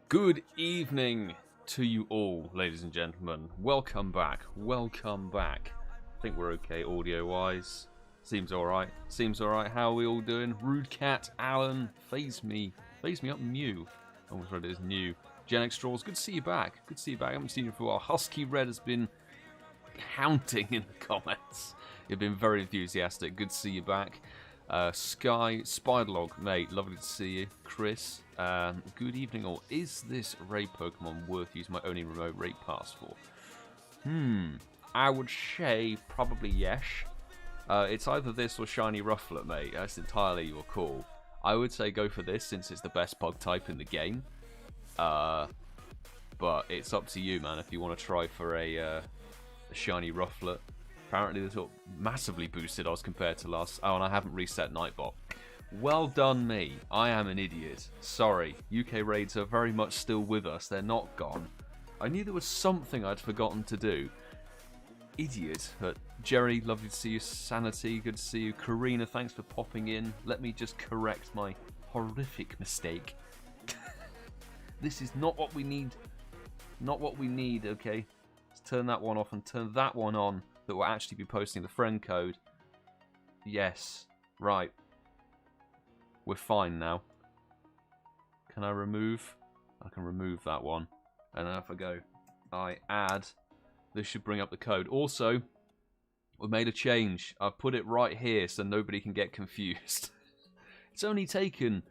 Good evening to you all, ladies and gentlemen. Welcome back. Welcome back. I think we're okay audio-wise. Seems alright. Seems alright. How are we all doing? Rude Cat, Alan, Phase Me Up, Mew. I almost read it as new. Genesect Straws, good to see you back. Good to see you back. I haven't seen you for a while. Husky Red has been counting in the comments. You've been very enthusiastic. Good to see you back. SpydaLog, mate, lovely to see you. Chris, good evening all. Is this raid Pokemon worth using my only remote raid pass for? I would say probably yes. It's either this or Shiny Rufflet, mate. That's entirely your call. I would say go for this since it's the best bug type in the game. But it's up to you, man, if you want to try for a Shiny Rufflet. Apparently they're sort of massively boosted as compared to last. Oh, and I haven't reset Nightbot. Well done me. I am an idiot. Sorry. UK raids are very much still with us. They're not gone. I knew there was something I'd forgotten to do. Idiot. But Jerry, lovely to see you. Sanity, good to see you. Karina, thanks for popping in. Let me just correct my horrific mistake. This is not what we need. Not what we need, okay? Let's turn that one off and turn that one on. That will actually be posting the friend code. Yes. Right. We're fine now. Can I remove? I can remove that one. And then if I go, I add, this should bring up the code. Also, we made a change. I've put it right here so nobody can get confused. It's only taken,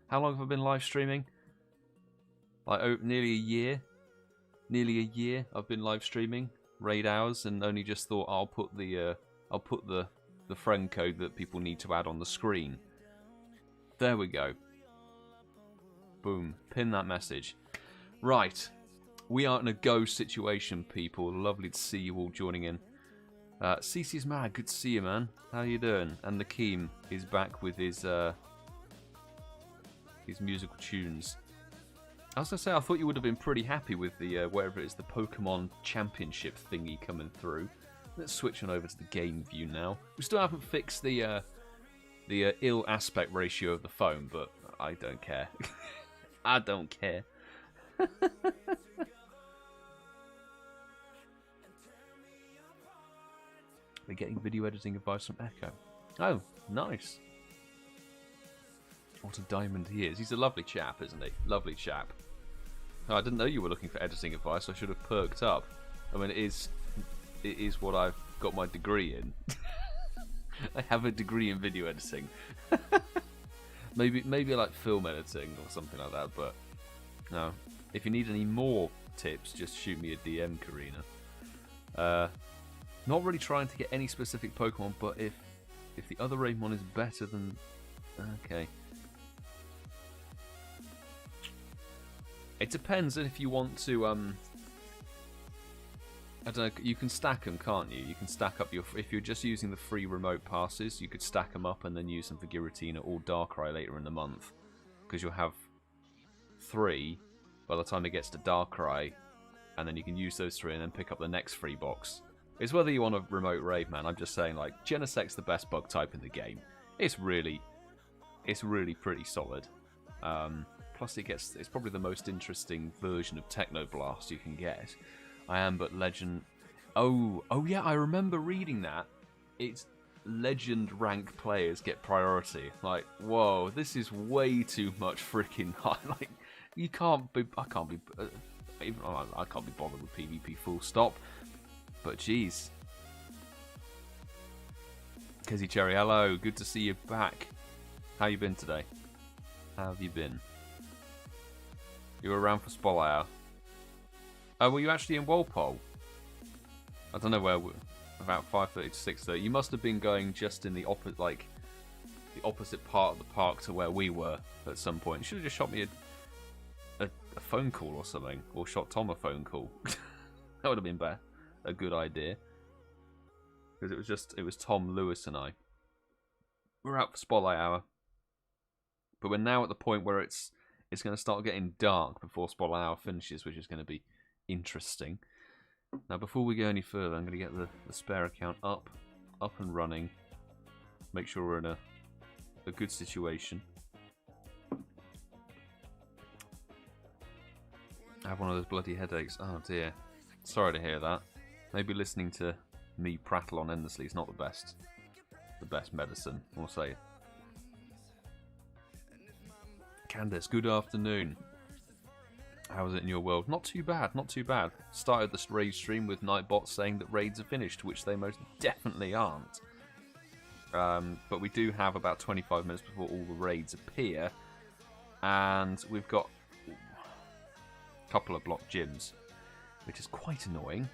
how long have I been live streaming? Like nearly a year. Nearly a year I've been live streaming. Raid hours, and only just thought I'll put the friend code that people need to add on the screen. There we go. Boom. Pin that message. Right. We are in a go situation, people. Lovely to see you all joining in. CeeCeeismad, good to see you, man. How you doing? And Nakeem is back with his musical tunes. I was going to say, I thought you would have been pretty happy with the, whatever it is, the Pokemon Championship thingy coming through. Let's switch on over to the game view now. We still haven't fixed the ill aspect ratio of the phone, but I don't care. I don't care. We're getting video editing advice from Echo. Oh, nice. What a diamond he is. He's a lovely chap, isn't he? Lovely chap. Oh, I didn't know you were looking for editing advice. I should have perked up. I mean, it is what I've got my degree in. I have a degree in video editing. maybe like film editing or something like that. But no. If you need any more tips, just shoot me a DM, Karina. Not really trying to get any specific Pokemon, but if the other Raymon is better than, okay. It depends if you want to, I don't know, you can stack them, can't you? You can stack up if you're just using the free remote passes, you could stack them up and then use them for Giratina or Darkrai later in the month. Because you'll have 3 by the time it gets to Darkrai, and then you can use those 3 and then pick up the next free box. It's whether you want a remote raid, man. I'm just saying, like, Genesect's the best bug type in the game. It's really pretty solid. Plus, it's probably the most interesting version of Technoblast you can get. I am but legend. Oh yeah, I remember reading that. It's legend rank players get priority. Like, whoa, this is way too much freaking high. Like, you can't be. I can't be bothered with PvP. Full stop. But jeez. Kezzy Cherry, hello. Good to see you back. How you been today? How have you been? You were around for Spolare. Oh, were you actually in Walpole? I don't know where. About 5:30 to 6:30. You must have been going just in the opposite, like the opposite part of the park to where we were at some point. You should have just shot me a phone call or something, or shot Tom a phone call. That would have been better. A good idea. Because it was Tom, Lewis, and I. We're out for Spotlight Hour, but we're now at the point where it's going to start getting dark before Spotlight Hour finishes, which is going to be interesting. Now, before we go any further, I'm going to get the spare account up and running. Make sure we're in a good situation. I have one of those bloody headaches. Oh dear. Sorry to hear that. Maybe listening to me prattle on endlessly is not the best medicine, we'll say. Candace, good afternoon. How is it in your world? Not too bad, not too bad. Started this raid stream with Nightbot saying that raids are finished, which they most definitely aren't. But we do have about 25 minutes before all the raids appear, and we've got a couple of block gyms, which is quite annoying.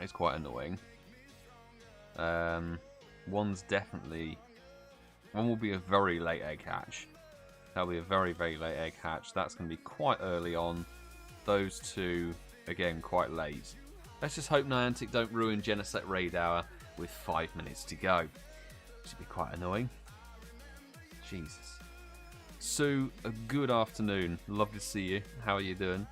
It's quite annoying. One will be a very late egg hatch. That'll be a very, very late egg hatch. That's going to be quite early on. Those two, again, quite late. Let's just hope Niantic don't ruin Genesect raid hour with 5 minutes to go. Which would be quite annoying. Jesus. Sue, a good afternoon. Lovely to see you. How are you doing?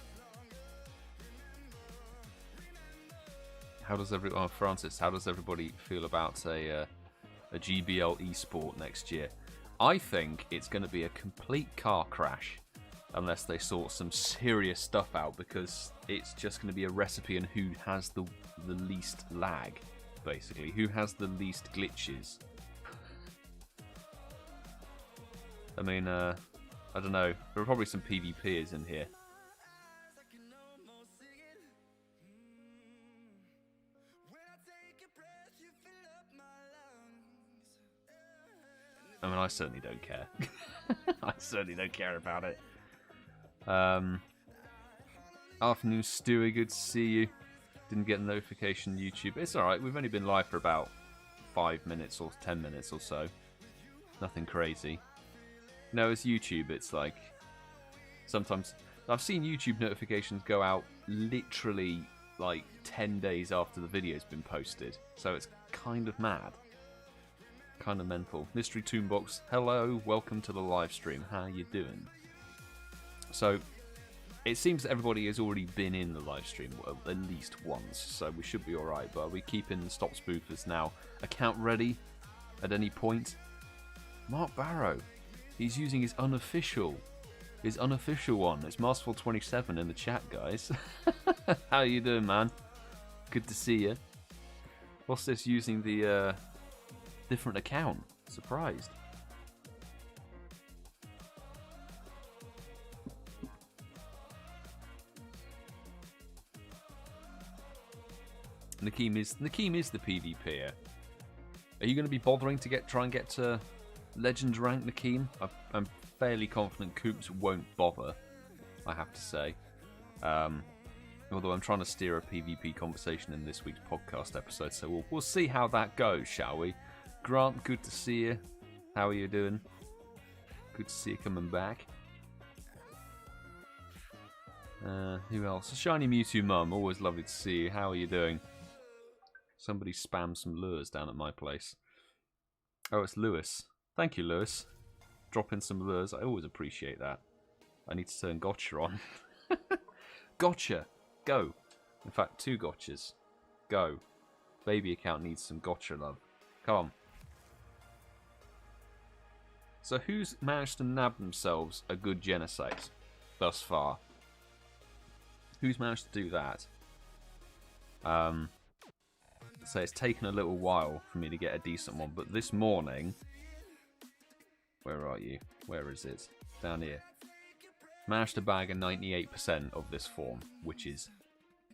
How does everyone, Francis, how does everybody feel about a GBL esport next year? I think it's going to be a complete car crash unless they sort some serious stuff out, because it's just going to be a recipe on who has the least lag, basically. Who has the least glitches. I mean, I don't know. There are probably some PvPers in here. I mean, I certainly don't care. I certainly don't care about it. Afternoon, Stewie. Good to see you. Didn't get a notification YouTube. It's alright. We've only been live for about 5 minutes or 10 minutes or so. Nothing crazy. No, it's YouTube. It's like... Sometimes... I've seen YouTube notifications go out literally like 10 days after the video's been posted. So it's kind of mad. Kind of mental. Mystery Toonbox, hello, welcome to the live stream. How you doing? So, it seems that everybody has already been in the live stream at least once, so we should be alright. But are we keeping Stop Spoofers now account ready at any point? Mark Barrow, he's using his unofficial one. It's Masterful27 in the chat, guys. How you doing, man? Good to see you. What's this, using the different account? Surprised. Nakeem is the PvPer. Are you going to be bothering to try and get to Legend rank, Nakeem? I'm fairly confident Coops won't bother, I have to say. Although I'm trying to steer a PvP conversation in this week's podcast episode, so we'll see how that goes, shall we? Grant, good to see you. How are you doing? Good to see you coming back. Who else? HRHKayleigh, always lovely to see you. How are you doing? Somebody spammed some lures down at my place. Oh, it's Lewis. Thank you, Lewis. Drop in some lures. I always appreciate that. I need to turn gotcha on. Gotcha! Go! In fact, 2 gotchas. Go. Baby account needs some gotcha love. Come on. So who's managed to nab themselves a good Genesect thus far? Who's managed to do that? So it's taken a little while for me to get a decent one, but this morning... Where are you? Where is it? Down here. Managed to bag a 98% of this form, which is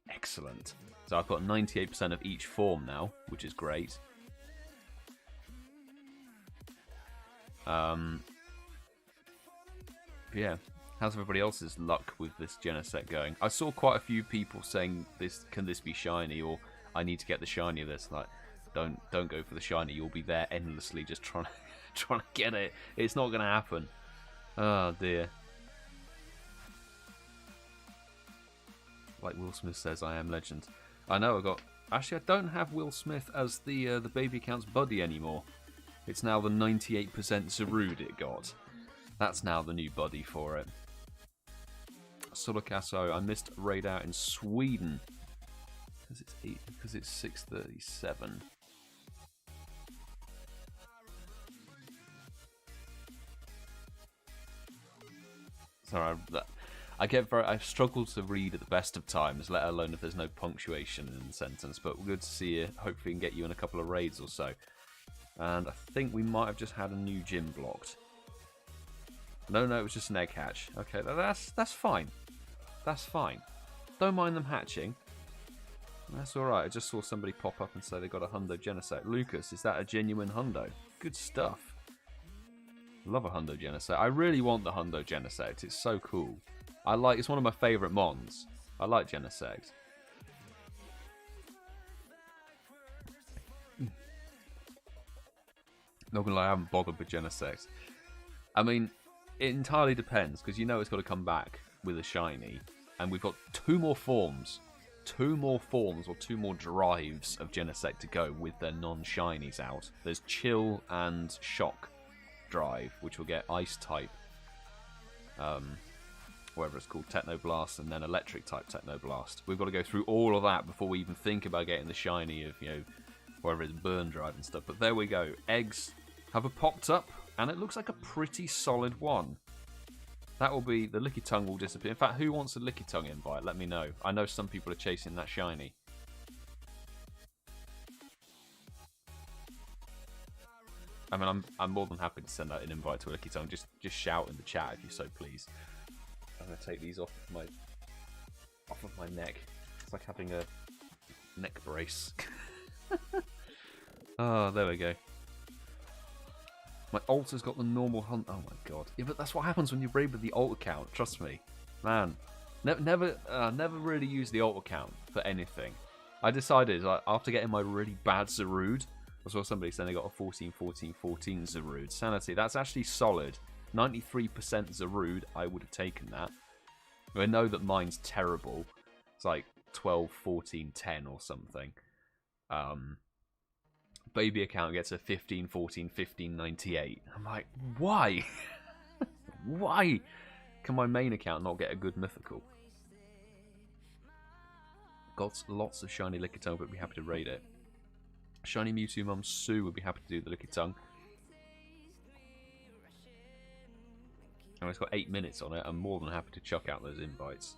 excellent. So I've got 98% of each form now, which is great. Yeah, how's everybody else's luck with this Genesect going? I saw quite a few people saying, can this be shiny? Or I need to get the shiny of this. Like, don't go for the shiny. You'll be there endlessly just trying to get it. It's not going to happen. Oh dear. Like Will Smith says, I am legend. I know I got... Actually, I don't have Will Smith as the baby account's buddy anymore. It's now the 98% Zarude it got. That's now the new buddy for it. Solocasso, I missed a raid out in Sweden. Because it's 6:37. Sorry, I've struggled to read at the best of times, let alone if there's no punctuation in the sentence. But good to see you. Hopefully, we can get you in a couple of raids or so. And I think we might have just had a new gym blocked. No, it was just an egg hatch. Okay, that's fine. That's fine. Don't mind them hatching. That's all right. I just saw somebody pop up and say they got a hundo Genesect. Lucas, is that a genuine hundo? Good stuff. Love a hundo Genesect. I really want the hundo Genesect. It's so cool. It's one of my favourite mons. I like Genesect. Not gonna lie, I haven't bothered with Genesect. I mean, it entirely depends, because you know it's got to come back with a shiny. And we've got two more forms or two more drives of Genesect to go with their non-shinies out. There's Chill and Shock drive, which will get Ice type, whatever it's called, Technoblast, and then Electric type Technoblast. We've got to go through all of that before we even think about getting the shiny of, whatever it's Burn drive and stuff. But there we go. Eggs have popped up, and it looks like a pretty solid one. That will be, the Licky Tongue will disappear. In fact, who wants a Licky Tongue invite? Let me know. I know some people are chasing that shiny. I mean, I'm more than happy to send out an invite to a Licky Tongue. Just shout in the chat if you so please. I'm gonna take these off of my neck. It's like having a neck brace. Oh, there we go. My altar's got the normal hunt. Oh my god. Yeah, but that's what happens when you raid with the alt account. Trust me. Man. Never really use the alt account for anything. I decided, after getting my really bad Zarude, I saw somebody saying they got a 14, 14, 14 Zarude. Sanity, that's actually solid. 93% Zarude, I would have taken that. I know that mine's terrible. It's like 12, 14, 10 or something. Baby account gets a 15, 14, 15, 98. I'm like, why? Why can my main account not get a good mythical? Got lots of shiny Licky Tongue, but be happy to raid it. HRHKayleigh Sue would be happy to do the Licky Tongue. And it's got 8 minutes on it. I'm more than happy to chuck out those invites.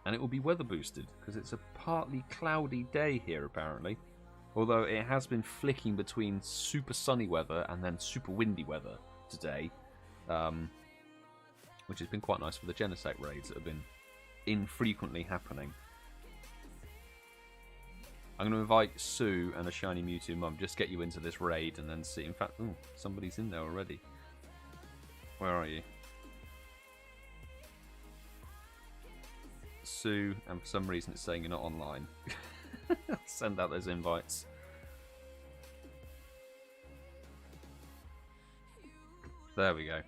And it will be weather boosted because it's a partly cloudy day here apparently, although it has been flicking between super sunny weather and then super windy weather today, which has been quite nice for the Genesect raids that have been infrequently happening. I'm going to invite Sue and AShinyMewtwoMum, just get you into this raid and then see. In fact, ooh, somebody's in there already. Where are you? Sue, and for some reason it's saying you're not online. Send out those invites. There we go.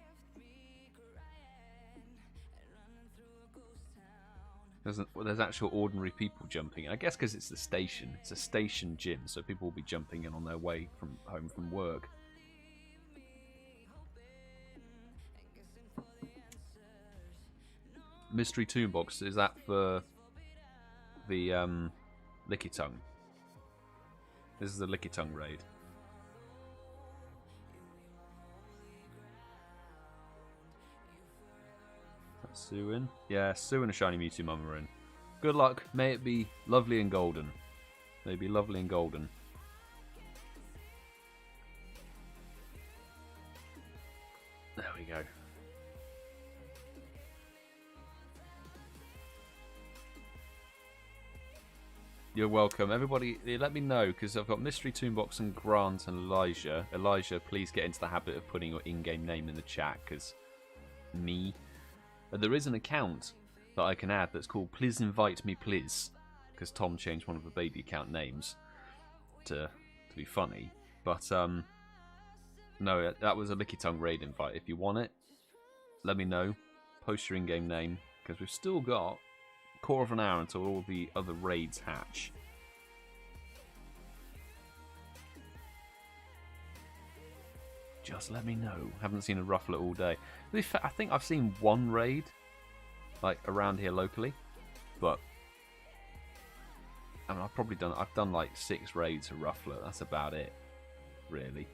There's actual ordinary people jumping in. I guess because it's the station. It's a station gym, so people will be jumping in on their way from home from work. Mystery Toonbox, is that for the Licky Tongue? This is the Licky Tongue raid. That's Sue in? Yeah, Sue and AShinyMewtwoMum are in. Good luck. May it be lovely and golden. May it be lovely and golden. There we go. You're welcome. Everybody, let me know, because I've got Mystery Toonbox and Grant and Elijah. Elijah, please get into the habit of putting your in-game name in the chat, because me. There is an account that I can add that's called Please Invite Me Please, because Tom changed one of the baby account names to be funny. But no, that was a Licky Tongue raid invite. If you want it, let me know. Post your in-game name, because we've still got a quarter of an hour until all the other raids hatch. Just let me know. Haven't seen a ruffler all day. I think I've seen one raid, like around here locally, but I mean, I've done like 6 raids of ruffler. That's about it, really.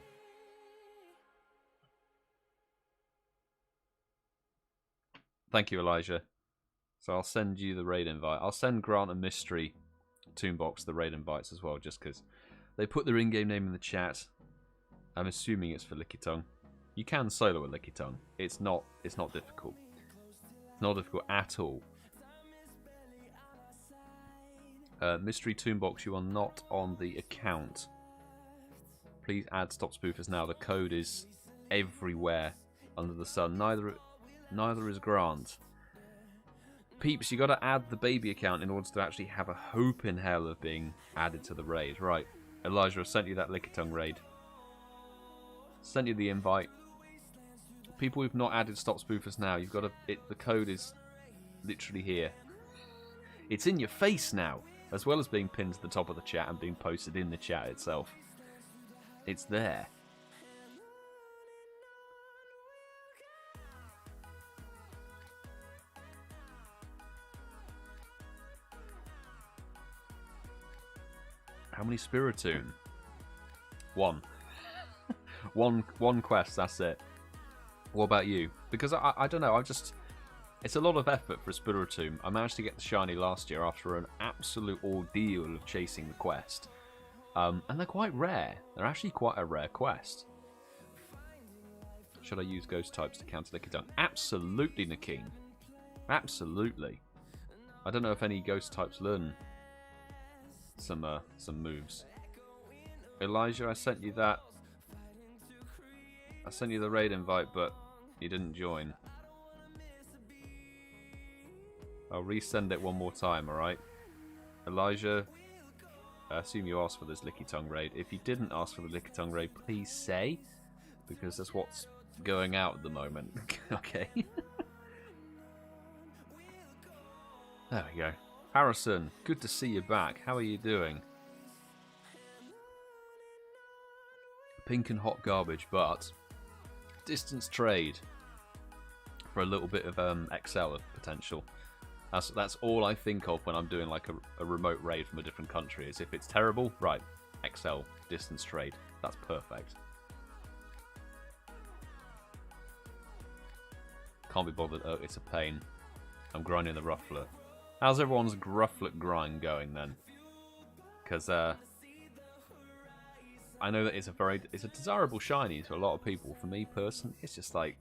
Thank you, Elijah. So I'll send you the raid invite. I'll send Grant and Mystery Toonbox the raid invites as well, just because they put their in-game name in the chat. I'm assuming it's for Licky Tongue. You can solo a Licky Tongue. It's not difficult. It's not difficult at all. Mystery Toonbox, you are not on the account. Please add Stop Spoofers now. The code is everywhere under the sun. Neither is Grant. Peeps, you got to add the baby account in order to actually have a hope in hell of being added to the raid. Right, Elijah, I sent you that Licky Tongue raid. Sent you the invite. People who've not added Stop Spoofers now, you've got to. The code is literally here. It's in your face now, as well as being pinned to the top of the chat and being posted in the chat itself. It's there. How many Spiritoon? 1. one quest, that's it. What about you? Because I don't know, it's a lot of effort for a Spiritoon. I managed to get the shiny last year after an absolute ordeal of chasing the quest. And they're quite rare. They're actually quite a rare quest. Should I use ghost types to counter Licky Tongue? Absolutely, Nakeen. Absolutely. I don't know if any ghost types learn some moves. Elijah, I sent you that. I sent you the raid invite, but you didn't join. I'll resend it one more time, alright? Elijah, I assume you asked for this Licky Tongue raid. If you didn't ask for the Licky Tongue raid, please say, because that's what's going out at the moment. Okay. There we go. Harrison, good to see you back. How are you doing? Pink and hot garbage, but distance trade for a little bit of XL potential. That's all I think of when I'm doing like a remote raid from a different country. Is if it's terrible, right? XL distance trade. That's perfect. Can't be bothered. Oh, it's a pain. I'm grinding the ruffler. How's everyone's grufflet grind going then? Because I know that it's a desirable shiny to a lot of people. For me personally, it's just like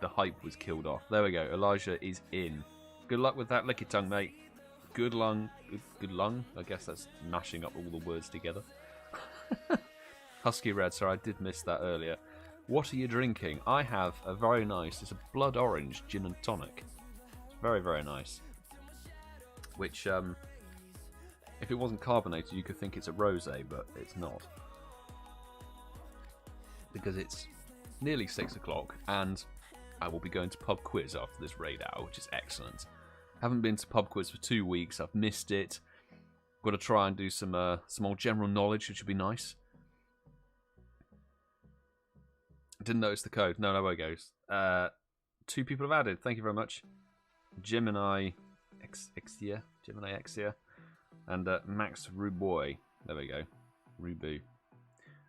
the hype was killed off. There we go. Elijah is in. Good luck with that Licky Tongue, mate. Good lung. Good lung. I guess that's mashing up all the words together. Husky Red. Sorry, I did miss that earlier. What are you drinking? I have a very nice. It's a blood orange gin and tonic. It's very, very nice. Which, if it wasn't carbonated, you could think it's a rosé, but it's not. Because it's nearly 6 o'clock, and I will be going to pub quiz after this raid hour, which is excellent. Haven't been to pub quiz for 2 weeks. I've missed it. Got to try and do some more general knowledge, which would be nice. Didn't notice the code. No way goes. 2 people have added. Thank you very much. Gemini Exia, and Max Ruboy. There we go. Rubu.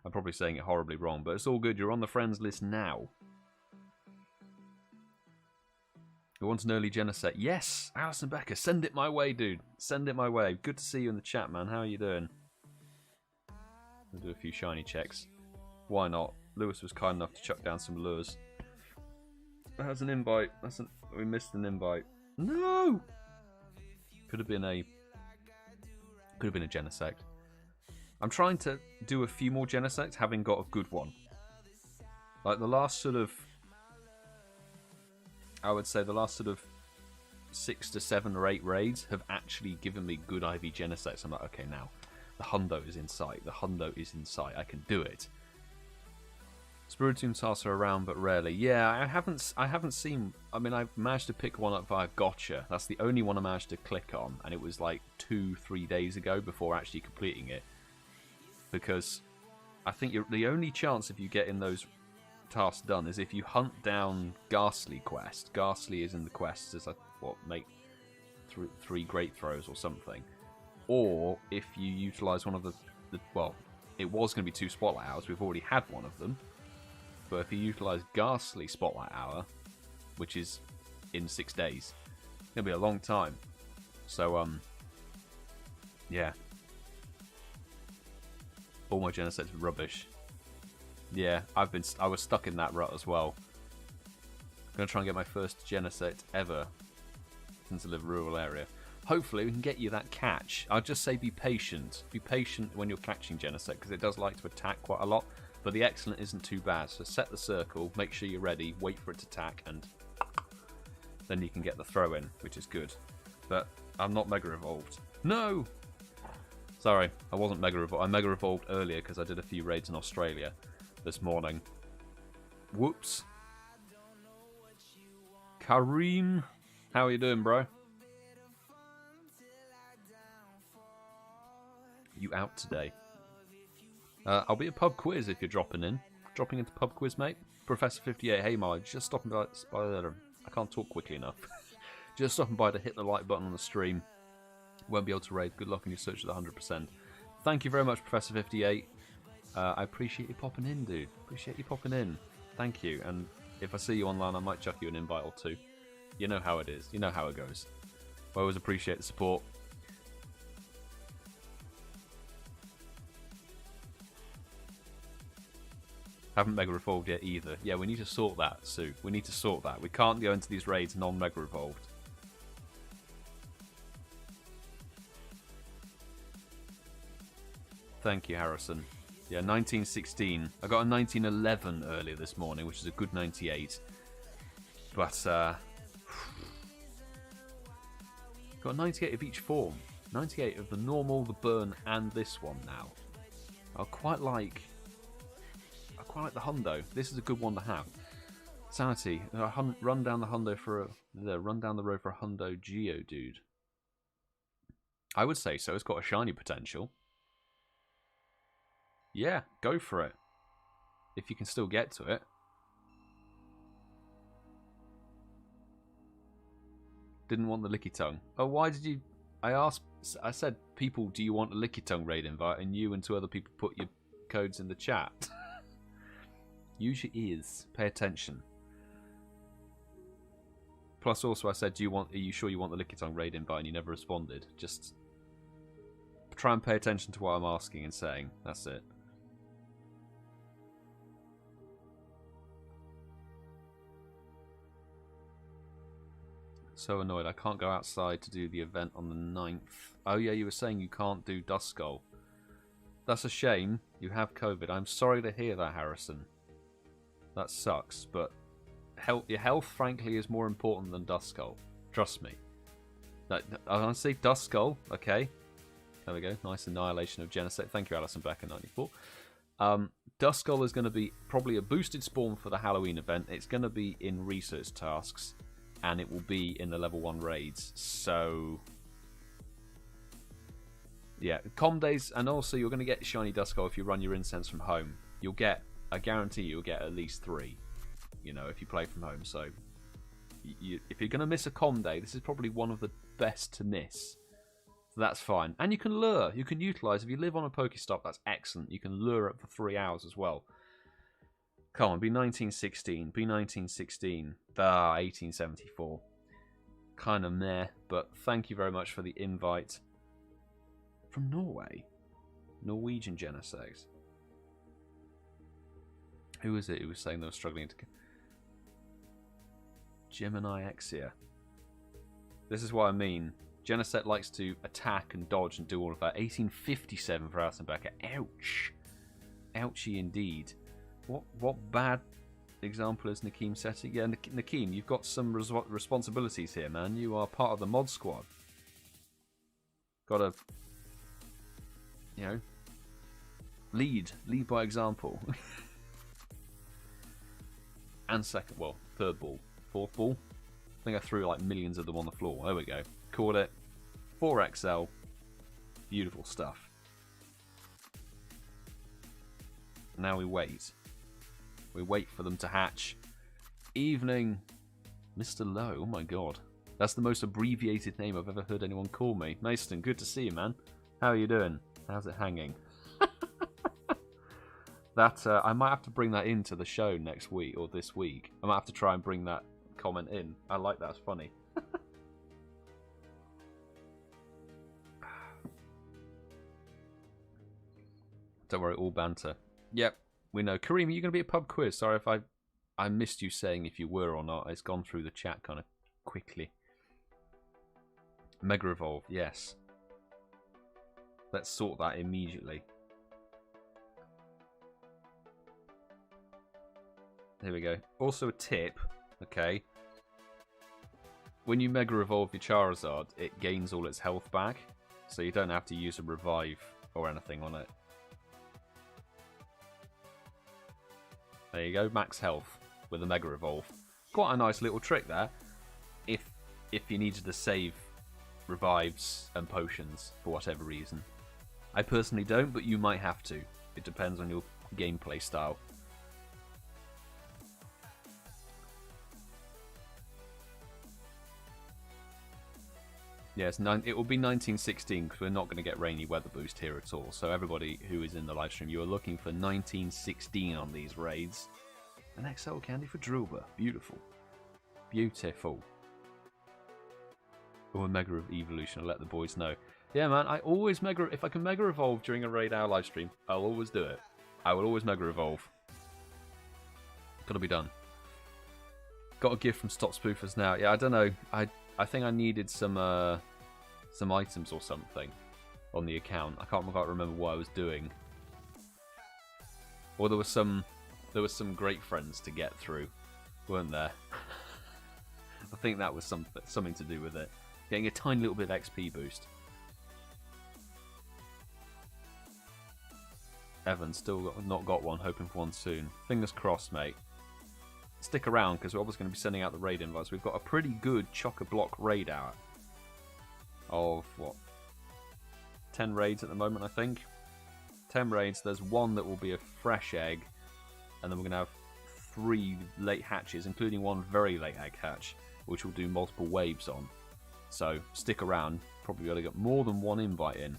I'm probably saying it horribly wrong, but it's all good. You're on the friends list now. Who wants an early Genesect? Yes, Alison Becker. Send it my way, dude. Send it my way. Good to see you in the chat, man. How are you doing? We'll do a few shiny checks. Why not? Lewis was kind enough to chuck down some lures. That's an invite. We missed an invite. No! Could have been a Genesect. I'm trying to do a few more Genesects, having got a good one. Like the last sort of, I would say the last sort of 6 to 7 or 8 raids have actually given me good IV Genesects. I'm like, okay, now the hundo is in sight. The hundo is in sight. I can do it. Spiritomb tasks are around, but rarely. Yeah, I haven't seen. I mean, I've managed to pick one up via Gotcha. That's the only one I managed to click on, and it was like 2-3 days ago before actually completing it. Because I think the only chance of you getting those tasks done is if you hunt down Ghastly quest. Ghastly is in the quests as make 3 great throws or something, or if you utilize one of the well, it was going to be 2 spotlight hours. We've already had one of them, but if you utilize Ghastly spotlight hour, which is in 6 days, it's gonna be a long time. So yeah, all my Genesects are rubbish. Yeah, I was stuck in that rut as well. I'm gonna try and get my first Genesect ever since I live in a rural area. Hopefully we can get you that catch. I'll just say be patient. Be patient when you're catching Genesect, because it does like to attack quite a lot. But the excellent isn't too bad. So set the circle, make sure you're ready, wait for it to attack, and then you can get the throw in, which is good. But I'm not Mega Evolved. No! Sorry, I wasn't Mega Evolved. I Mega Evolved earlier because I did a few raids in Australia this morning. Whoops. Kareem, how are you doing, bro? You out today? I'll be a pub quiz if you're dropping in. Dropping into pub quiz, mate. Professor 58, hey Mark, just stopping by I can't talk quickly enough. Just stopping by to hit the like button on the stream. Won't be able to raid. Good luck in your search at 100%. Thank you very much, Professor 58. I appreciate you popping in, dude. Appreciate you popping in. Thank you. And if I see you online, I might chuck you an invite or 2. You know how it is. You know how it goes. I always appreciate the support. Haven't Mega Evolved yet either. Yeah, we need to sort that, Sue. We need to sort that. We can't go into these raids non-Mega Evolved. Thank you, Harrison. Yeah, 1916. I got a 1911 earlier this morning, which is a good 98. But, got 98 of each form. 98 of the normal, the burn, and this one now. I quite like the hundo. This is a good one to have. Sanity. Run down the hundo for run down the road for a hundo Geodude. I would say so. It's got a shiny potential. Yeah, go for it. If you can still get to it. Didn't want the licky tongue. Oh, why did you... I said, people, do you want a licky tongue raid invite? And you and 2 other people put your codes in the chat. Use your ears. Pay attention. Plus also I said, are you sure you want the licky tongue raid invite? And you never responded. Just try and pay attention to what I'm asking and saying. That's it. So annoyed. I can't go outside to do the event on the 9th. Oh yeah, you were saying you can't do Duskull. That's a shame. You have COVID. I'm sorry to hear that, Harrison. That sucks, but your health, frankly, is more important than Duskull. Trust me. Honestly, Duskull, okay. There we go. Nice annihilation of Genesect. Thank you, Alison Becker, 94. Duskull is going to be probably a boosted spawn for the Halloween event. It's going to be in research tasks, and it will be in the level 1 raids. So, yeah, com days, and also you're going to get shiny Duskull if you run your incense from home. You'll get, I guarantee you'll get at least 3, you know, if you play from home. So, if you're going to miss a com day, this is probably one of the best to miss. So that's fine. And you can lure. You can utilize. If you live on a Pokestop, that's excellent. You can lure it for 3 hours as well. Come on, be 1916. Be 1916. 1874. Kind of meh, but thank you very much for the invite. From Norway. Norwegian Genesect. Who was it who was saying they were struggling to... Gemini Exia. This is what I mean. Genesect likes to attack and dodge and do all of that. 1857 for Alison Becker. Ouch. Ouchie indeed. What bad example as Nakeem setting. Yeah, Nakeem, you've got some responsibilities here, man. You are part of the mod squad. Gotta, you know, lead by example. And second, well, third ball, fourth ball. I think I threw like millions of them on the floor. There we go. Caught it. 4XL. Beautiful stuff. Now we wait. We wait for them to hatch. Evening, Mr. Lowe. Oh my god. That's the most abbreviated name I've ever heard anyone call me. Mason, good to see you, man. How are you doing? How's it hanging? That I might have to bring that into the show next week or this week. I might have to try and bring that comment in. I like that. It's funny. Don't worry, all banter. Yep, we know. Kareem, are you going to be at pub quiz? Sorry if I missed you saying if you were or not. It's gone through the chat kind of quickly. Mega Evolve, yes. Let's sort that immediately. Here we go. Also a tip, okay. When you Mega Evolve your Charizard, it gains all its health back. So you don't have to use a revive or anything on it. There you go, max health with a Mega Evolve. Quite a nice little trick there. If you needed to save revives and potions for whatever reason. I personally don't, but you might have to. It depends on your gameplay style. Yes, it will be 1916 because we're not going to get rainy weather boost here at all. So everybody who is in the live stream, you are looking for 1916 on these raids. An XL candy for Drillbur. Beautiful. Beautiful. Or a Mega Evolution. I'll let the boys know. Yeah, man, I always if I can Mega Evolve during a Raid Hour live stream, I'll always do it. I will always Mega Evolve. Gotta be done. Got a gift from Stop Spoofers now. Yeah, I don't know. I think I needed some items or something on the account. I can't remember what I was doing. Or there was some great friends to get through, weren't there? I think that was something to do with it. Getting a tiny little bit of XP boost. Evan still not got one, hoping for one soon. Fingers crossed, mate. Stick around because we're obviously going to be sending out the raid invites. We've got a pretty good chock-a-block raid hour of what, 10 raids at the moment, I think. 10 raids. There's one that will be a fresh egg, and then we're going to have 3 late hatches, including one very late egg hatch, which we'll do multiple waves on. So stick around. Probably able to get more than one invite in.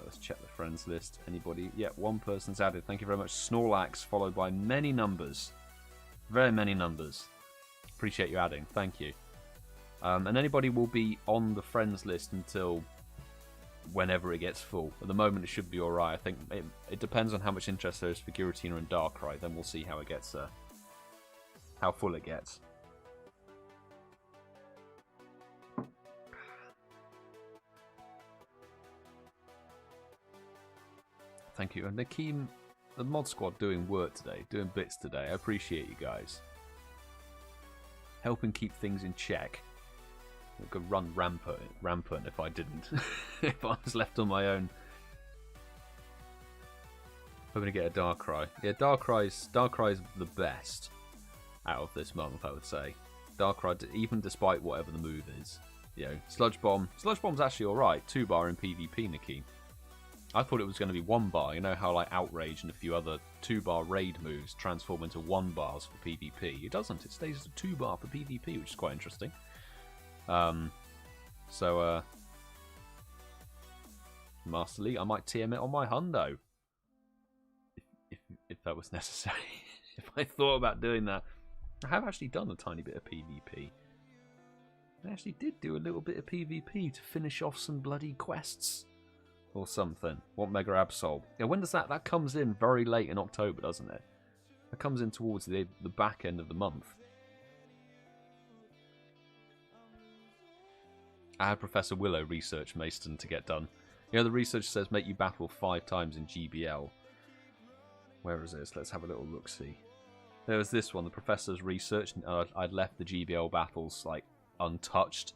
Let's check the friends list. Anybody? Yeah, one person's added. Thank you very much. Snorlax, followed by many numbers. Very many numbers. Appreciate you adding. Thank you. And anybody will be on the friends list until whenever it gets full. At the moment, it should be alright. I think it depends on how much interest there is for Giratina and Darkrai. Then we'll see how it gets, how full it gets. Thank you. And Nakeem, the mod squad doing work today, doing bits today. I appreciate you guys. Helping keep things in check. I could run rampant if I didn't. If I was left on my own. I'm going to get a Darkrai. Yeah, Darkrai's the best out of this month, I would say. Darkrai, even despite whatever the move is. You know, Sludge Bomb's actually alright. 2-bar in PvP, Nakeem. I thought it was going to be 1-bar. You know how like Outrage and a few other 2-bar raid moves transform into 1-bars for PvP. It doesn't. It stays as a 2-bar for PvP, which is quite interesting. Master League, I might TM it on my hundo. If that was necessary. If I thought about doing that. I have actually done a tiny bit of PvP. I actually did do a little bit of PvP to finish off some bloody quests. Or something. What Mega Absol? Yeah, when does that? That comes in very late in October, doesn't it? That comes in towards the back end of the month. I had Professor Willow research Mason to get done. You know, the research says make you battle 5 times in GBL. Where is this? Let's have a little look-see. There was this one. The professor's research. I'd left the GBL battles, like, untouched.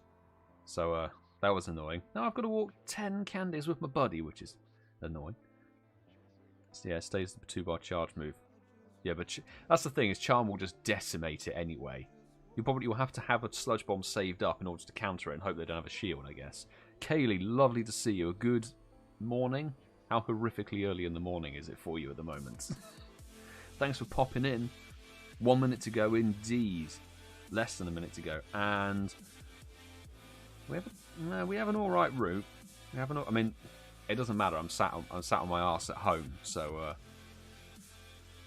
So, that was annoying. Now I've got to walk 10 candies with my buddy, which is annoying. So, yeah, stays the 2-bar charge move. Yeah, but that's the thing, is Charm will just decimate it anyway. You'll have to have a sludge bomb saved up in order to counter it and hope they don't have a shield, I guess. Kayleigh, lovely to see you. A good morning? How horrifically early in the morning is it for you at the moment? Thanks for popping in. 1 minute to go indeed. Less than a minute to go. And we have an alright route. I mean, it doesn't matter. I'm sat on my arse at home, so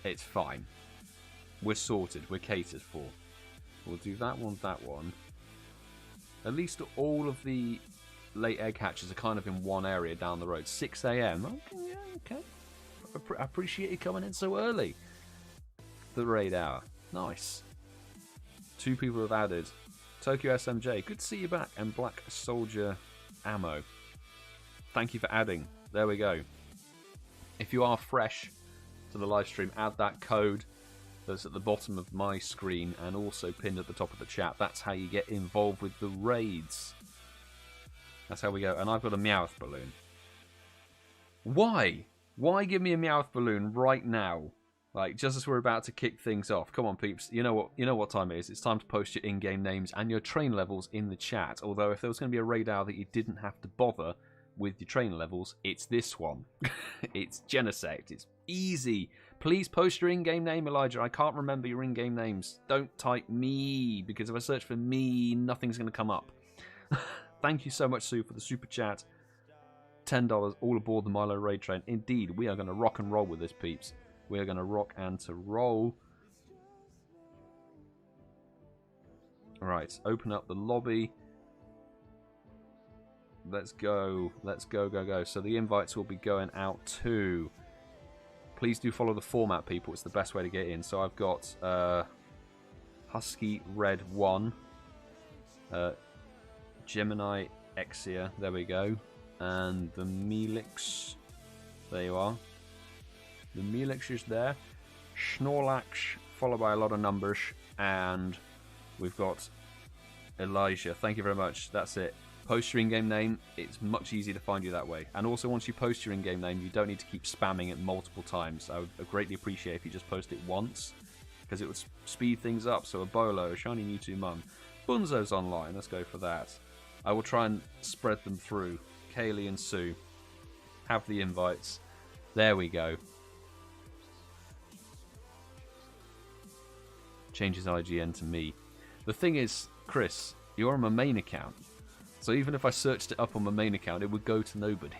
it's fine. We're sorted. We're catered for. We'll do that one. At least all of the late egg hatches are kind of in one area down the road. 6 AM. Okay, yeah, okay. I appreciate you coming in so early. The raid hour. Nice. 2 people have added. Tokyo SMJ, good to see you back. And Black Soldier Ammo. Thank you for adding. There we go. If you are fresh to the live stream, add that code that's at the bottom of my screen and also pinned at the top of the chat. That's how you get involved with the raids. That's how we go. And I've got a Meowth balloon. Why? Why give me a Meowth balloon right now? Like, just as we're about to kick things off. Come on, peeps. You know what time it is. It's time to post your in-game names and your train levels in the chat. Although, if there was going to be a raid hour that you didn't have to bother with your train levels, it's this one. It's Genesect. It's easy. Please post your in-game name, Elijah. I can't remember your in-game names. Don't type me, because if I search for me, nothing's going to come up. Thank you so much, Sue, for the super chat. $10 all aboard the Milo raid train. Indeed, we are going to rock and roll with this, peeps. We are going to rock and to roll. Right, open up the lobby. Let's go. Let's go, go, go. So the invites will be going out too. Please do follow the format, people. It's the best way to get in. So I've got Husky Red 1. Gemini Exia. There we go. And the Melix. There you are. The Melix is there. Snorlax, followed by a lot of numbers. And we've got Elijah. Thank you very much. That's it. Post your in-game name. It's much easier to find you that way. And also, once you post your in-game name, you don't need to keep spamming it multiple times. I would greatly appreciate if you just post it once, because it would speed things up. So a Bolo, AShinyMewtwoMum. Bunzo's online. Let's go for that. I will try and spread them through. Kayleigh and Sue have the invites. There we go. Changes IGN to me. The thing is, Chris, you're on my main account. So even if I searched it up on my main account, it would go to nobody.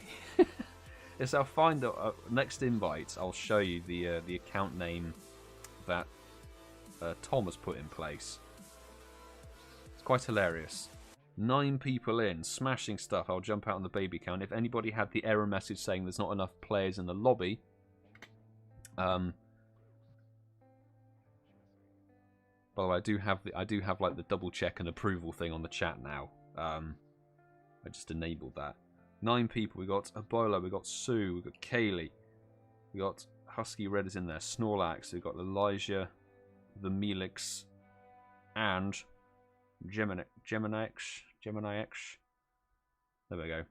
Yes, I'll find the next invite. I'll show you the account name that Tom has put in place. It's quite hilarious. 9 people in, smashing stuff. I'll jump out on the baby count. If anybody had the error message saying there's not enough players in the lobby, by the way, I do have like the double check and approval thing on the chat now. I just enabled that. 9 people. We got Ebola, we got Sue, we got Kayleigh, we got Husky Red is in there, Snorlax, we got Elijah, the Melix, and Gemini X. There we go.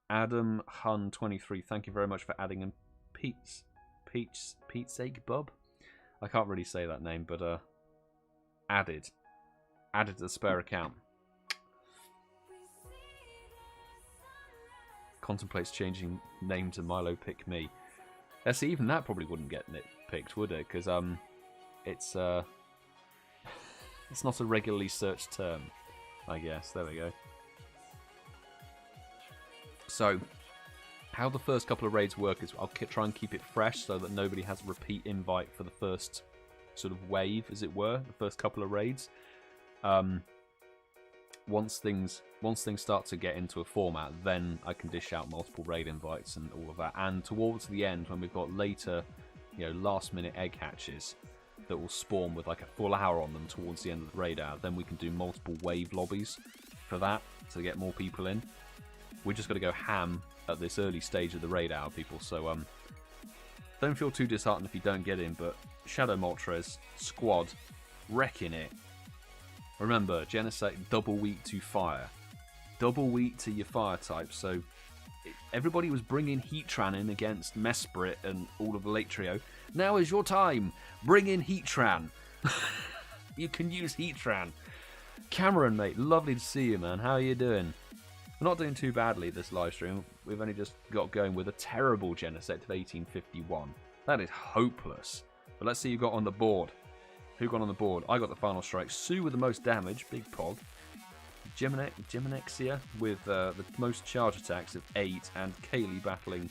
Adam Hun 23. Thank you very much for adding in Pete's sake, Bub. I can't really say that name, but added to the spare account. Contemplates changing name to Milo Pick Me. See, even that probably wouldn't get picked, would it? Because it's not a regularly searched term, I guess. There we go. So, how the first couple of raids work is I'll try and keep it fresh so that nobody has a repeat invite for the first sort of wave, as it were, the first couple of raids. Once things start to get into a format, then I can dish out multiple raid invites and all of that. And towards the end, when we've got later, last-minute egg hatches that will spawn with like a full hour on them towards the end of the raid hour, then we can do multiple wave lobbies for that to get more people in. We just got to go ham at this early stage of the raid hour, people. So don't feel too disheartened if you don't get in. But Shadow Moltres squad wrecking it. Remember, Genesect double weak to fire, double weak to your fire type. So everybody was bringing Heatran in against Mesprit and all of the late trio. Now is your time. Bring in Heatran. You can use Heatran. Cameron, mate, lovely to see you, man. How are you doing? We're not doing too badly this live stream. We've only just got going with a terrible Genesect of 1851. That is hopeless. But let's see who got on the board. Who got on the board? I got the final strike. Sue with the most damage. Big Pog. Geminexia with the most charge attacks of 8. And Kayleigh battling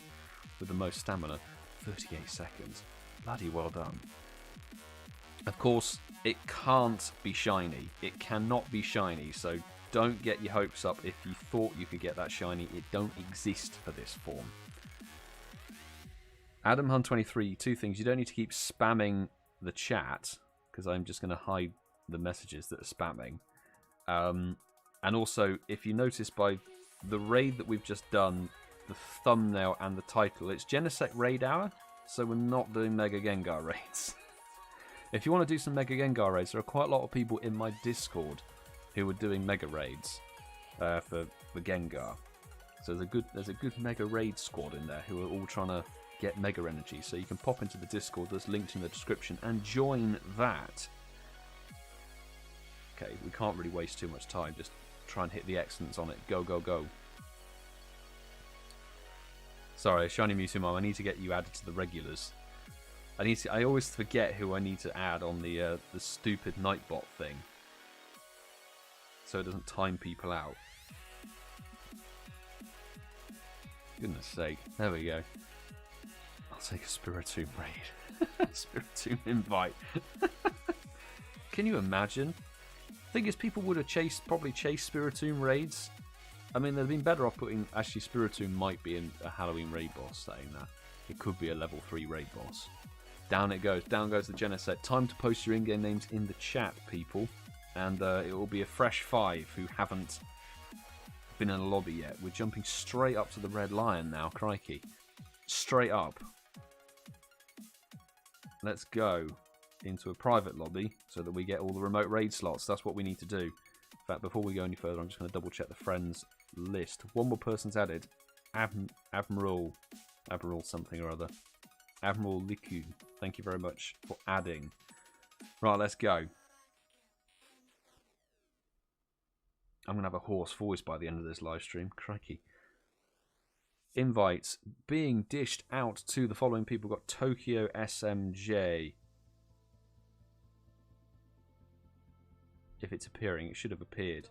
with the most stamina. 38 seconds. Bloody well done. Of course, it can't be shiny. It cannot be shiny, so don't get your hopes up if you thought you could get that shiny. It don't exist for this form. Adam Hun 23, two things. You don't need to keep spamming the chat, because I'm just going to hide the messages that are spamming. And also, if you notice by the raid that we've just done, the thumbnail and the title, it's Genesect Raid Hour, so we're not doing Mega Gengar raids. If you want to do some Mega Gengar raids, there are quite a lot of people in my Discord who are doing Mega raids for Gengar. So there's a good Mega raid squad in there who are all trying to get Mega Energy. So you can pop into the Discord that's linked in the description and join that. Okay, we can't really waste too much time. Just try and hit the excellence on it. Go, go, go. Sorry, AShinyMewtwoMum, I need to get you added to the regulars. I always forget who I need to add on the stupid Nightbot thing, so it doesn't time people out. Goodness sake! There we go. I'll take a Spiritomb raid. Spiritomb invite. Can you imagine? Thing is, people would have probably chased Spiritomb raids. I mean, they'd have been better off putting. Actually, Spiritomb might be in a Halloween raid boss. Saying that, it could be a level 3 raid boss. Down it goes. Down goes the Genesect. Time to post your in-game names in the chat, people. And it will be a fresh 5 who haven't been in a lobby yet. We're jumping straight up to the Red Lion now. Crikey. Straight up. Let's go into a private lobby so that we get all the remote raid slots. That's what we need to do. In fact, before we go any further, I'm just going to double check the friends list. One more person's added. Admiral something or other. Admiral Liku, thank you very much for adding. Right, let's go. I'm going to have a hoarse voice by the end of this live stream. Crikey. Invites being dished out to the following people. We've got Tokyo SMJ. If it's appearing, it should have appeared.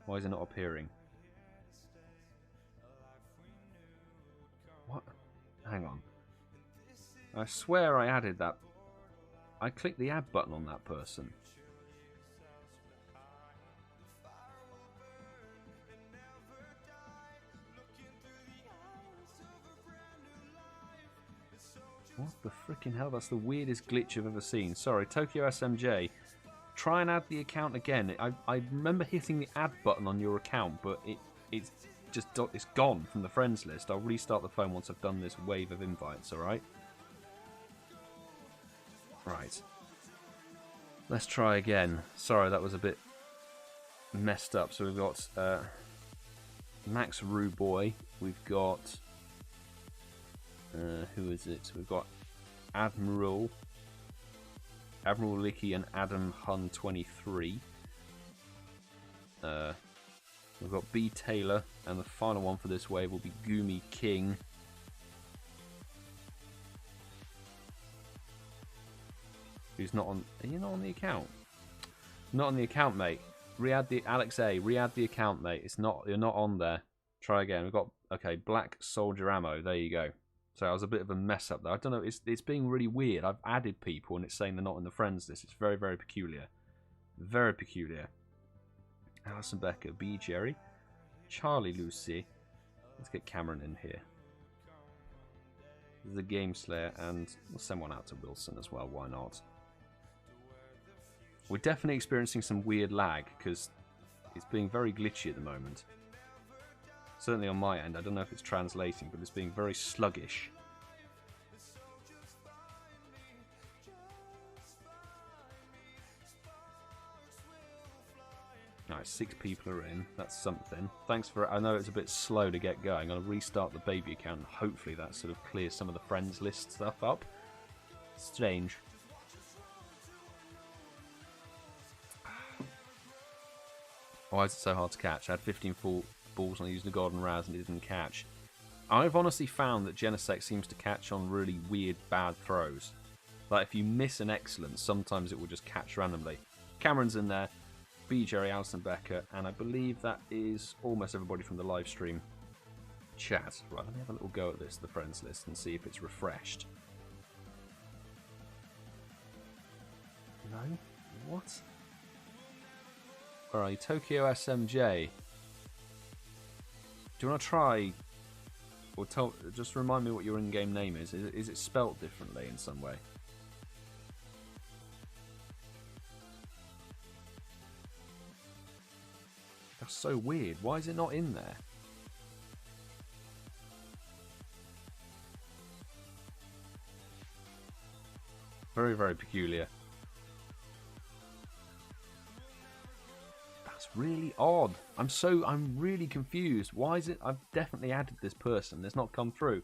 Why is it not appearing? What? Hang on. I swear I added that. I clicked the add button on that person. What the freaking hell? That's the weirdest glitch I've ever seen. Sorry, Tokyo SMJ. Try and add the account again. I remember hitting the add button on your account, but it's gone from the friends list. I'll restart the phone once I've done this wave of invites, alright? Right. Let's try again. Sorry, that was a bit messed up. So we've got Max Ruboy. We've got... who is it? We've got Admiral Licky and Adam Hun 23. We've got B Taylor, and the final one for this wave will be Goomy King. Who's not on? Are you not on the account? Not on the account, mate. Re-add the Alex A. Re-add the account, mate. It's not. You're not on there. Try again. We've got Black Soldier Ammo. There you go. So I was a bit of a mess up there. I don't know. It's being really weird. I've added people and it's saying they're not in the friends list. It's very, very peculiar. Very peculiar. Alison Becker, BGerry, CharleyLucy. Let's get Cameron in here. The Game Slayer, and we'll send one out to Wilson as well. Why not? We're definitely experiencing some weird lag because it's being very glitchy at the moment. Certainly on my end. I don't know if it's translating, but it's being very sluggish. Alright, 6 people are in. That's something. Thanks for... I know it's a bit slow to get going. I'll restart the baby account and hopefully that sort of clears some of the friends list stuff up. Strange. Why is it so hard to catch? I had 15 full balls and I used the golden raz and it didn't catch. I've honestly found that Genesect seems to catch on really weird, bad throws. Like if you miss an excellent, sometimes it will just catch randomly. Cameron's in there. BGerry, Alison Becker, and I believe that is almost everybody from the live stream chat. Right, let me have a little go at this, the friends list, and see if it's refreshed. No? What? Where are you? Tokyo SMJ. Do you want to try, or tell, just remind me what your in-game name is. Is it spelt differently in some way? That's so weird. Why is it not in there? Very, very peculiar. That's really odd. I'm really confused. Why is it? I've definitely added this person. It's not come through.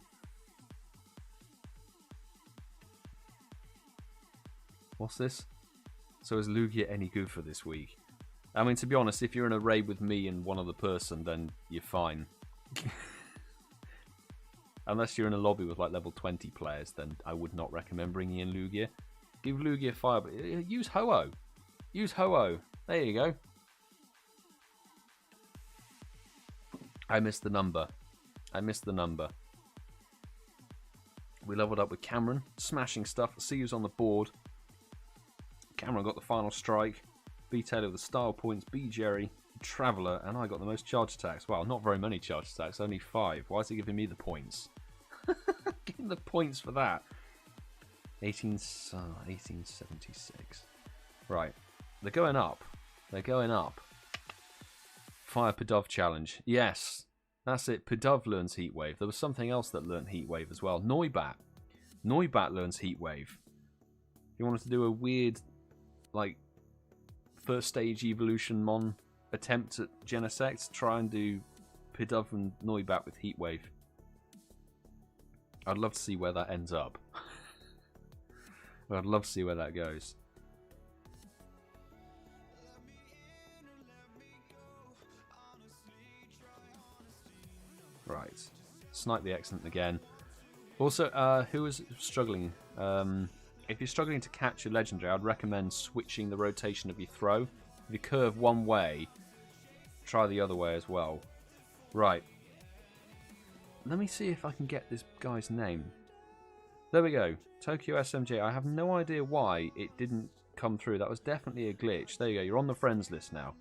What's this? So is Lugia any good for this week? I mean, to be honest, if you're in a raid with me and one other person, then you're fine. Unless you're in a lobby with like level 20 players, then I would not recommend bringing in Lugia. Give Lugia fire, but use Ho-Oh. Use Ho-Oh. There you go. I missed the number. I missed the number. We leveled up with Cameron. Smashing stuff. See who's on the board. Cameron got the final strike. B-Taylor with the style points, BGerry, Traveller, and I got the most charge attacks. Well, not very many charge attacks, only 5. Why is he giving me the points? Give him the points for that. 1876. Right. They're going up. They're going up. Fire Pidove challenge. Yes. That's it. Pidove learns Heatwave. There was something else that learned Heatwave as well. Noibat. Noibat learns Heatwave. If you wanted to do a weird, like, first stage evolution mon attempt at Genesect, try and do Pidove and Noibat with Heatwave. I'd love to see where that ends up. I'd love to see where that goes. Right. Snipe the excellent again. Also, who is struggling? If you're struggling to catch a legendary, I'd recommend switching the rotation of your throw. If you curve one way, try the other way as well. Right. Let me see if I can get this guy's name. There we go. Tokyo SMJ. I have no idea why it didn't come through. That was definitely a glitch. There you go. You're on the friends list now.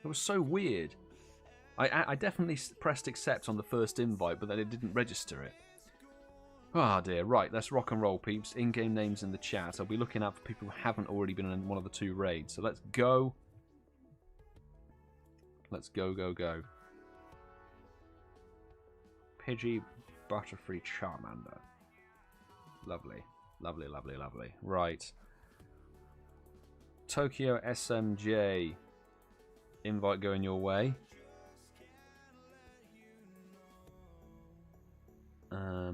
It was so weird. I definitely pressed accept on the first invite, but then it didn't register it. Ah, dear. Right, let's rock and roll, peeps. In-game names in the chat. I'll be looking out for people who haven't already been in one of the 2 raids. So let's go. Let's go, go, go. Pidgey, Butterfree, Charmander. Lovely. Lovely, lovely, lovely. Right. Tokyo SMJ. Invite going your way.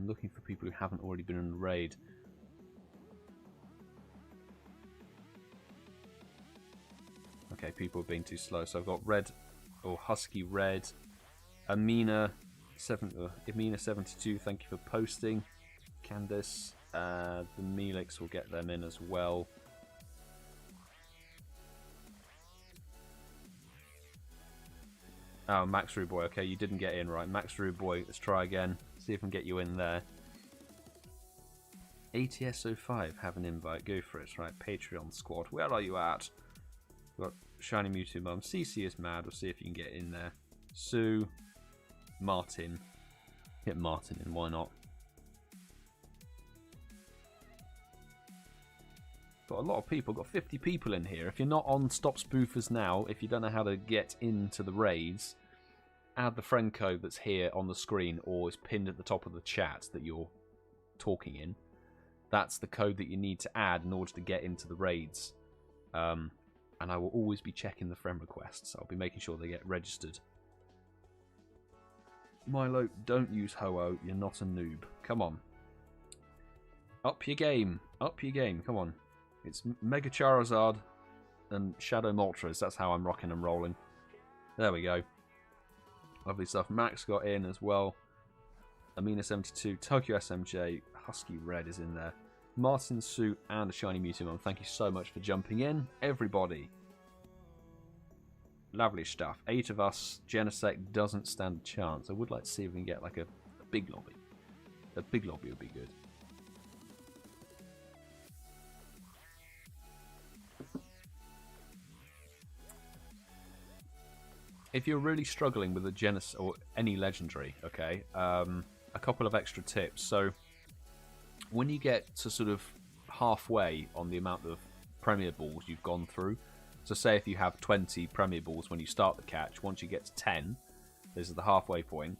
Looking for people who haven't already been in the raid. Okay, people are being too slow. So I've got Red, or Husky Red, Amina72. Thank you for posting. Candice, the Melix will get them in as well. Oh, Max Ruboy. Okay, you didn't get in, right? Max Ruboy, let's try again. See if I can get you in there. ATS05, have an invite. Go for it. Right, Patreon squad. Where are you at? We've got AShinyMewtwoMum. CeeCeeismad. We'll see if you can get in there. Sue. Martyn. Get Martyn in. Why not? Got a lot of people. Got 50 people in here. If you're not on Stop Spoofers now, if you don't know how to get into the raids, add the friend code that's here on the screen or is pinned at the top of the chat that you're talking in. That's the code that you need to add in order to get into the raids. And I will always be checking the friend requests. I'll be making sure they get registered. Milo, don't use Ho-Oh. You're not a noob. Come on. Up your game. Up your game. Come on. It's Mega Charizard and Shadow Moltres. That's how I'm rocking and rolling. There we go. Lovely stuff. Max got in as well. Amina72, Tokyo SMJ, Husky Red is in there. Martyn Suit and AShinyMewtwoMum. Thank you so much for jumping in, everybody. Lovely stuff. 8 of us. Genesect doesn't stand a chance. I would like to see if we can get like a big lobby. A big lobby would be good. If you're really struggling with a Genesect or any legendary, okay, a couple of extra tips. So when you get to sort of halfway on the amount of Premier Balls you've gone through, so say if you have 20 Premier Balls when you start the catch, once you get to 10, this is the halfway point,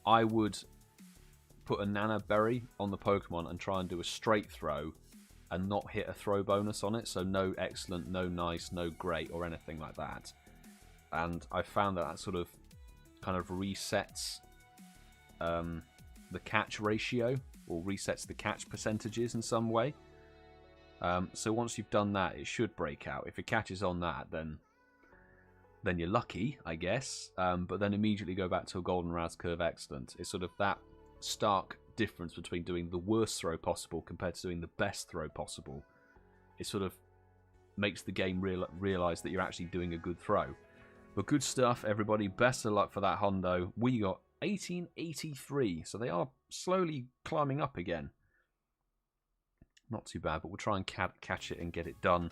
I would put a Nana Berry on the Pokemon and try and do a straight throw and not hit a throw bonus on it, so no excellent, no nice, no great or anything like that. And I found that sort of kind of resets the catch ratio, or resets the catch percentages in some way. So once you've done that, it should break out. If it catches on that, then you're lucky, I guess. But then immediately go back to a Golden Raz Curve Excellent. It's sort of that stark difference between doing the worst throw possible compared to doing the best throw possible. It sort of makes the game realise that you're actually doing a good throw. But good stuff, everybody. Best of luck for that Hondo. We got 1883, so they are slowly climbing up again. Not too bad, but we'll try and catch it and get it done.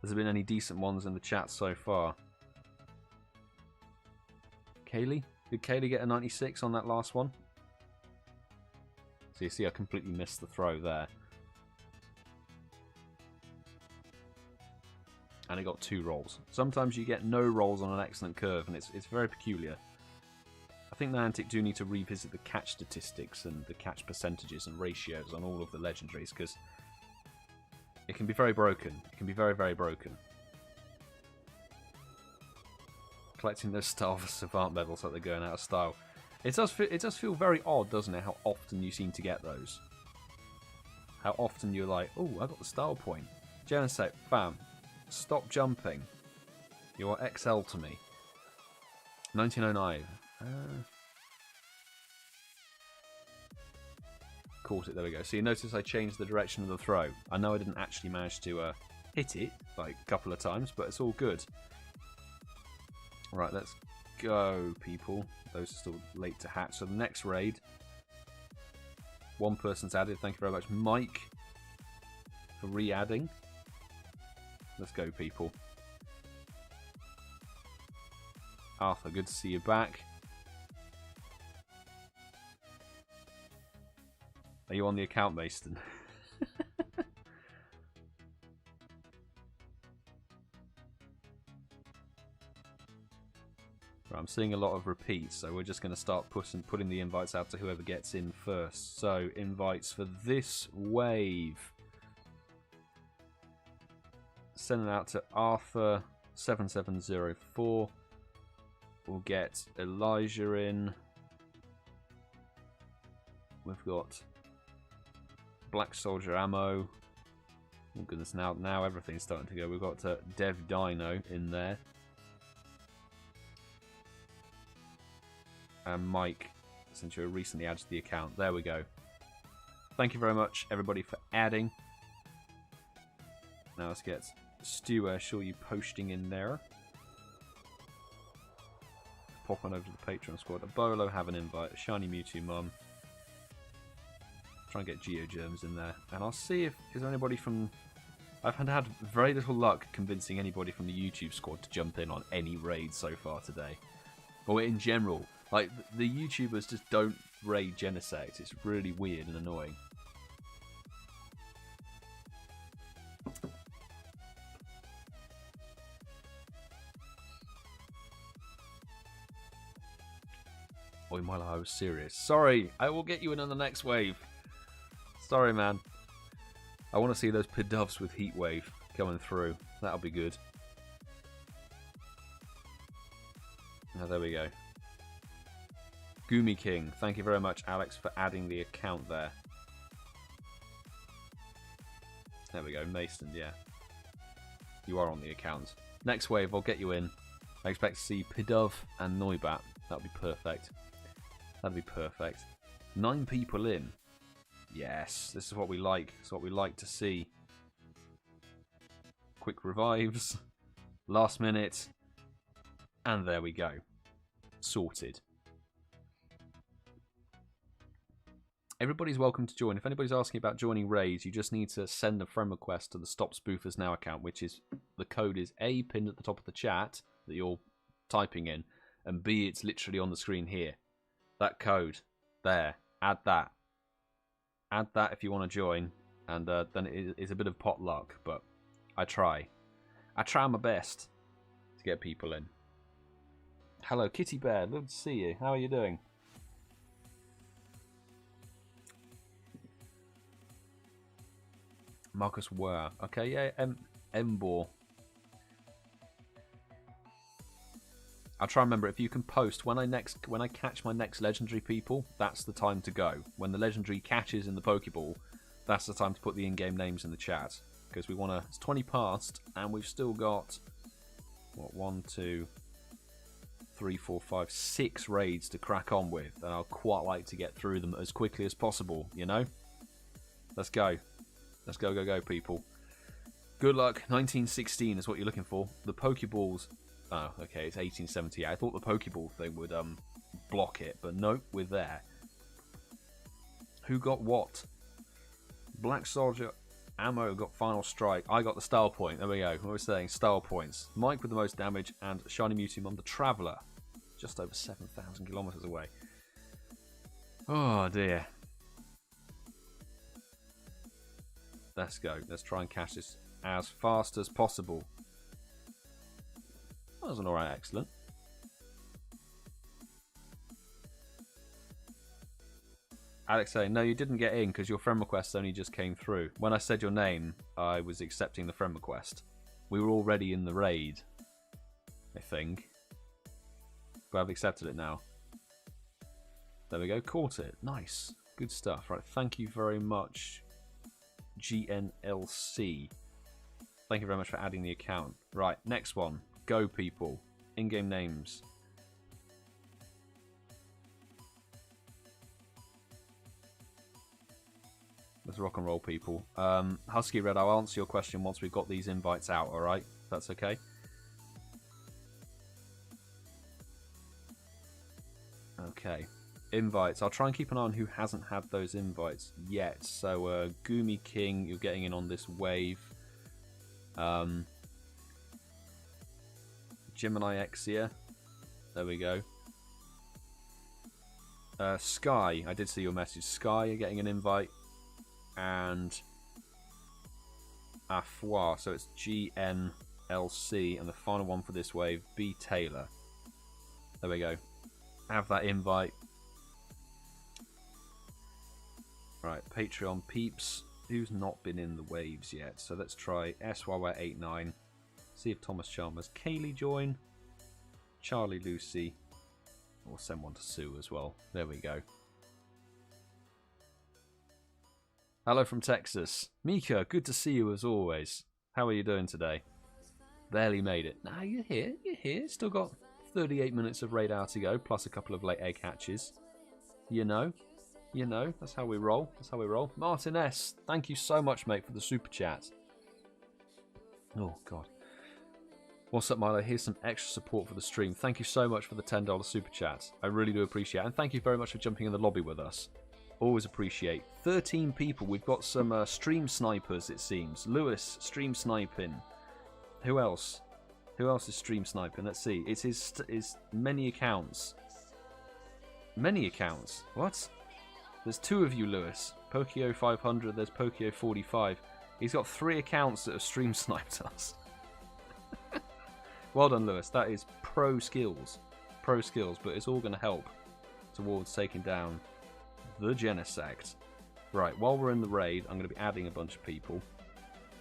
Has there been any decent ones in the chat so far? Kayleigh? Did Kayleigh get a 96 on that last one? So you see I completely missed the throw there. And it got 2 rolls. Sometimes you get no rolls on an excellent curve, and it's very peculiar. I think Niantic do need to revisit the catch statistics and the catch percentages and ratios on all of the legendaries, because it can be very broken. It can be very, very broken. Collecting those Star of Savant medals like they're going out of style. It does feel very odd, doesn't it, how often you seem to get those. How often you're like, oh, I got the style point. Genesect, fam. Stop jumping. You are XL to me. 1909. Caught it, there we go. So you notice I changed the direction of the throw. I know I didn't actually manage to hit it like a couple of times, but it's all good. Right, let's go, people. Those are still late to hatch. So the next raid, one person's added. Thank you very much, Mike, for re-adding. Let's go, people. Arthur, good to see you back. Are you on the account, Mason? Right, I'm seeing a lot of repeats, so we're just going to start putting the invites out to whoever gets in first. So, invites for this wave. Sending out to Arthur7704. We'll get Elijah in. We've got Black Soldier Ammo. Oh goodness, now everything's starting to go. We've got Dev Dino in there. And Mike, since you recently added to the account. There we go. Thank you very much, everybody, for adding. Now let's get Stu, sure you posting in there. Pop on over to the Patreon squad. A Bolo, have an invite. A AShinyMewtwoMum. Try and get GeoGerms in there. And I'll see if is there anybody from... I've had very little luck convincing anybody from the YouTube squad to jump in on any raid so far today. Or in general. Like, the YouTubers just don't raid Genesect. It's really weird and annoying. Sorry, Milo, I was serious. Sorry, I will get you in on the next wave. Sorry, man. I want to see those Pidovs with Heat Wave coming through. That'll be good. Now, there we go. Goomy King. Thank you very much, Alex, for adding the account there. There we go. Mason, yeah. You are on the account. Next wave, I'll get you in. I expect to see Pidov and Noibat. That'll be perfect. That'll be perfect. 9 people in. Yes, this is what we like. It's what we like to see. Quick revives. Last minute. And there we go. Sorted. Everybody's welcome to join. If anybody's asking about joining raids, you just need to send a friend request to the Stop Spoofers Now account, which is, the code is A, pinned at the top of the chat that you're typing in, and B, it's literally on the screen here. That code, there, add that. Add that if you want to join, and then it's a bit of potluck, but I try. I try my best to get people in. Hello, Kitty Bear, good to see you. How are you doing? Marcus Were. Okay, yeah, Embor. I'll try and remember, if you can post when I catch my next legendary people, that's the time to go. When the legendary catches in the Pokeball, that's the time to put the in-game names in the chat. Because we want to, it's 20 past, and we've still got, what, 1, 2, 3, 4, 5, 6 raids to crack on with. And I'll quite like to get through them as quickly as possible, you know? Let's go. Let's go, go, go, people. Good luck. 1916 is what you're looking for. The Pokeballs... Oh, okay, it's 1878. I thought the Pokeball thing would block it, but nope, we're there. Who got what? Black Soldier Ammo got Final Strike. I got the Style Point. There we go. What was I saying? Style Points. Mike with the most damage, and AShinyMewtwoMum the Traveller. Just over 7,000 kilometers away. Oh, dear. Let's go. Let's try and catch this as fast as possible. That was an alright, excellent. Alex saying, no, you didn't get in because your friend request only just came through. When I said your name, I was accepting the friend request. We were already in the raid, I think. But I've accepted it now. There we go, caught it. Nice. Good stuff. Right, thank you very much, GNLC. Thank you very much for adding the account. Right, next one. Go, people. In-game names. Let's rock and roll, people. Husky Red, I'll answer your question once we've got these invites out, alright? If that's okay. Okay. Invites. I'll try and keep an eye on who hasn't had those invites yet. So, Goomy King, you're getting in on this wave. Gemini Exia. There we go. Sky, I did see your message. Sky, you're getting an invite. And Afoir, so it's GNLC, and the final one for this wave, B Taylor. There we go. Have that invite. Right, Patreon peeps. Who's not been in the waves yet? So let's try SYY89. See if ThomasChalmers, join. CharleyLucy. Or send one to Sue as well. There we go. Hello from Texas. Mika, good to see you as always. How are you doing today? Barely made it. Nah, you're here. You're here. Still got 38 minutes of raid hour to go, plus a couple of late egg hatches. You know. You know. That's how we roll. That's how we roll. Martyn S, thank you so much, mate, for the super chat. Oh, God. What's up, Milo? Here's some extra support for the stream. Thank you so much for the $10 super chat. I really do appreciate it. And thank you very much for jumping in the lobby with us. Always appreciate. 13 people. We've got some stream snipers, it seems. Lewis, stream sniping. Who else? Who else is stream sniping? Let's see. It's his many accounts. Many accounts? What? There's 2 of you, Lewis. Pokio 500, there's Pokio 45. He's got 3 accounts that have stream sniped us. Well done, Lewis. That is pro skills. Pro skills, but it's all going to help. towards taking down the Genesect. Right, while we're in the raid, I'm going to be adding a bunch of people.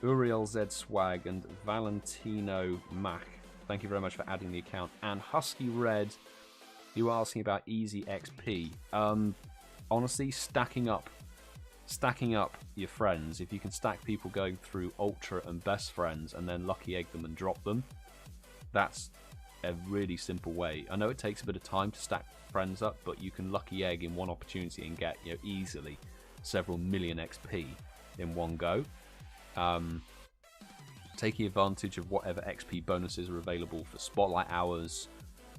Uriel Z Swag and Valentino Mac. Thank you very much for adding the account. And Husky Red, you were asking about easy XP. Honestly, stacking up your friends. If you can stack people going through Ultra and Best Friends and then Lucky Egg them and drop them, that's a really simple way. I know it takes a bit of time to stack friends up, but you can Lucky Egg in one opportunity and get, you know, easily several million XP in one go. Taking advantage of whatever XP bonuses are available for Spotlight Hours,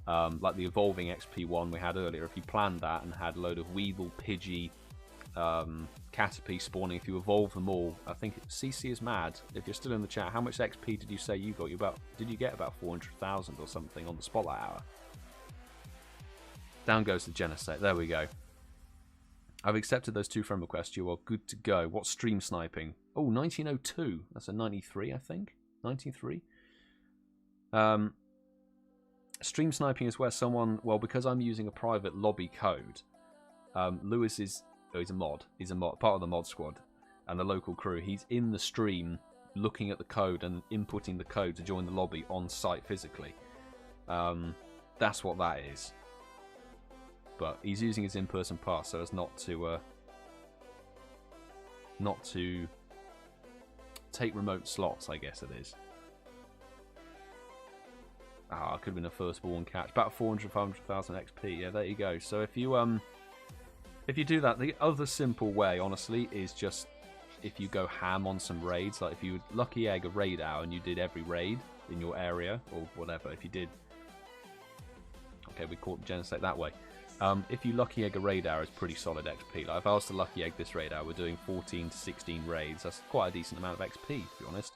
like the Evolving XP one we had earlier. If you planned that and had a load of Weevil, Pidgey, Caterpie spawning, if you evolve them all, I think CeeCeeismad, if you're still in the chat, how much XP did you say you got? Did you get about 400,000 or something on the Spotlight Hour? Down goes the Genesect. There we go. I've accepted those 2 friend requests. You are good to go. What's stream sniping? Oh, 1902. That's a 93, I think. 93. Stream sniping is where someone, well, because I'm using a private lobby code, Lewis is, oh, he's a mod. He's a mod, part of the mod squad and the local crew. He's in the stream looking at the code and inputting the code to join the lobby on site physically. That's what that is. But he's using his in-person pass so as not to take remote slots, I guess it is. Ah, could have been a firstborn catch. About 400, 500,000 XP. Yeah, there you go. So if you do that, the other simple way, honestly, is just if you go ham on some raids. Like if you Lucky Egg a raid hour and you did every raid in your area or whatever. If you did, okay, we caught the Genesect that way. If you Lucky Egg a raid hour, it's pretty solid XP. Like if I was to Lucky Egg this raid hour, we're doing 14 to 16 raids. That's quite a decent amount of XP, to be honest.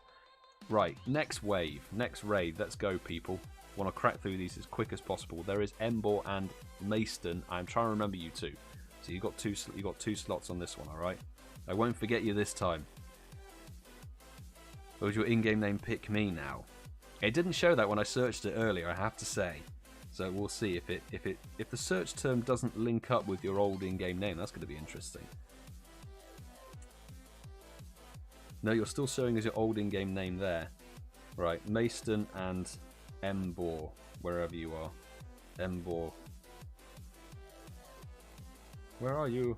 Right, next wave, next raid. Let's go, people. Want to crack through these as quick as possible. There is Embor and Maston. I'm trying to remember you two. So you got two slots on this one, all right? I won't forget you this time. What was your in-game name? Pick me now. It didn't show that when I searched it earlier, I have to say. So we'll see if the search term doesn't link up with your old in-game name. That's going to be interesting. No, you're still showing as your old in-game name there. Right, Maston and Embor, wherever you are. Embor. Where are you?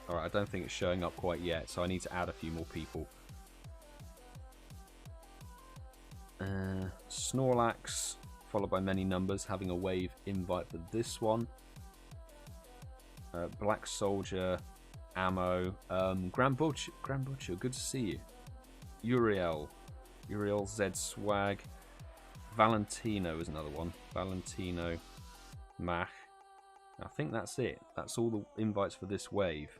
Alright, I don't think it's showing up quite yet, so I need to add a few more people. Snorlax, followed by many numbers, having a wave invite for this one. Black Soldier, Ammo, Grand Butcher, good to see you. Uriel Z Swag, Valentino is another one. Valentino, Mach. I think that's it. That's all the invites for this wave.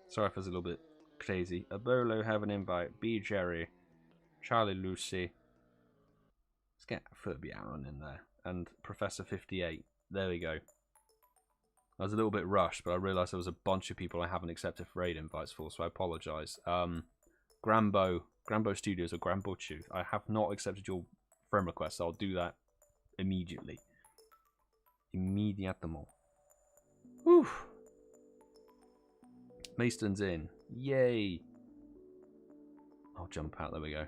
Sorry if I was a little bit crazy. Abolo have an invite. BGerry, CharleyLucy. Let's get Furby Aaron in there. And Professor 58. There we go. I was a little bit rushed, but I realised there was a bunch of people I haven't accepted raid invites for, so I apologise. Grambo Studios or Grambochu. I have not accepted your friend request, so I'll do that immediately. Immediately. Whew. Maston's in. Yay. I'll jump out. There we go.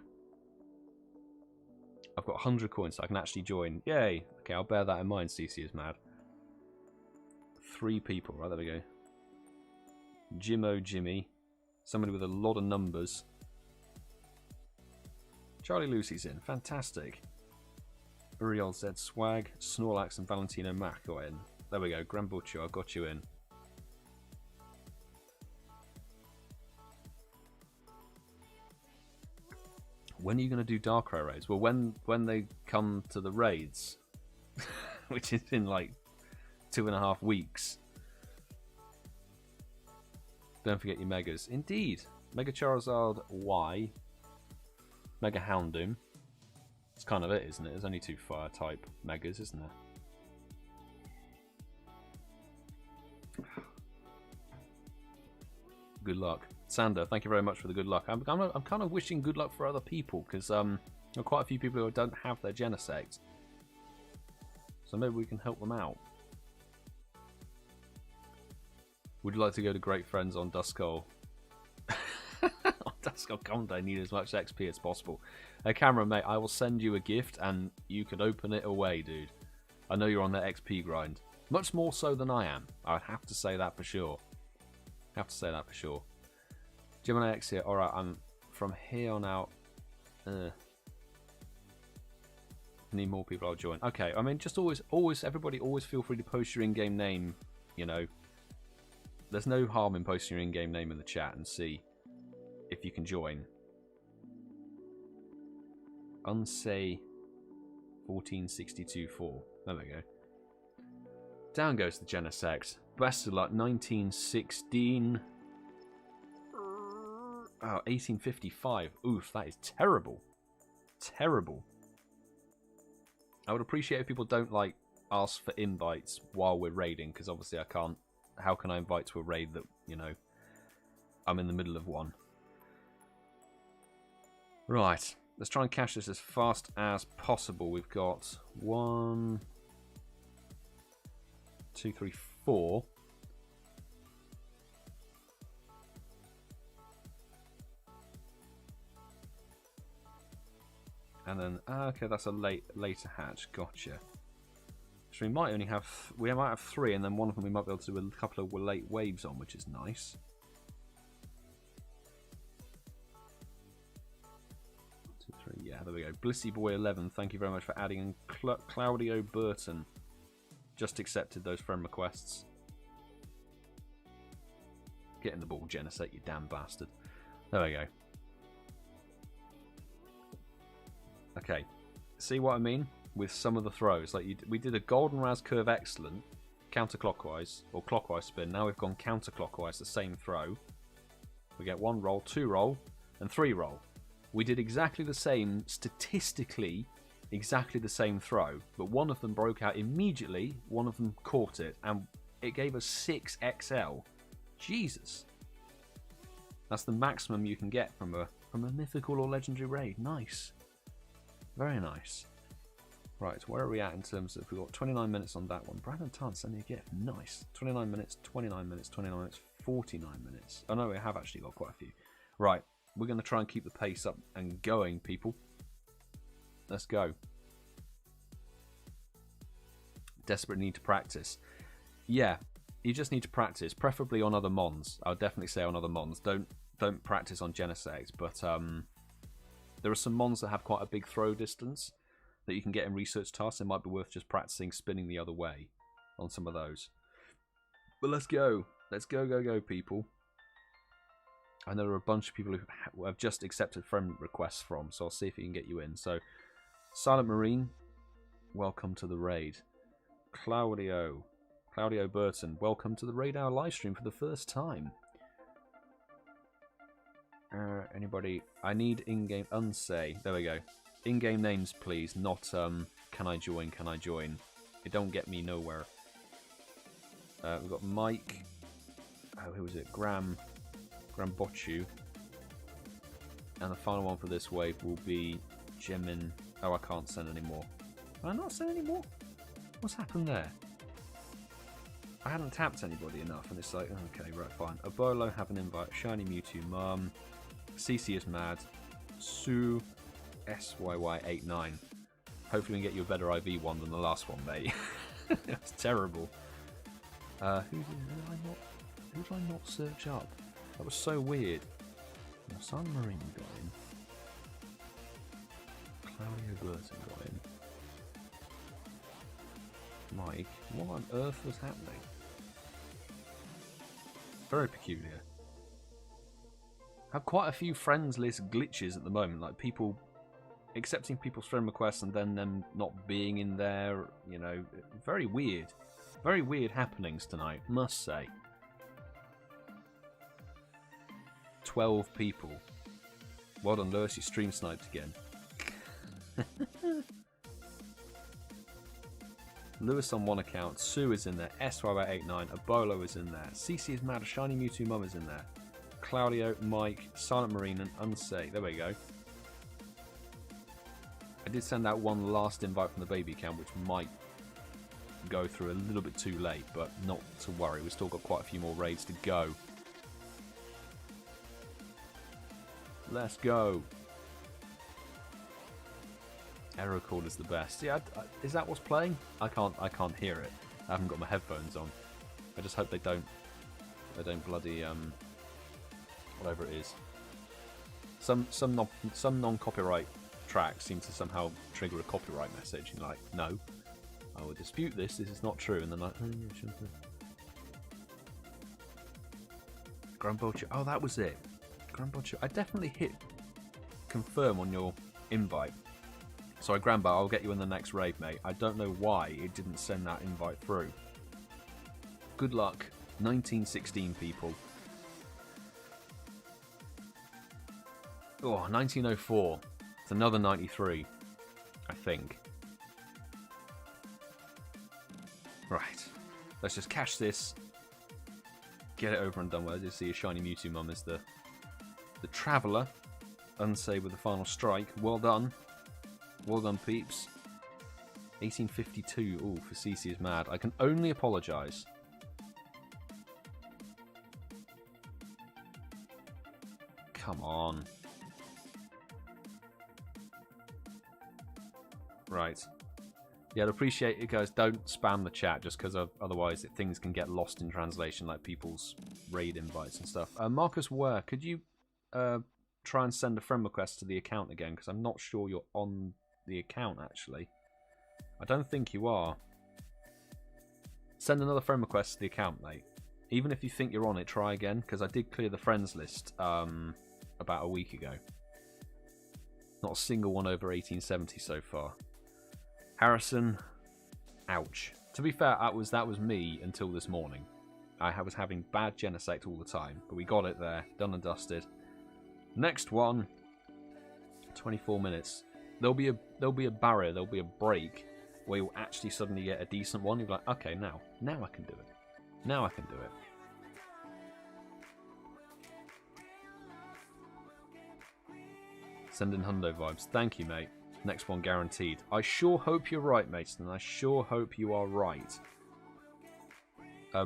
I've got 100 coins, so I can actually join. Yay. Okay, I'll bear that in mind. CeeCeeismad. 3 people. Right, there we go. Jimmy. Somebody with a lot of numbers. CharleyLucy's in. Fantastic. Uriel Z Swag, Snorlax and Valentino Mac got in. There we go. Grand Butcher, I got you in. When are you going to do Darkrai raids? Well, when they come to the raids, which is in like 2.5 weeks. Don't forget your Megas. Indeed. Mega Charizard Y. Mega Houndoom. That's kind of it, isn't it? There's only 2 fire type Megas, isn't there? Good luck. Sander, thank you very much for the good luck. I'm kind of wishing good luck for other people, because there are quite a few people who don't have their Genesect. So maybe we can help them out. Would you like to go to Great Friends on Duskull? On Duskull Conde, I need as much XP as possible. Hey Cameron, mate, I will send you a gift and you can open it away, dude. I know you're on that XP grind. Much more so than I am. I would have to say that for sure. Have to say that for sure. Gemini X here. Alright, I'm from here on out. Need more people, I'll join. Okay, I mean, just always, everybody always feel free to post your in-game name, you know. There's no harm in posting your in-game name in the chat and see if you can join. Unsay 14624. There we go. Down goes the Genesect. Best of luck, 1916. Oh, 1855. Oof, that is terrible. Terrible. I would appreciate if people don't, like, ask for invites while we're raiding, because obviously I can't. How can I invite to a raid that, you know, I'm in the middle of one? Right. Let's try and cash this as fast as possible. We've got 1, 2, 3, 4. And then, okay, that's a later hatch. Gotcha. So we might only have, we might have 3, and then one of them we might be able to do a couple of late waves on, which is nice. 2, 3, yeah, there we go. Blissy Boy 11, thank you very much for adding. And Claudio Burton just accepted those friend requests. Get in the ball, Genesect, you damn bastard. There we go. Okay, see what I mean with some of the throws? Like we did a golden raz curve excellent, counterclockwise or clockwise spin. Now we've gone counterclockwise, the same throw. We get 1 roll, 2 roll, and 3 roll. We did exactly the same, statistically, exactly the same throw, but one of them broke out immediately. One of them caught it, and it gave us 6 XL. Jesus, that's the maximum you can get from a mythical or legendary raid. Nice. Very nice. Right, where are we at in terms of, we've got 29 minutes on that one. Brandon Tan sending a gift. Nice. 29 minutes, 29 minutes, 29 minutes, 49 minutes. Oh no, we have actually got quite a few. Right, we're going to try and keep the pace up and going, people. Let's go. Desperate need to practice. Yeah, you just need to practice, preferably on other mons. I would definitely say on other mons. Don't practice on Genesect, but there are some mons that have quite a big throw distance that you can get in research tasks. It might be worth just practicing spinning the other way on some of those. But let's go. Let's go, people. And there are a bunch of people who have just accepted friend requests from, so I'll see if we can get you in. So, Silent Marine, welcome to the raid. Claudio Burton, welcome to the Raid Hour livestream for the first time. Anybody? I need in-game unsay. There we go. In-game names, please. Not can I join? Can I join? It don't get me nowhere. We've got Mike. Oh, who was it? Graham Bochu. And the final one for this wave will be Gemin. Oh, I can't send anymore. Can I not send anymore? What's happened there? I hadn't tapped anybody enough, and it's like, okay, right, fine. Abolo, have an invite. HRHKayleigh, CeeCeeismad, Sue, SYY89. Hopefully we can get you a better IV one than the last one, mate. That's terrible. Who did I not search up? That was so weird. San Marine got in. Claudio Burton got in. Mike, what on earth was happening? Very peculiar. I have quite a few friends list glitches at the moment, like people accepting people's friend requests and then them not being in there, you know, very weird. Very weird happenings tonight, must say. 12 people. Well done, Lewis, you stream sniped again. Lewis on one account, Sue is in there, SYY89, Abolo is in there, CeeCeeismad, AShinyMewtwoMum is in there, Claudio, Mike, Silent Marine, and Unsay. There we go. I did send out one last invite from the baby account, which might go through a little bit too late, but not to worry. We've still got quite a few more raids to go. Let's go. Error call is the best. Yeah, is that what's playing? I can't hear it. I haven't got my headphones on. I just hope they don't bloody whatever it is. Some non-copyright tracks seem to somehow trigger a copyright message. And you're like, no, I will dispute this. This is not true. And then like, oh, yeah, sure. Grandbocho. Oh, that was it. Grandbocho. I definitely hit confirm on your invite. Sorry, Grandpa, I'll get you in the next raid, mate. I don't know why it didn't send that invite through. Good luck. 1916 people. Oh, 1904. It's another 93, I think. Right. Let's just cash this. Get it over and done with. I just see AShinyMewtwoMum as the traveller. Unsay with the final strike. Well done. Well done, peeps. 1852. Ooh, for CeeCeeismad. I can only apologise. Come on. Right. Yeah, I'd appreciate it, guys. Don't spam the chat just because otherwise things can get lost in translation, like people's raid invites and stuff. Marcus Ware, could you try and send a friend request to the account again? Because I'm not sure you're on the account, actually. I don't think you are. Send another friend request to the account, mate. Even if you think you're on it, try again, because I did clear the friends list about a week ago. Not a single one over 1870 so far. Harrison, ouch. To be fair, that was me until this morning. I was having bad Genesect all the time, but we got it there, done and dusted. Next one, 24 minutes. There'll be a barrier, there'll be a break where you'll actually suddenly get a decent one. You'll be like, okay, now I can do it. Now I can do it. Sending hundo vibes. Thank you, mate. Next one guaranteed. I sure hope you're right, Mason. I sure hope you are right.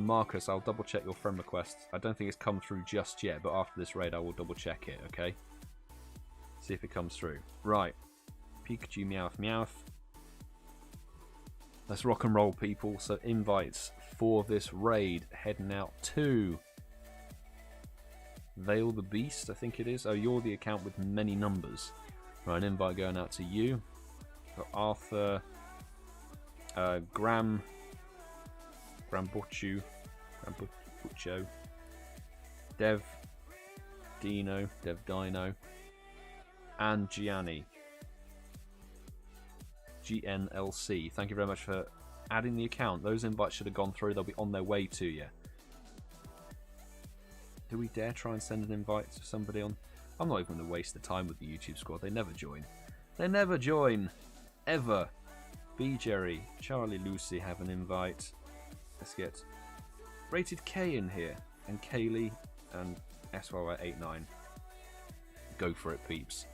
Marcus, I'll double check your friend request. I don't think it's come through just yet, but after this raid I will double check it, okay? See if it comes through. Right. Pikachu Meowth Meowth. Let's rock and roll, people. So invites for this raid heading out to Veil the Beast, I think it is. Oh, you're the account with many numbers. Right, an invite going out to you. Got Arthur, Grambocho, Dev Dino, and Gianni. GNLC. Thank you very much for adding the account. Those invites should have gone through. They'll be on their way to you. Do we dare try and send an invite to somebody on? I'm not even going to waste the time with the YouTube squad. They never join. They never join. Ever. BGerry, CharleyLucy have an invite. Let's get RatedK in here. And Kayleigh and SYY89. Go for it, peeps.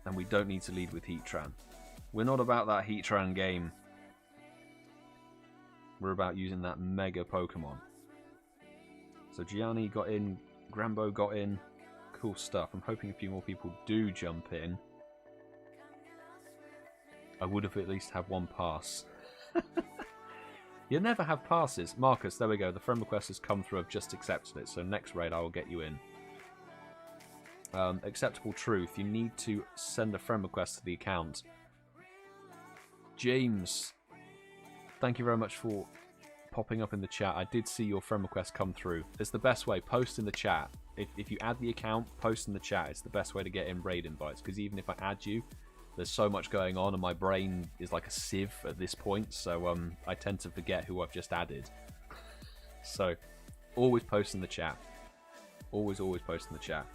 And we don't need to lead with Heatran. We're not about that Heatran game. We're about using that mega Pokemon. So Gianni got in, Grambo got in. Cool stuff. I'm hoping a few more people do jump in. I would have at least had one pass. You never have passes. Marcus, there we go. The friend request has come through. I've just accepted it. So next raid I will get you in. Acceptable truth. You need to send a friend request to the account. James, thank you very much for popping up in the chat. I did see your friend request come through. It's the best way. Post in the chat. If you add the account, post in the chat. It's the best way to get in raid invites. Because even if I add you, there's so much going on and my brain is like a sieve at this point. So I tend to forget who I've just added. So always post in the chat. Always post in the chat.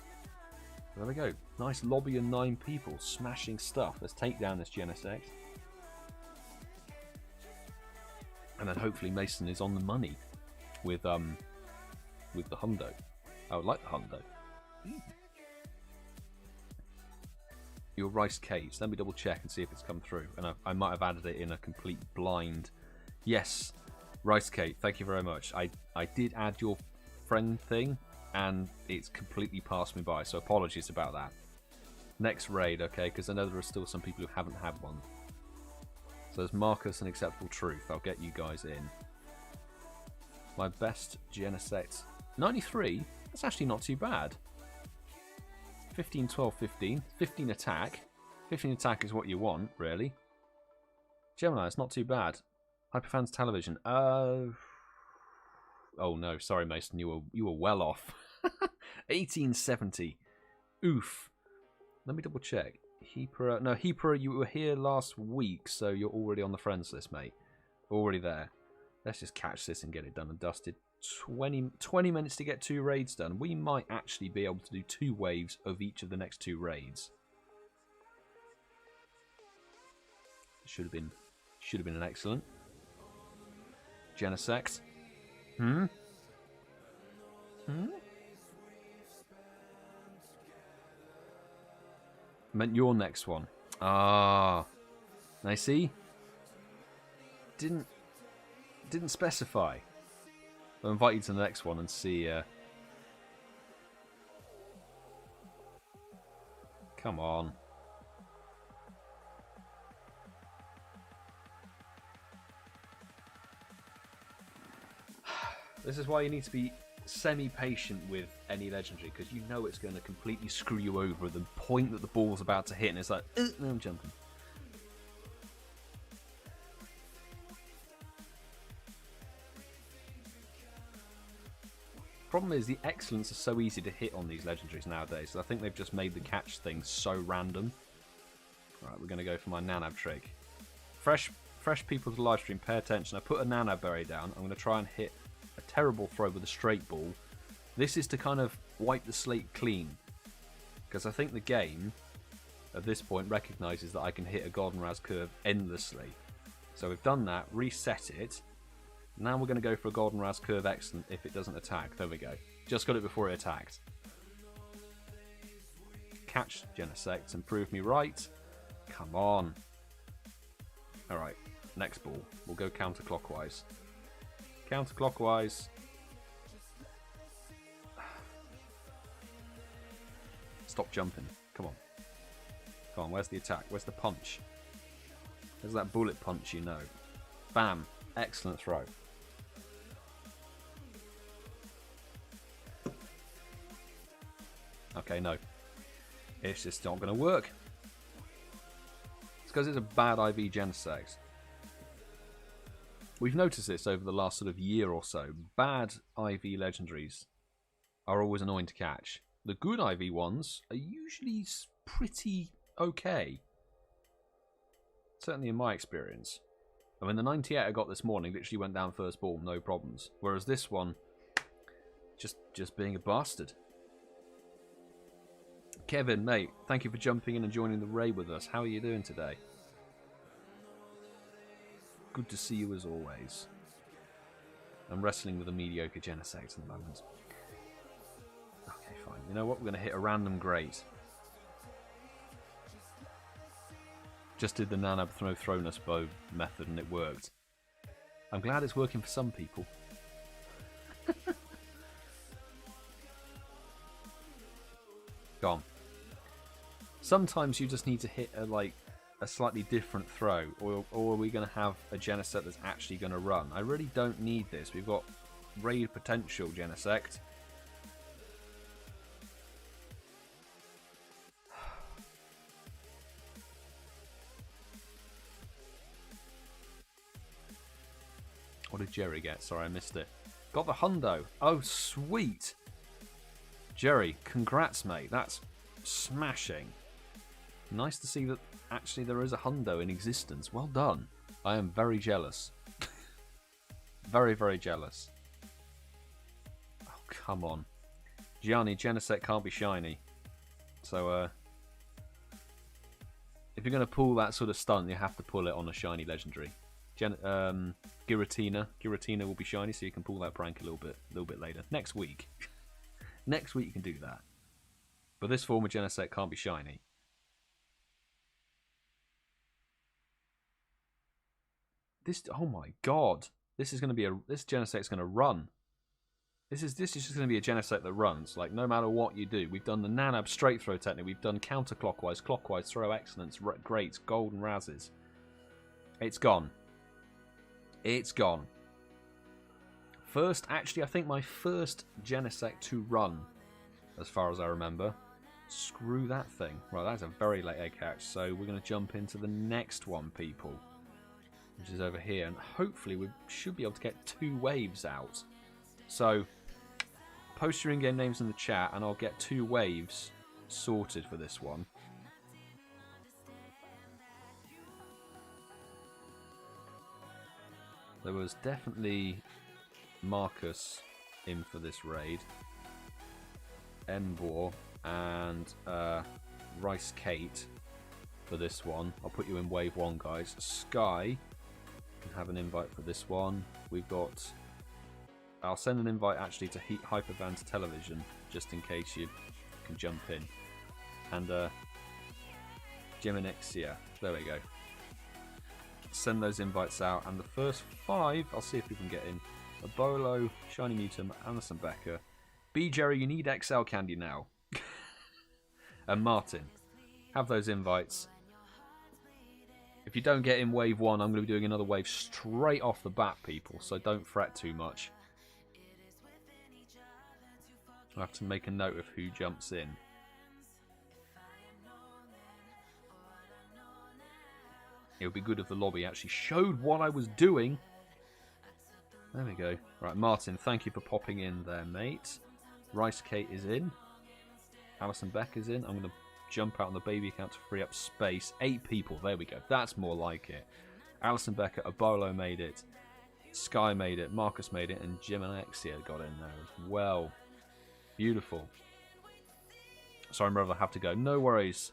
There we go. Nice lobby of 9 people smashing stuff. Let's take down this Genesect. And then hopefully Mason is on the money with the hundo. I would like the hundo. your rice cakes. Let me double check and see if it's come through. And I might have added it in a complete blind. Yes, rice cake. Thank you very much. I did add your friend thing, and it's completely passed me by. So apologies about that. Next raid, okay? Because I know there are still some people who haven't had one. So there's Marcus and Acceptable Truth. I'll get you guys in. My best Genesect 93. That's actually not too bad. 15, 12, 15. 15 attack. 15 attack is what you want, really. Gemini, it's not too bad. Hyperfans Television. Oh no, sorry Mason, you were well off. 1870. Oof. Let me double check. Hepra, you were here last week, so you're already on the friends list, mate. Already there. Let's just catch this and get it done and dusted. 20 minutes to get 2 raids done. We might actually be able to do 2 waves of each of the next 2 raids. Should have been an excellent. Genesect. Meant your next one. Ah. I see. Didn't specify. I'll invite you to the next one and see. Come on. This is why you need to be semi-patient with any legendary, because you know it's going to completely screw you over at the point that the ball's about to hit, and it's like, no, I'm jumping. Problem is, the excellents are so easy to hit on these legendaries nowadays, so I think they've just made the catch thing so random. Alright, we're going to go for my nanab trig. Fresh people to the live stream, pay attention. I put a nanab berry down. I'm going to try and hit a terrible throw with a straight ball. This is to kind of wipe the slate clean, because I think the game at this point recognises that I can hit a Goldenraz curve endlessly. So we've done that, reset it. Now we're going to go for a Goldenraz curve excellent if it doesn't attack. There we go. Just got it before it attacked. Catch Genesect and prove me right. Come on. Alright, next ball. We'll go counterclockwise. Counterclockwise. Stop jumping. Come on. Come on, where's the attack? Where's the punch? Where's that bullet punch you know? Bam. Excellent throw. Okay, no. It's just not going to work. It's because it's a bad IV Genesect. We've noticed this over the last sort of year or so. Bad IV legendaries are always annoying to catch. The good IV ones are usually pretty okay. Certainly in my experience. I mean, the 98 I got this morning literally went down first ball, no problems. Whereas this one, just being a bastard. Kevin, mate, thank you for jumping in and joining the raid with us. How are you doing today? Good to see you as always. I'm wrestling with a mediocre Genesect at the moment. Okay, fine. You know what? We're going to hit a random great. Just did the nanab throwness bow method and it worked. I'm glad it's working for some people. Gone. Sometimes you just need to hit a slightly different throw, or are we going to have a Genesect that's actually going to run? I really don't need this. We've got raid potential Genesect. What did Jerry get? Sorry, I missed it. Got the hundo. Oh, sweet. Jerry, congrats, mate. That's smashing. Nice to see that actually there is a hundo in existence. Well done. I am very jealous. Very, very jealous. Oh, come on. Gianni, Genesect can't be shiny. So, if you're going to pull that sort of stunt, you have to pull it on a shiny legendary. Giratina will be shiny, so you can pull that prank a little bit later. Next week. Next week you can do that. But this form of Genesect can't be shiny. This, oh my god. This is going to be this Genesect's going to run. This is just going to be a Genesect that runs. Like, no matter what you do. We've done the Nanab straight throw technique. We've done counterclockwise, clockwise, throw excellence, greats, golden razzes. It's gone. It's gone. First, actually, I think my first Genesect to run, as far as I remember. Screw that thing. Right, that's a very late egg hatch. So we're going to jump into the next one, people. Which is over here. And hopefully we should be able to get 2 waves out. So, post your in-game names in the chat and I'll get 2 waves sorted for this one. There was definitely Marcus in for this raid. Embor and Rice Kate for this one. I'll put you in wave 1, guys. Sky can have an invite for this one. We've got... I'll send an invite actually to Hypervan's Television, just in case you can jump in. And Genesect, there we go. Send those invites out, and the first 5, I'll see if we can get in. Abolo, AShinyMewtwoMum, Anderson Becker. BGerry, you need XL candy now. And Martyn, have those invites. If you don't get in wave 1, I'm going to be doing another wave straight off the bat, people, so don't fret too much. I'll have to make a note of who jumps in. It would be good if the lobby actually showed what I was doing. There we go. Right, Martyn, thank you for popping in there, mate. Rice Kate is in. Alison Beck is in. I'm going to jump out on the baby account to free up space. 8 people. There we go. That's more like it. Alison Becker, Abolo made it. Sky made it. Marcus made it. And Genesect got in there as well. Beautiful. Sorry, brother, I have to go. No worries.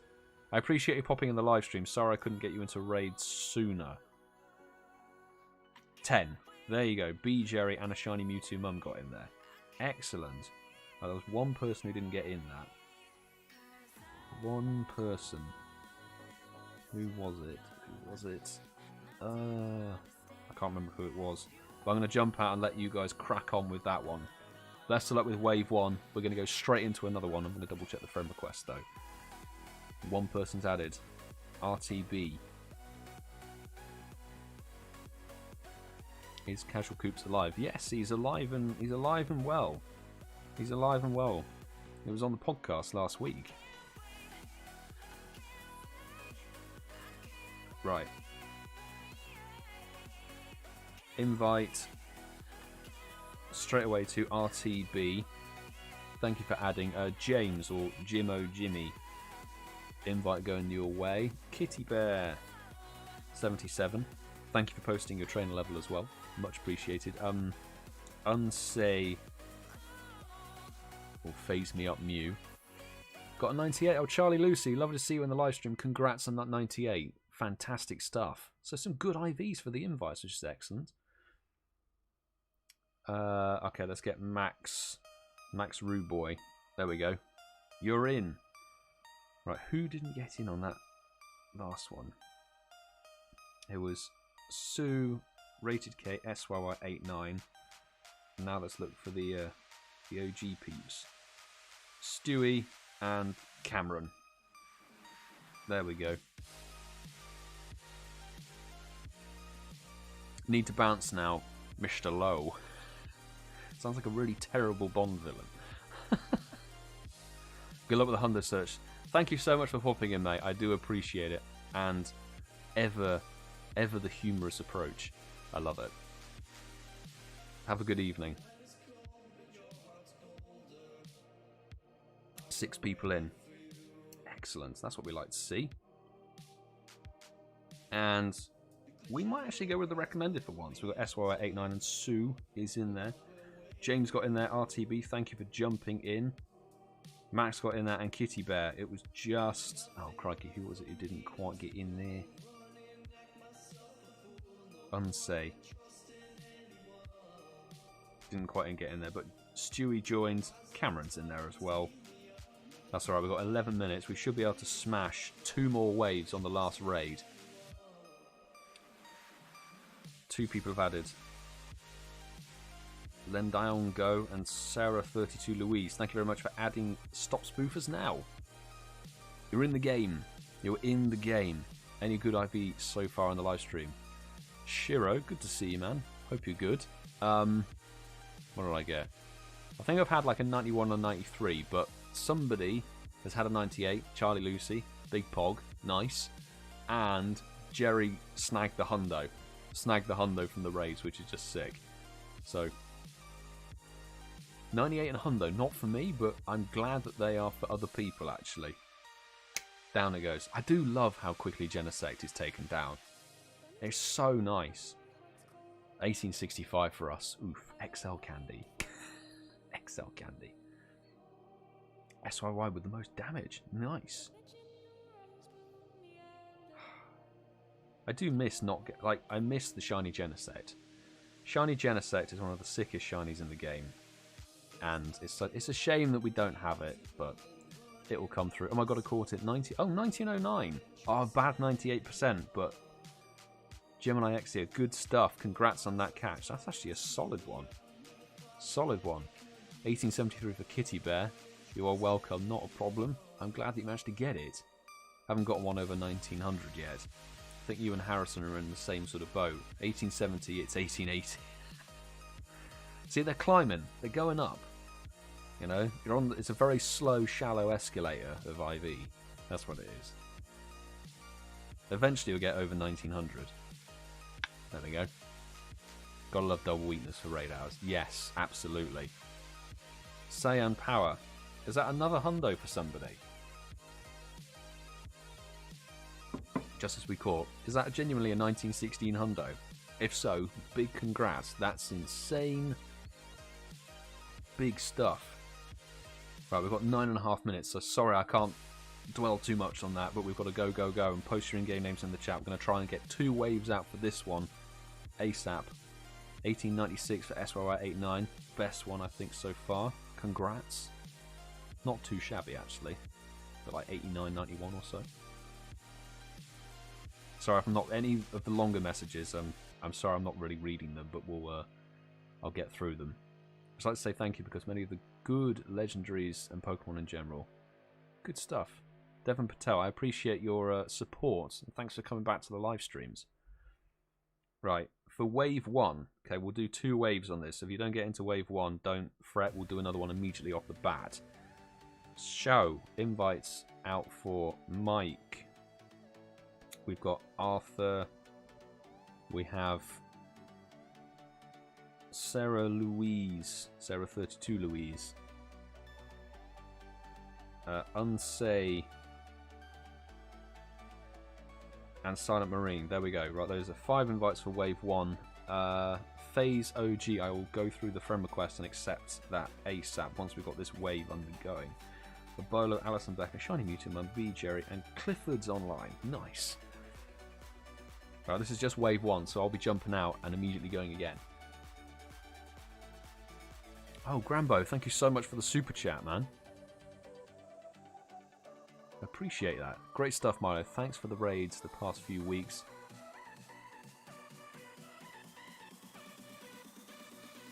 I appreciate you popping in the live stream. Sorry I couldn't get you into raids sooner. 10. There you go. BGerry and AShinyMewtwoMum got in there. Excellent. Oh, there was one person who didn't get in that. One person. Who was it? Who was it? I can't remember who it was. But I'm going to jump out and let you guys crack on with that one. Best of luck with wave 1. We're going to go straight into another one. I'm going to double check the friend request though. 1 person's added. RTB. Is Casual Coops alive? Yes, he's alive and well. He's alive and well. It was on the podcast last week. Right. Invite straight away to RTB. Thank you for adding James or Jimmy. Invite going your way. Kitty Bear 77. Thank you for posting your trainer level as well. Much appreciated. Unsay or Phase Me Up Mew. Got a 98. Oh, CharleyLucy, lovely to see you in the live stream. Congrats on that 98. Fantastic stuff. So some good IVs for the invites, which is excellent. Okay, let's get Max Ruboy. There we go. You're in. Right, who didn't get in on that last one? It was Sue, RatedK, SYY89. Now let's look for the OG peeps. Stewie and Cameron. There we go. Need to bounce now, Mr. Lowe. Sounds like a really terrible Bond villain. Good luck with the Hundo search. Thank you so much for popping in, mate. I do appreciate it. And ever the humorous approach. I love it. Have a good evening. 6 people in. Excellent. That's what we like to see. And we might actually go with the recommended for once. We've got SYY89 and Sue is in there. James got in there. RTB, thank you for jumping in. Max got in there and Kitty Bear. It was just... Oh, crikey, who was it who didn't quite get in there? Unsay. Didn't quite get in there, but Stewie joined. Cameron's in there as well. That's alright, we've got 11 minutes. We should be able to smash 2 more waves on the last raid. 2 people have added. Lendion Go and Sarah32 Louise. Thank you very much for adding Stop Spoofers now. You're in the game. You're in the game. Any good IV so far on the live stream? Shiro, good to see you, man. Hope you're good. What did I get? I think I've had like a 91 or 93, but somebody has had a 98. CharleyLucy, Big Pog, nice. And Jerry snagged the hundo. Snagged the hundo from the raids, which is just sick. So, 98 and hundo, not for me, but I'm glad that they are for other people, actually. Down it goes. I do love how quickly Genesect is taken down. It's so nice. 1865 for us. Oof. XL candy. XL candy. SYY with the most damage. Nice. I do miss I miss the shiny Genesect. Shiny Genesect is one of the sickest shinies in the game. And it's a shame that we don't have it, but it will come through. Oh my god, I caught it. 1909. Oh, bad 98%, but Gemini X here, good stuff. Congrats on that catch. That's actually a solid one. Solid one. 1873 for Kitty Bear. You are welcome, not a problem. I'm glad that you managed to get it. Haven't got one over 1900 yet. I think you and Harrison are in the same sort of boat. 1870, it's 1880. See, they're climbing. They're going up. You know, you're on. It's a very slow, shallow escalator of IV. That's what it is. Eventually, you'll get over 1900. There we go. Gotta love double weakness for raid hours. Yes, absolutely. Saiyan Power. Is that another hundo for somebody? Just as we caught. Is that genuinely a 1916 hundo? If so, big congrats. That's insane. Big stuff. Right, we've got 9.5 minutes, so sorry I can't dwell too much on that, but we've got to go and post your in-game names in the chat. We're going to try and get 2 waves out for this one ASAP. 1896 for SYY89. Best one, I think, so far. Congrats. Not too shabby, actually. But like 89, 91 or so. Sorry if I'm not any of the longer messages. I'm sorry I'm not really reading them, but I'll get through them. I'd like to say thank you because many of the good legendaries and Pokemon in general. Good stuff. Devon Patel, I appreciate your support. And thanks for coming back to the live streams. Right, for wave 1, okay, we'll do 2 waves on this. So if you don't get into wave 1, don't fret. We'll do another one immediately off the bat. Show invites out for Mike. We've got Arthur. We have Sarah Louise. Sarah32 Louise. Unsay. And Silent Marine. There we go. Right, those are 5 invites for wave 1. Phase OG. I will go through the friend request and accept that ASAP once we've got this wave undergoing. Bolo, Alison Becker, ShinyMewtwoMum, BGerry, and Clifford's online. Nice. Right, this is just wave 1, so I'll be jumping out and immediately going again. Oh, Grambo, thank you so much for the super chat, man. Appreciate that. Great stuff, Milo. Thanks for the raids the past few weeks.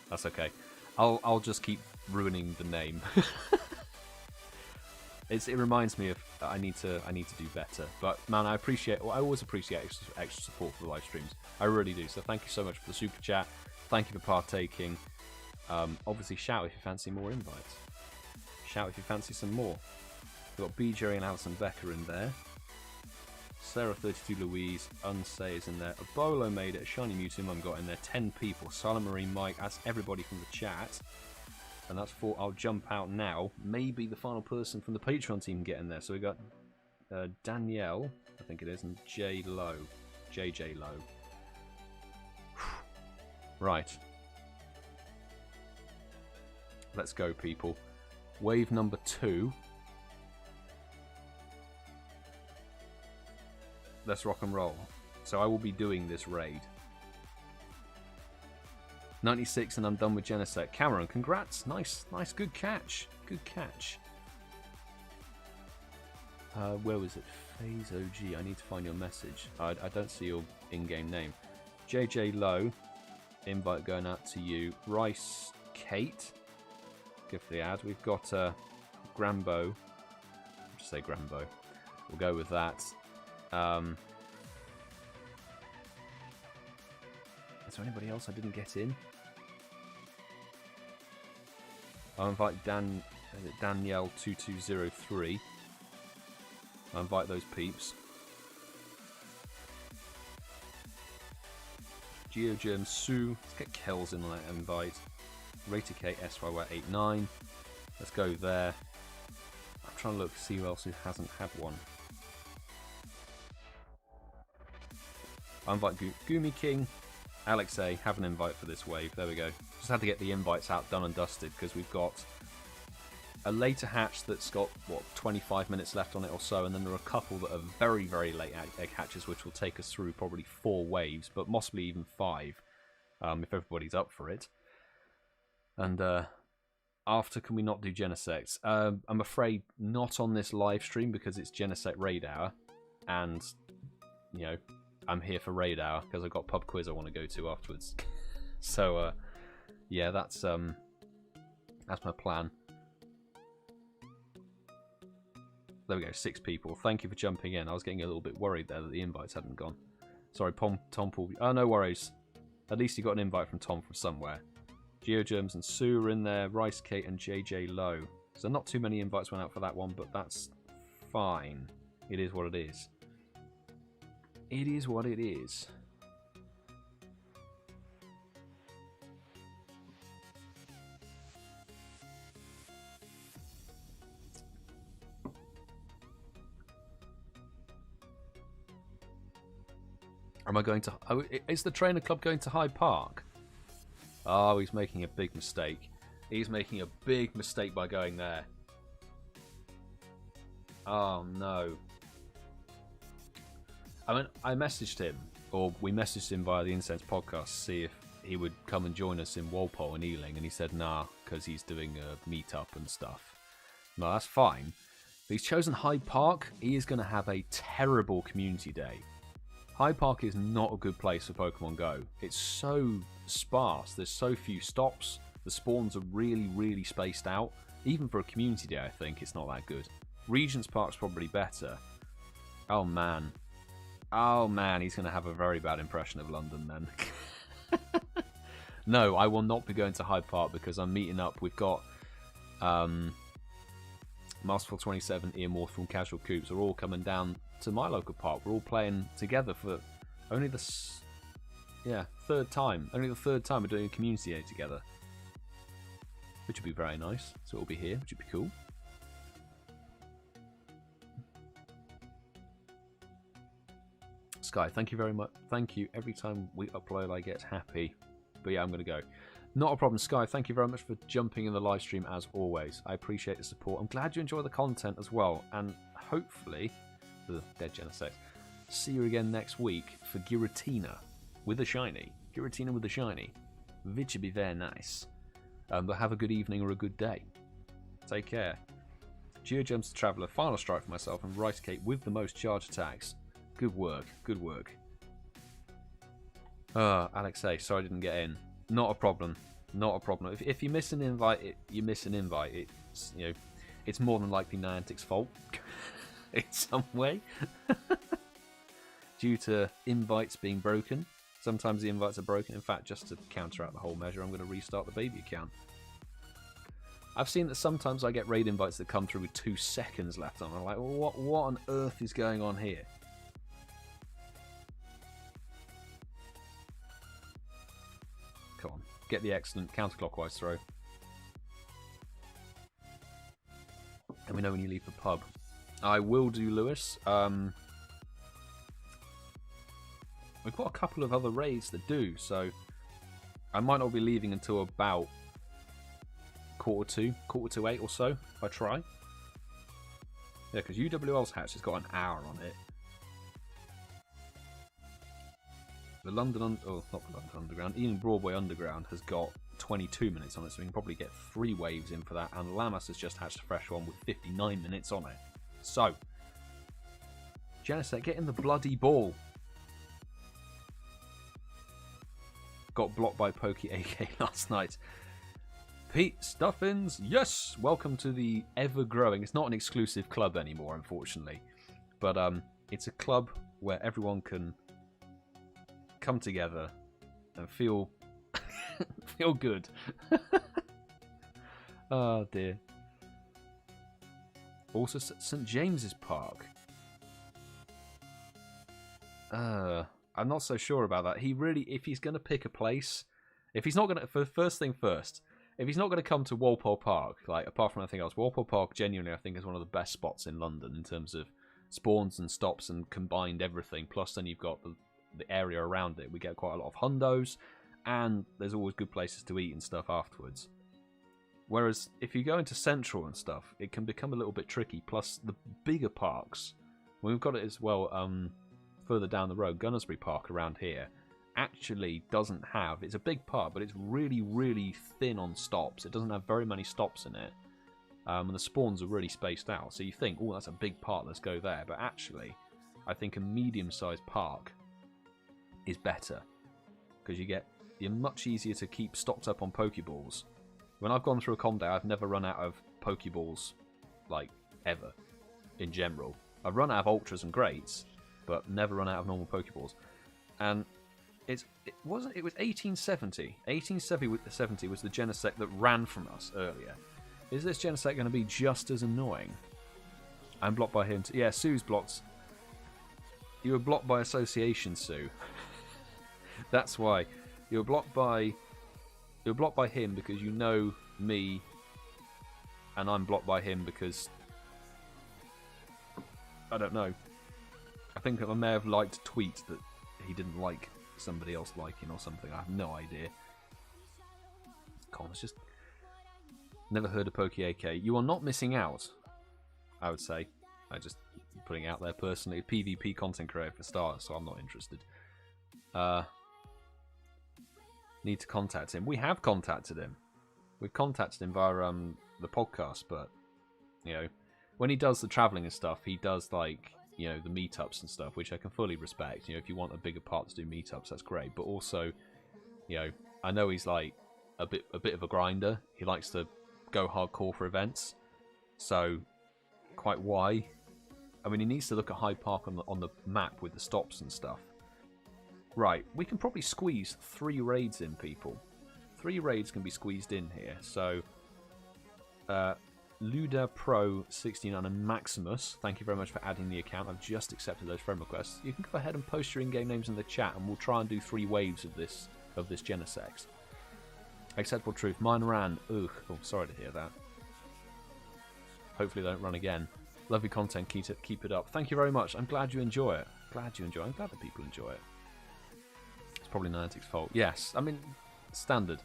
That's okay. I'll just keep ruining the name. It reminds me of I need to do better. But man, I always appreciate extra support for the live streams. I really do. So thank you so much for the super chat. Thank you for partaking. Obviously, shout if you fancy more invites. Shout if you fancy some more. We've got BGerry and Alison Becker in there. Sarah32 Louise, Unsay is in there. Abolo made it. ShinyMewtwoMum got in there. 10 people. Silent Marine Mike. That's everybody from the chat. And that's 4. I'll jump out now. Maybe the final person from the Patreon team can get in there. So we got Danielle, I think it is, and JJ Low. Right. Let's go, people. Wave number 2. Let's rock and roll. So I will be doing this raid. 96 and I'm done with Genesect. Cameron, congrats. Nice, good catch. Good catch. Where was it? Phase OG. I need to find your message. I don't see your in-game name. JJ Low, invite going out to you. Rice Kate, good for the ad. We've got Grambo. Just say Grambo. We'll go with that. Is there anybody else I didn't get in? I'll invite Danielle2203. I'll invite those peeps. GeoGerms Sue. Let's get Kells in on that invite. RatedK SYY89. Let's go there. I'm trying to look see who else who hasn't had one. I'll invite Goomy King. Alex A, have an invite for this wave. There we go. Just had to get the invites out done and dusted because we've got a later hatch that's got, what, 25 minutes left on it or so, and then there are a couple that are very, very late egg hatches which will take us through probably 4 waves, but possibly even 5 if everybody's up for it. And after, can we not do Genesect? I'm afraid not on this live stream because it's Genesect raid hour, and, you know, I'm here for raid hour because I've got pub quiz I want to go to afterwards. So yeah, that's my plan. There we go, 6 people. Thank you for jumping in. I was getting a little bit worried there that the invites hadn't gone. Sorry, Tom Paul. Oh, no worries. At least you got an invite from Tom from somewhere. GeoGerms and Sue are in there. Rice Kate and JJ Low. So not too many invites went out for that one, but that's fine. It is what it is. It is what it is. Am I going to... Oh, is the trainer club going to Hyde Park? Oh, he's making a big mistake. He's making a big mistake by going there. Oh, no. I mean, I messaged him, or we messaged him via the Incense podcast to see if he would come and join us in Walpole and Ealing, and he said nah, because he's doing a meet-up and stuff. No, that's fine. But he's chosen Hyde Park. He is going to have a terrible community day. Hyde Park is not a good place for Pokemon Go. It's so sparse. There's so few stops. The spawns are really, really spaced out. Even for a community day, I think it's not that good. Regent's Park's probably better. Oh, man. Oh, man, he's going to have a very bad impression of London then. No, I will not be going to Hyde Park because I'm meeting up. We've got Masterful 27, Earmorphal, and Casual Coops are all coming down to my local park. We're all playing together for only the third time. Only the third time we're doing a community day together. Which would be very nice. So it'll be here, which would be cool. Sky, thank you very much. Thank you. Every time we upload, I get happy. But yeah, I'm going to go. Not a problem, Sky. Thank you very much for jumping in the live stream as always. I appreciate the support. I'm glad you enjoy the content as well. And hopefully, dead Genesect, see you again next week for Giratina with a shiny. Giratina with a shiny. Which would be very nice. But have a good evening or a good day. Take care. GeoGerms the Traveller, final strike for myself, and Rice Cake with the most charge attacks. Good work, good work. Alex A, sorry I didn't get in. Not a problem, not a problem. If you miss an invite, you miss an invite. It's, you know, it's more than likely Niantic's fault in some way. Due to invites being broken. Sometimes the invites are broken. In fact, just to counteract the whole measure, I'm going to restart the baby account. I've seen that sometimes I get raid invites that come through with 2 seconds left on. I'm like, well, what on earth is going on here? Come on, get the excellent counterclockwise throw. Let me know when you leave the pub. I will do, Lewis. We've got a couple of other raids that do, so I might not be leaving until about quarter to 8 or so, if I try. Yeah, because UWL's hatch has got an hour on it. The not the London Underground, Ealing Broadway Underground has got 22 minutes on it, so we can probably get 3 waves in for that, and Lamas has just hatched a fresh one with 59 minutes on it. So, Genesect, get in the bloody ball. got blocked by PokeAK last night. Pete Stuffins, yes! Welcome to the ever-growing... It's not an exclusive club anymore, unfortunately. But it's a club where everyone can come together and feel feel good. Oh, dear. Also, St. James's Park. I'm not so sure about that. He really... If he's going to pick a place... If he's not going to... First thing first... If he's not going to come to Walpole Park, like, apart from anything else, Walpole Park genuinely, I think, is one of the best spots in London in terms of spawns and stops and combined everything. Plus, then you've got the area around it. We get quite a lot of hundos, and there's always good places to eat and stuff afterwards. Whereas, if you go into Central and stuff, it can become a little bit tricky. Plus, the bigger parks, we've got it as well further down the road, Gunnersbury Park around here, actually doesn't have... It's a big park, but it's really, really thin on stops. It doesn't have very many stops in it. And the spawns are really spaced out. So you think, oh, that's a big park, let's go there. But actually, I think a medium-sized park is better. Because you're much easier to keep stocked up on Pokeballs. When I've gone through a com day, I've never run out of Pokeballs, like, ever, in general. I've run out of Ultras and Greats, but never run out of normal Pokeballs. And... It was 1870. 1870 was the Genesect that ran from us earlier. Is this Genesect going to be just as annoying? I'm blocked by him. Yeah, Sue's blocked. You were blocked by association, Sue. That's why. You were blocked by him because you know me, and I'm blocked by him because I don't know. I think I may have liked a tweet that he didn't like somebody else liking or something. I have no idea. It's just never heard of PokeAK. You are not missing out, I would say. I just putting it out there personally. PvP content creator for starters, so I'm not interested. Need to contact him. We have contacted him. We've contacted him via the podcast, but you know, when he does the travelling and stuff, he does like, you know, the meetups and stuff, which I can fully respect. You know, if you want a bigger part to do meetups, that's great. But also, you know, I know he's like a bit of a grinder. He likes to go hardcore for events. So, quite why? I mean, he needs to look at Hyde Park on the map with the stops and stuff. Right, we can probably squeeze 3 raids in, people. 3 raids can be squeezed in here. So, Luda Pro 69 and Maximus, thank you very much for adding the account. I've just accepted those friend requests. You can go ahead and post your in-game names in the chat, and we'll try and do 3 waves of this Genesect. Acceptable truth. Mine ran. Ugh. Oh, sorry to hear that. Hopefully they don't run again. Lovely content. Keep it up. Thank you very much. I'm glad you enjoy it. I'm glad that people enjoy it. It's probably Niantic's fault. Yes. I mean, standard.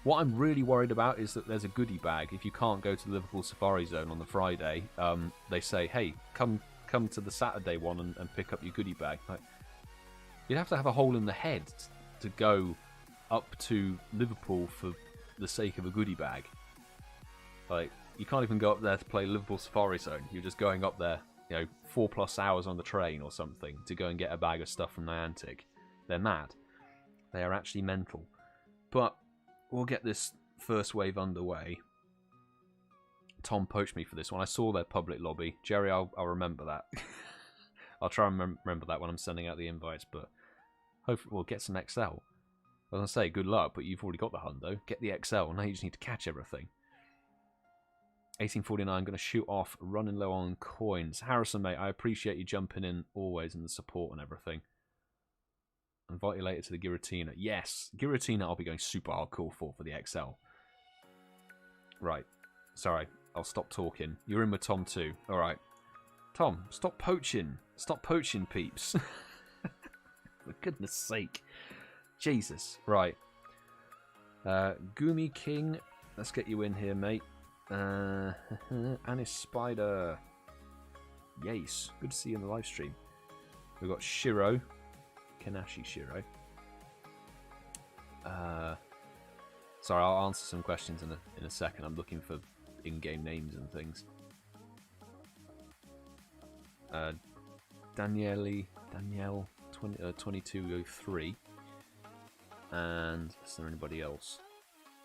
What I'm really worried about is that there's a goodie bag. If you can't go to the Liverpool Safari Zone on the Friday, they say, hey, come to the Saturday one and pick up your goodie bag. Like, you'd have to have a hole in the head to go up to Liverpool for the sake of a goodie bag. Like, you can't even go up there to play Liverpool Safari Zone. You're just going up there, you know, 4+ hours on the train or something to go and get a bag of stuff from Niantic. They're mad. They are actually mental. But we'll get this first wave underway. Tom poached me for this one. I saw their public lobby. Jerry, I'll remember that. I'll try and remember that when I'm sending out the invites, but hopefully we'll get some XL. I was going to say, good luck, but you've already got the hundo. Get the XL. Now you just need to catch everything. 1849, going to shoot off, running low on coins. Harrison, mate, I appreciate you jumping in always and the support and everything. Invite you later to the Giratina. Yes, Giratina I'll be going super hardcore for the XL. Right. Sorry, I'll stop talking. You're in with Tom too. Alright. Tom, stop poaching. Stop poaching, peeps. For goodness sake. Jesus. Right. Gumi King. Let's get you in here, mate. Anis Spider. Yes. Good to see you in the live stream. We've got Shiro. Kanashi Shiro. Sorry, I'll answer some questions in a second. I'm looking for in-game names and things. Danielle 2203. And is there anybody else?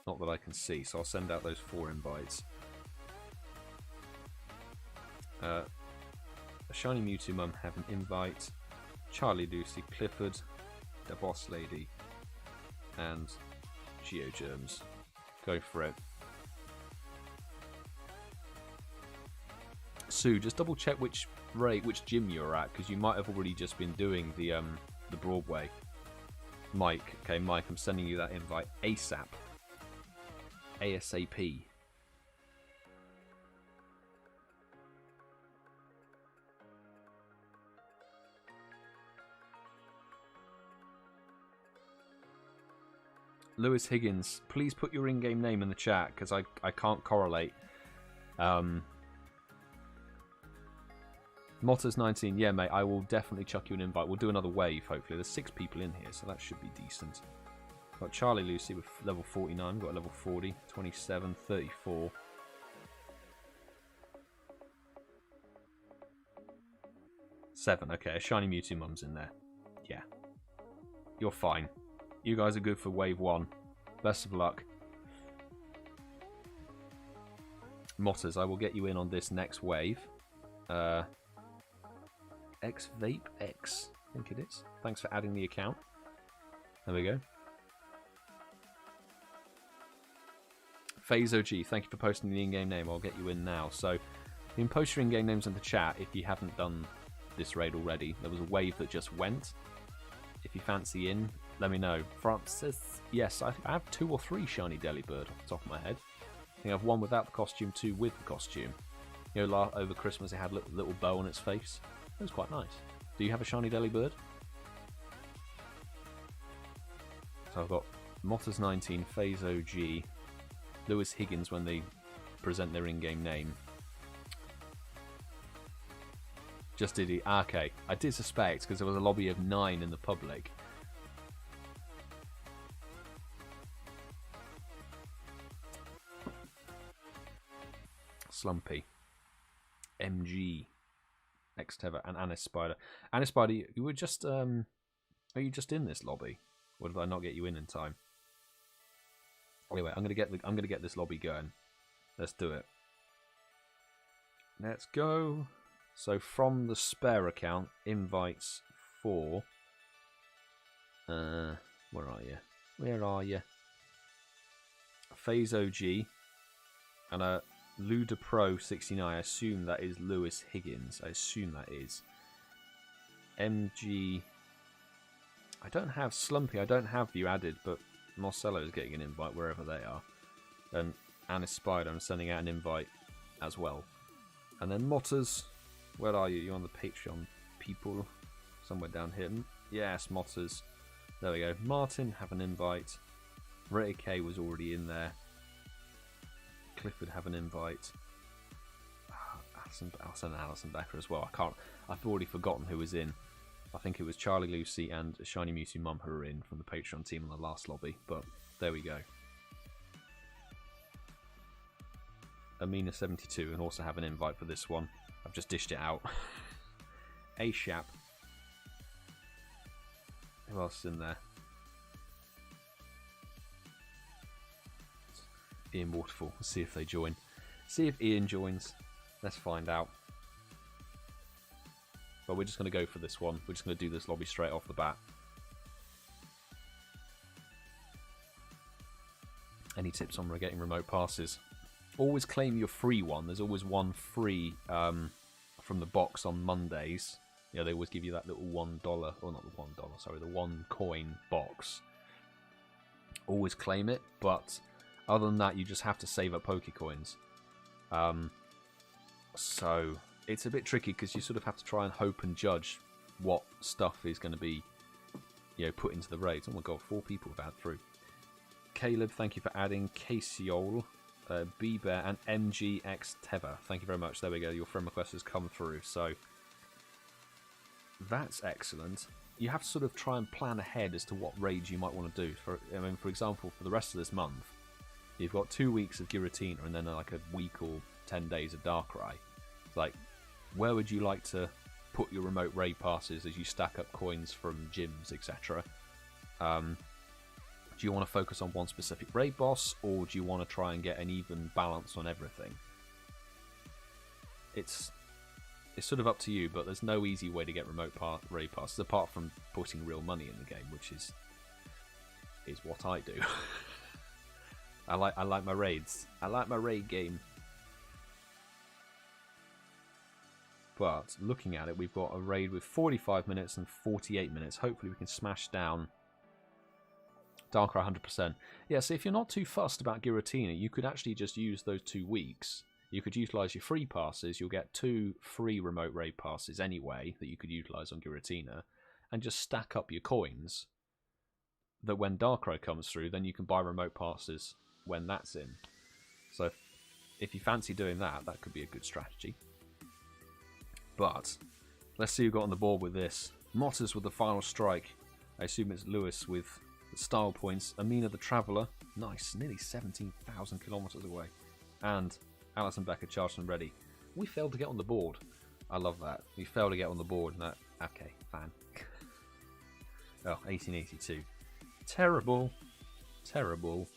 Not that I can see, so I'll send out those 4 invites. AShinyMewtwoMum have an invite. CharleyLucy, Clifford, the Boss Lady, and GeoGerms. Go for it. Sue, just double check which gym you're at, because you might have already just been doing the Broadway. Mike, okay, Mike, I'm sending you that invite ASAP. ASAP. Lewis Higgins, please put your in-game name in the chat, because I can't correlate. Motters19, yeah mate, I will definitely chuck you an invite. We'll do another wave, hopefully. There's 6 people in here, so that should be decent. Got CharleyLucy with level 49, got level 40, 27, 34. Seven, okay, AShinyMewtwoMum's in there. Yeah. You're fine. You guys are good for wave 1. Best of luck. Motters, I will get you in on this next wave. XVape X, I think it is. Thanks for adding the account. There we go. FazeOG, thank you for posting the in-game name. I'll get you in now. So, you can post your in-game names in the chat if you haven't done this raid already. There was a wave that just went. If you fancy in, let me know. Francis, yes, I think I have 2 or 3 shiny Delibird off the top of my head. I think I have 1 without the costume, 2 with the costume. You know, over Christmas it had a little bow on its face. It was quite nice. Do you have a shiny Delibird? So I've got Motters19, FazeOG, Lewis Higgins when they present their in-game name. Just did he? Okay, I did suspect because there was a lobby of 9 in the public. Slumpy, MG, Xteva, and Anispider. Anispider, you were just are you just in this lobby, or did I not get you in time? Anyway, I'm gonna get this lobby going. Let's do it. Let's go. So from the spare account, invites for. Where are you? Where are you? FazeOG and a LudaPro69. I assume that is Lewis Higgins. I assume that is. MG. I don't have Slumpy. I don't have you added, but Marcello is getting an invite wherever they are. And Anispider, I'm sending out an invite as well. And then Motters. Where are you? You're on the Patreon, people. Somewhere down here. Yes, Motters. There we go. Martyn, have an invite. RatedK was already in there. Clifford, have an invite. I'll send Alison Becker as well. I've already forgotten who was in. I think it was CharleyLucy and AShinyMewtwoMum who were in from the Patreon team on the last lobby. But there we go. Amina72 and also have an invite for this one. I've just dished it out. AShap. Who else is in there? Ian Waterfall. Let's see if they join. See if Ian joins. Let's find out. But we're just going to go for this one. We're just going to do this lobby straight off the bat. Any tips on getting remote passes? Always claim your free one. There's always one free from the box on Mondays. Yeah, they always give you that little $1, or not the $1, sorry, the 1 coin box. Always claim it, but other than that, you just have to save up Pokecoins. So it's a bit tricky because you sort of have to try and hope and judge what stuff is going to be, you know, put into the raids. Oh my god, 4 people have added through. Caleb, thank you for adding. Casiol, B-Bear, and MGX Teva. Thank you very much. There we go. Your friend request has come through. So that's excellent. You have to sort of try and plan ahead as to what raids you might want to do. For example, for the rest of this month, you've got 2 weeks of Giratina and then like a week or 10 days of Darkrai. It's like, where would you like to put your remote raid passes as you stack up coins from gyms, etc.? Do you want to focus on one specific raid boss, or do you want to try and get an even balance on everything? It's sort of up to you, but there's no easy way to get remote raid passes apart from putting real money in the game, which is what I do. I like my raids. I like my raid game. But looking at it, we've got a raid with 45 minutes and 48 minutes. Hopefully we can smash down Darkrai 100%. Yeah, so if you're not too fussed about Giratina, you could actually just use those 2 weeks. You could utilise your free passes. You'll get 2 free remote raid passes anyway that you could utilise on Giratina, and just stack up your coins that when Darkrai comes through, then you can buy remote passes when that's in. So if you fancy doing that, that could be a good strategy. But let's see who got on the board with this. Motters with the final strike. I assume it's Lewis with the style points. Amina the Traveller. Nice, nearly 17,000 kilometres away. And Alison Becker charged and ready. We failed to get on the board. I love that. We failed to get on the board. No, okay, fine. Oh, 1882. Terrible. Terrible.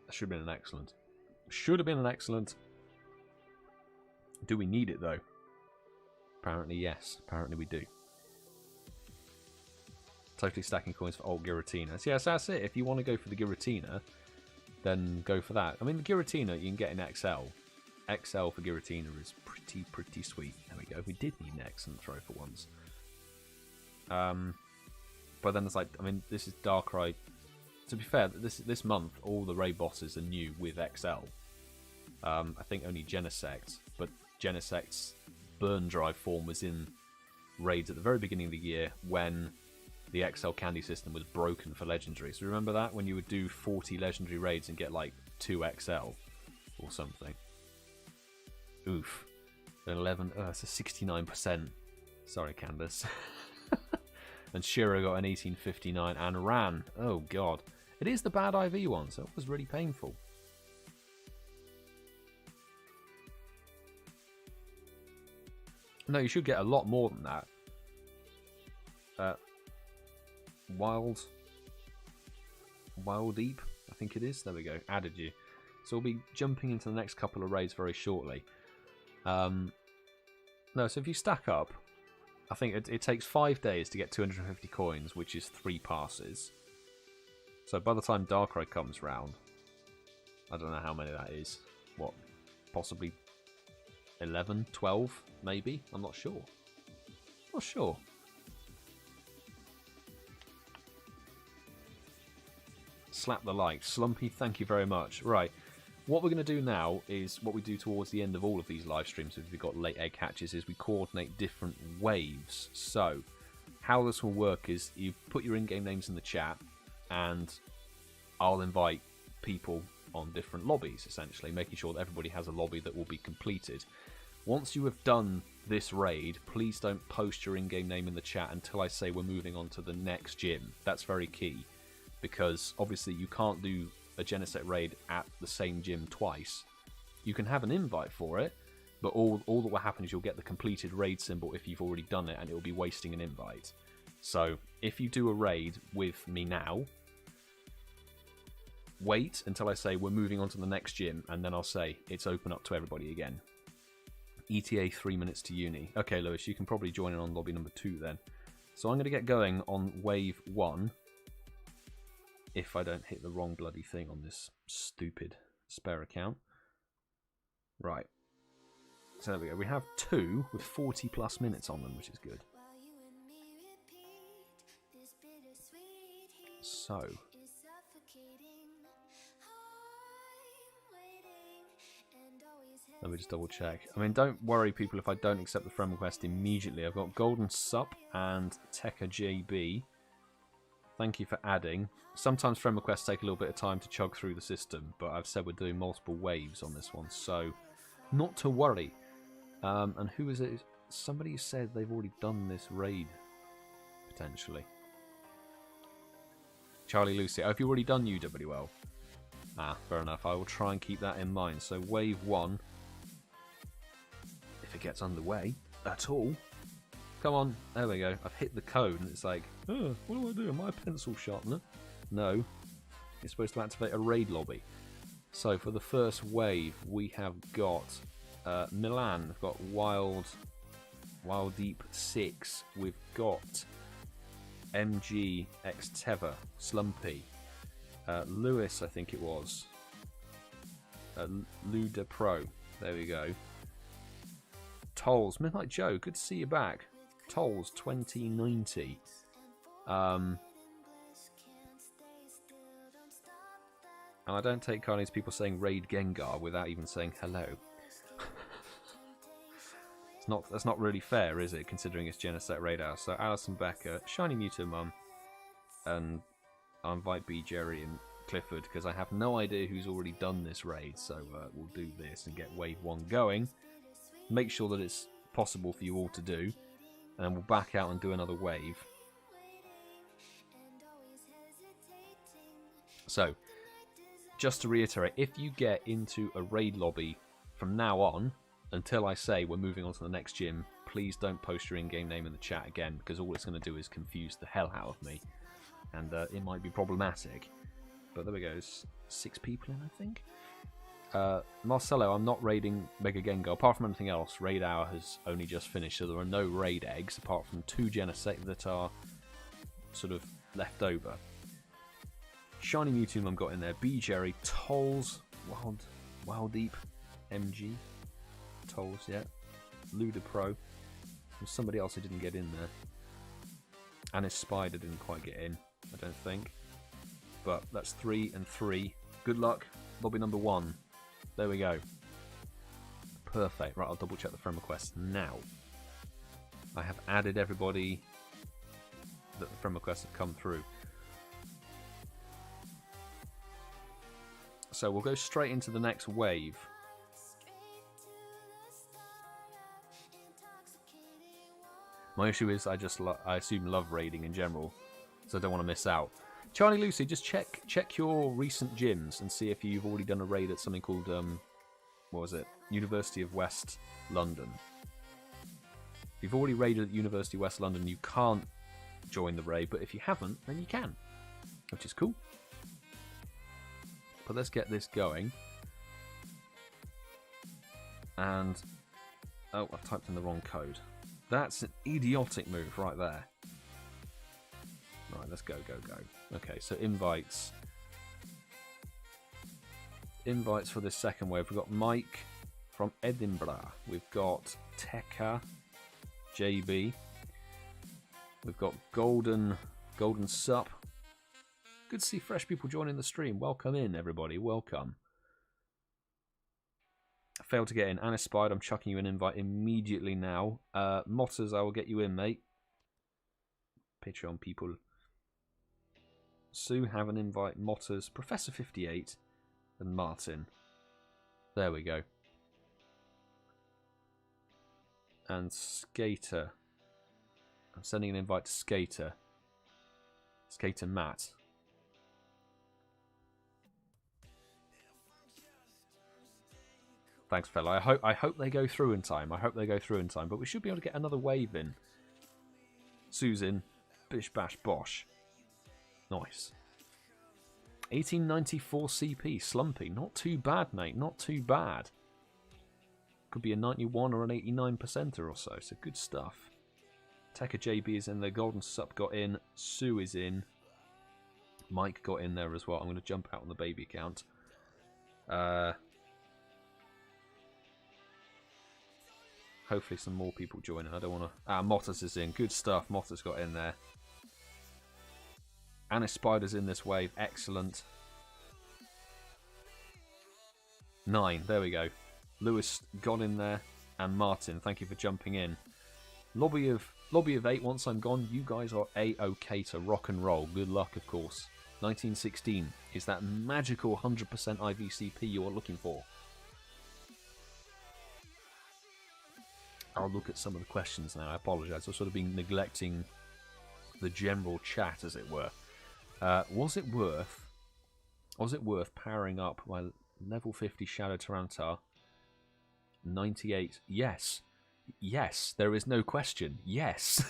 That should have been an excellent. Should have been an excellent. Do we need it, though? Apparently, yes. Apparently, we do. Totally stacking coins for old Giratina. So, yes, that's it. If you want to go for the Giratina, then go for that. I mean, the Giratina you can get in XL. XL for Giratina is pretty sweet. There we go. We did need an excellent throw for once. But then it's like, I mean, this is Darkrai. To be fair, this month, all the raid bosses are new with XL. I think only Genesect, but Genesect's burn drive form was in raids at the very beginning of the year when the XL candy system was broken for legendary. So remember that? When you would do 40 legendary raids and get like 2 XL or something. Oof. 11, that's a 69%. Sorry, Candace. And Shiro got an 1859 and ran. Oh god. It is the bad IV one, so it was really painful. No, you should get a lot more than that. Wild Deep, I think it is. There we go. Added you. So we'll be jumping into the next couple of raids very shortly. No, so if you stack up, I think it takes 5 days to get 250 coins, which is 3 passes. So by the time Darkrai comes round, I don't know how many that is. What? Possibly 11, 12, maybe? I'm not sure. Not sure. Slap the like. Slumpy, thank you very much. Right. What we're going to do now is what we do towards the end of all of these live streams if we've got late egg hatches, is we coordinate different waves. So how this will work is you put your in-game names in the chat and I'll invite people on different lobbies, essentially, making sure that everybody has a lobby that will be completed. Once you have done this raid, please don't post your in-game name in the chat until I say we're moving on to the next gym. That's very key, because obviously you can't do a Genesect raid at the same gym twice. You can have an invite for it, but all that will happen is you'll get the completed raid symbol if you've already done it, and it will be wasting an invite. So if you do a raid with me now, wait until I say we're moving on to the next gym, and then I'll say it's open up to everybody again. ETA 3 minutes to uni. Okay, Lewis, you can probably join in on lobby number 2 then. So I'm going to get going on wave 1. If I don't hit the wrong bloody thing on this stupid spare account. Right. So there we go. We have 2 with 40 plus minutes on them, which is good. So let me just double check. I mean, don't worry, people, if I don't accept the friend request immediately. I've got Golden Sup and Tekka JB. Thank you for adding. Sometimes friend requests take a little bit of time to chug through the system, but I've said we're doing multiple waves on this one, so not to worry. And who is it? Somebody said they've already done this raid, potentially. CharleyLucy. Oh, have you already done UWL? Ah, fair enough. I will try and keep that in mind. So wave 1, if it gets underway at all. Come on. There we go. I've hit the code and it's like, oh, what do I do? Am I a pencil sharpener? No. You're supposed to activate a raid lobby. So for the first wave, we have got Milan. We've got Wild Deep 6. We've got MG X Teva, Slumpy. Lewis, I think it was. Luda Pro. There we go. Tolls, Midnight Joe, good to see you back. Tolls 2090. And I don't take kindly to people saying raid Gengar without even saying hello. That's not really fair, is it, considering it's Genesect radar. So Alison Becker, HRHKayleigh, and I'll invite BGerry and Clifford because I have no idea who's already done this raid. So we'll do this and get wave 1 going. Make sure that it's possible for you all to do, and then we'll back out and do another wave. So, just to reiterate, if you get into a raid lobby from now on, until I say we're moving on to the next gym, please don't post your in-game name in the chat again, because all it's going to do is confuse the hell out of me, and it might be problematic. But there we go, 6 people in, I think. Marcelo, I'm not raiding Mega Gengar. Apart from anything else, raid hour has only just finished, so there are no raid eggs, apart from 2 Genesect that are sort of left over. HRHKayleigh got in there. BGerry, Tolls, Wild Deep, MG, Tolls, yeah. Luda Pro. There's somebody else who didn't get in there. And his Spider didn't quite get in, I don't think. But that's 3 and 3. Good luck. Lobby number 1. There we go. Perfect. Right, I'll double check the friend requests now. I have added everybody that the friend requests have come through. So we'll go straight into the next wave. My issue is I assume love raiding in general, so I don't want to miss out. CharleyLucy, just check your recent gyms and see if you've already done a raid at something called what was it? University of West London. If you've already raided at University of West London, you can't join the raid, but if you haven't, then you can, which is cool. But let's get this going. And oh, I've typed in the wrong code. That's an idiotic move right there. Right, let's go. Okay, so invites. Invites for this second wave. We've got Mike from Edinburgh. We've got Tekka, JB. We've got Golden Sup. Good to see fresh people joining the stream. Welcome in, everybody. Welcome. I failed to get in. Anna Spied, I'm chucking you an invite immediately now. Motters, I will get you in, mate. Patreon people. Sue, have an invite. Motters, Professor 58, and Martyn. There we go. And Skater. I'm sending an invite to Skater. Skater Matt. Thanks, fella. I hope they go through in time. But we should be able to get another wave in. Sue's in. Bish bash bosh. Nice. 1894 CP. Slumpy. Not too bad, mate. Not too bad. Could be a 91 or an 89%er or so. So good stuff. Tekka JB is in there. Golden Sup got in. Sue is in. Mike got in there as well. I'm going to jump out on the baby account. Hopefully some more people join in. I don't want to... Ah, Mottas is in. Good stuff. Mottas got in there. Anna Spider's in this wave. Excellent. 9. There we go. Lewis got in there. And Martyn, thank you for jumping in. Lobby of 8. Once I'm gone, you guys are A-OK to rock and roll. Good luck, of course. 1916 is that magical 100% IVCP you are looking for. I'll look at some of the questions now. I apologise. I've sort of been neglecting the general chat, as it were. Was it worth powering up my level 50 Shadow Tyranitar? 98. Yes. Yes, there is no question. Yes.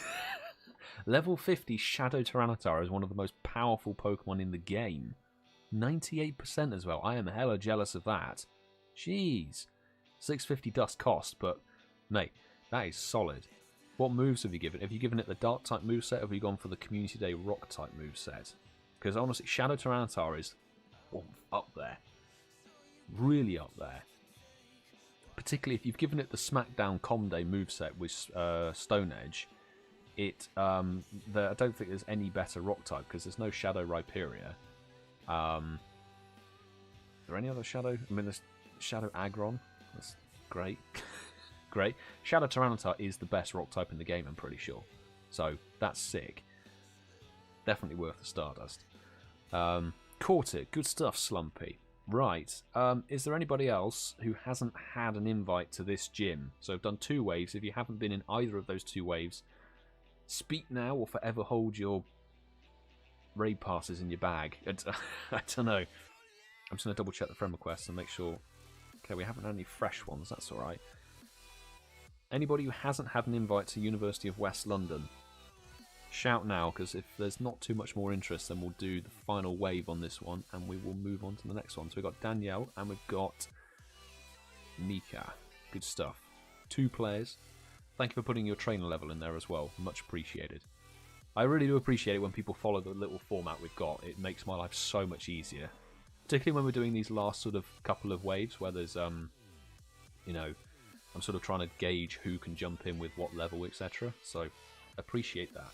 Level 50 Shadow Tyranitar is one of the most powerful Pokemon in the game. 98% as well. I am hella jealous of that. Jeez. 650 dust cost, but mate, that is solid. What moves have you given? Have you given it the Dark type moveset, or have you gone for the Community Day Rock type moveset? Because honestly, Shadow Tyranitar is up there. Really up there. Particularly if you've given it the Smackdown Com Day moveset with Stone Edge, I don't think there's any better rock type because there's no Shadow Rhyperior. Are there any other Shadow? I mean, there's Shadow Aggron. That's great. Great. Shadow Tyranitar is the best rock type in the game, I'm pretty sure. So, that's sick. Definitely worth the Stardust. Caught it. Good stuff, Slumpy. Right. Is there anybody else who hasn't had an invite to this gym? So I've done 2 waves. If you haven't been in either of those 2 waves, speak now or forever hold your raid passes in your bag. I don't know. I'm just going to double check the friend requests and make sure. Okay, we haven't had any fresh ones. That's alright. Anybody who hasn't had an invite to University of West London, shout now, because if there's not too much more interest, then we'll do the final wave on this one and we will move on to the next one. So we've got Danielle and we've got Mika. Good stuff. 2 players. Thank you for putting your trainer level in there as well. Much appreciated. I really do appreciate it when people follow the little format we've got. It makes my life so much easier. Particularly when we're doing these last sort of couple of waves where there's, you know, I'm sort of trying to gauge who can jump in with what level, etc. So, appreciate that.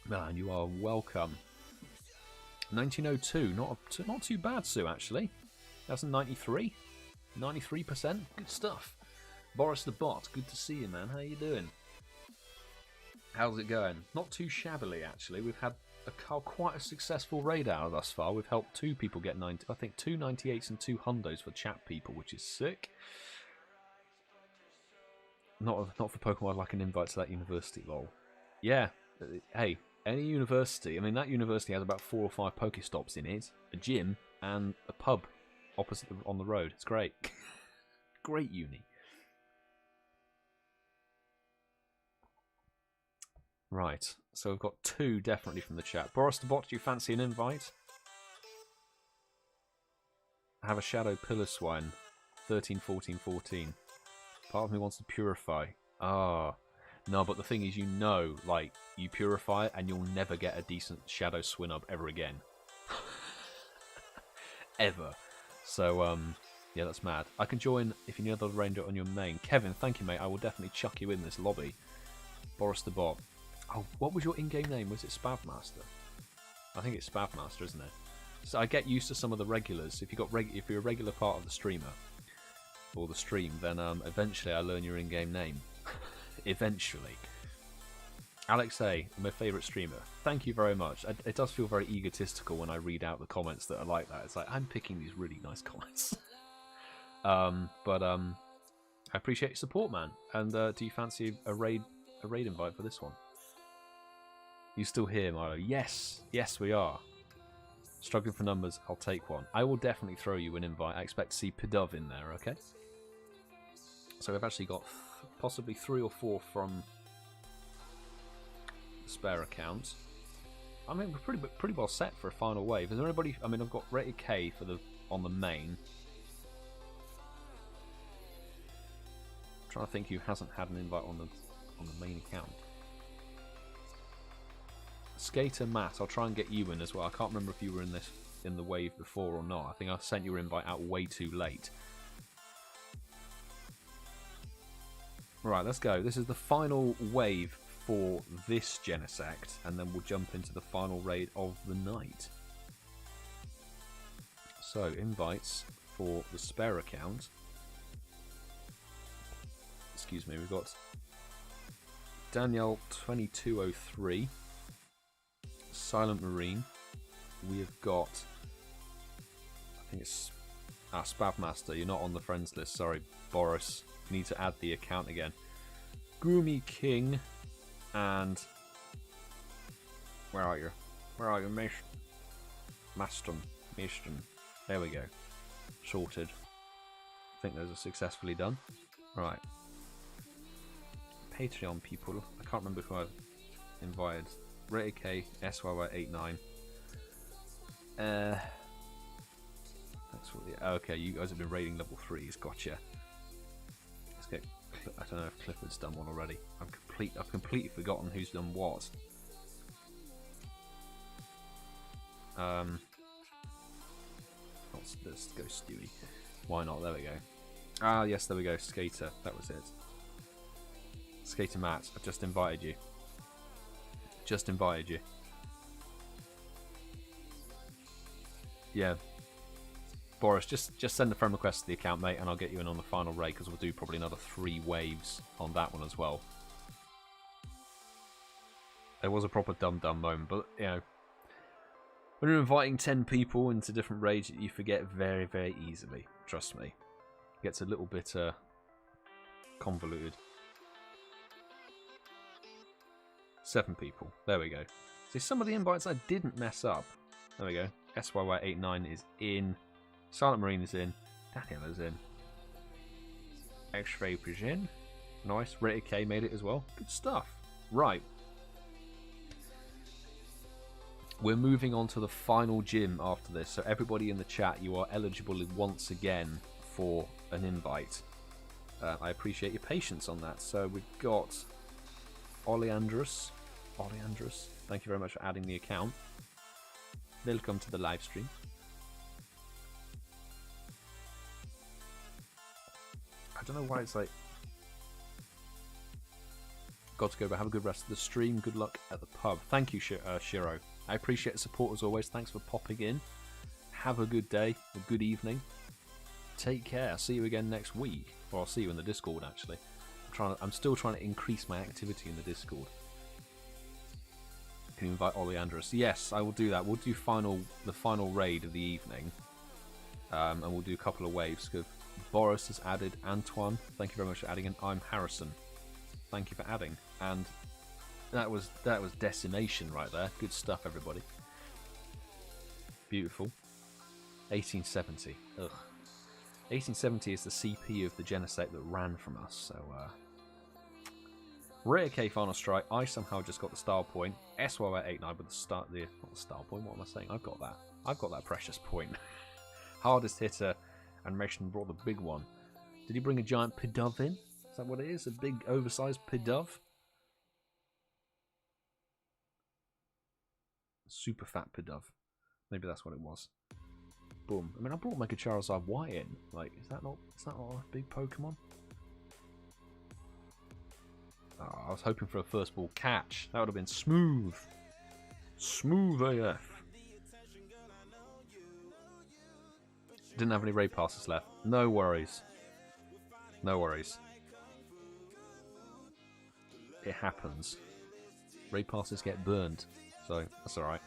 Man, you are welcome. 1902, not too bad, Sue, actually. That's a 93. 93%, good stuff. Boris the Bot, good to see you, man. How you doing? How's it going? Not too shabbily, actually. We've had quite a successful raid hour thus far. We've helped 2 people get 90. I think 2 98s and 2 hundos for chat people, which is sick. Not for Pokemon. I'd like an invite to that university, lol. Yeah, hey, any university. I mean, that university has about 4 or 5 Pokestops in it, a gym, and a pub opposite on the road. It's great. Great uni. Right, so we've got 2 definitely from the chat. Boris the Bot, do you fancy an invite? I have a Shadow Pillar-Swine. 13, 14, 14. Part of me wants to purify. Ah. No, but the thing is, you know, like, you purify it and you'll never get a decent Shadow Swinub ever again. Ever. So, yeah, that's mad. I can join if you need another ranger on your main. Kevin, thank you, mate. I will definitely chuck you in this lobby. Boris the Bot. Oh, what was your in-game name? Was it Spavmaster? I think it's Spavmaster, isn't it? So I get used to some of the regulars. If you're a regular part of the streamer or the stream, then eventually I learn your in-game name. Eventually. Alex A, my favourite streamer. Thank you very much. It does feel very egotistical when I read out the comments that are like that. It's like I'm picking these really nice comments. But I appreciate your support, man. And do you fancy a raid invite for this one? You still here, Milo? Yes, yes, we are. Struggling for numbers, I'll take one. I will definitely throw you an invite. I expect to see Pidove in there, okay? So we've actually got possibly 3 or 4 from the spare account. I mean, we're pretty well set for a final wave. Is there anybody? I mean, I've got RatedK on the main. I'm trying to think who hasn't had an invite on the main account. Skater Matt, I'll try and get you in as well. I can't remember if you were in the wave before or not. I think I sent your invite out way too late. Right, let's go. This is the final wave for this Genesect, and then we'll jump into the final raid of the night. So, invites for the spare account. Excuse me, we've got Danielle 2203. Silent Marine. We have got, I think it's Spavmaster. You're not on the friends list. Sorry, Boris. Need to add the account again. Gumi King and where are you? Where are you, Maston? There we go. Sorted. I think those are successfully done. Right. Patreon people. I can't remember who I've invited. RatedK, SYY89. That's what the, okay, you guys have been raiding level 3s. Gotcha. Let's get. I don't know if Clifford's done one already. I've completely forgotten who's done what. Let's go Stewie. Why not? There we go. Ah, yes, there we go. Skater. That was it. Skater Matt, I've just invited you. Just invited you. Yeah. Boris, just send a friend request to the account, mate, and I'll get you in on the final raid, because we'll do probably another 3 waves on that one as well. It was a proper dumb moment, but, you know, when you're inviting 10 people into different raids, you forget very, very easily. Trust me. It gets a little bit convoluted. 7 people. There we go. See, some of the invites I didn't mess up. There we go. SYY89 is in. Silent Marine is in. Daniel is in. X-Ray is in. Nice. RatedK made it as well. Good stuff. Right. We're moving on to the final gym after this. So everybody in the chat, you are eligible once again for an invite. I appreciate your patience on that. So we've got Oleandrus. Thank you very much for adding the account. Welcome to the live stream. I don't know why it's like... Got to go, but have a good rest of the stream. Good luck at the pub. Thank you, Shiro. I appreciate the support as always. Thanks for popping in. Have a good day, a good evening. Take care. I'll see you again next week. Or I'll see you in the Discord, actually. I'm still trying to increase my activity in the Discord. Can you invite Oleandrus? Yes, I will do that. We'll do the final raid of the evening. And we'll do a couple of waves. Boris has added. Antoine, thank you very much for adding. And I'm Harrison. Thank you for adding. And that was decimation right there. Good stuff, everybody. Beautiful. 1870. Ugh. 1870 is the CP of the Genesect that ran from us. So, RatedK final strike. I somehow just got the style point. SYY89 with not the style point. What am I saying? I've got that. I've got that precious point. Hardest hitter, and Mason brought the big one. Did he bring a giant Pidove in? Is that what it is? A big oversized Pidove? Super fat Pidove. Maybe that's what it was. Boom. I mean, I brought Mega Charizard Y in. Like, is that not a big Pokemon? Oh, I was hoping for a first ball catch. That would have been smooth. Smooth AF. Didn't have any raid passes left. No worries. No worries. It happens. Raid passes get burned. So, that's alright.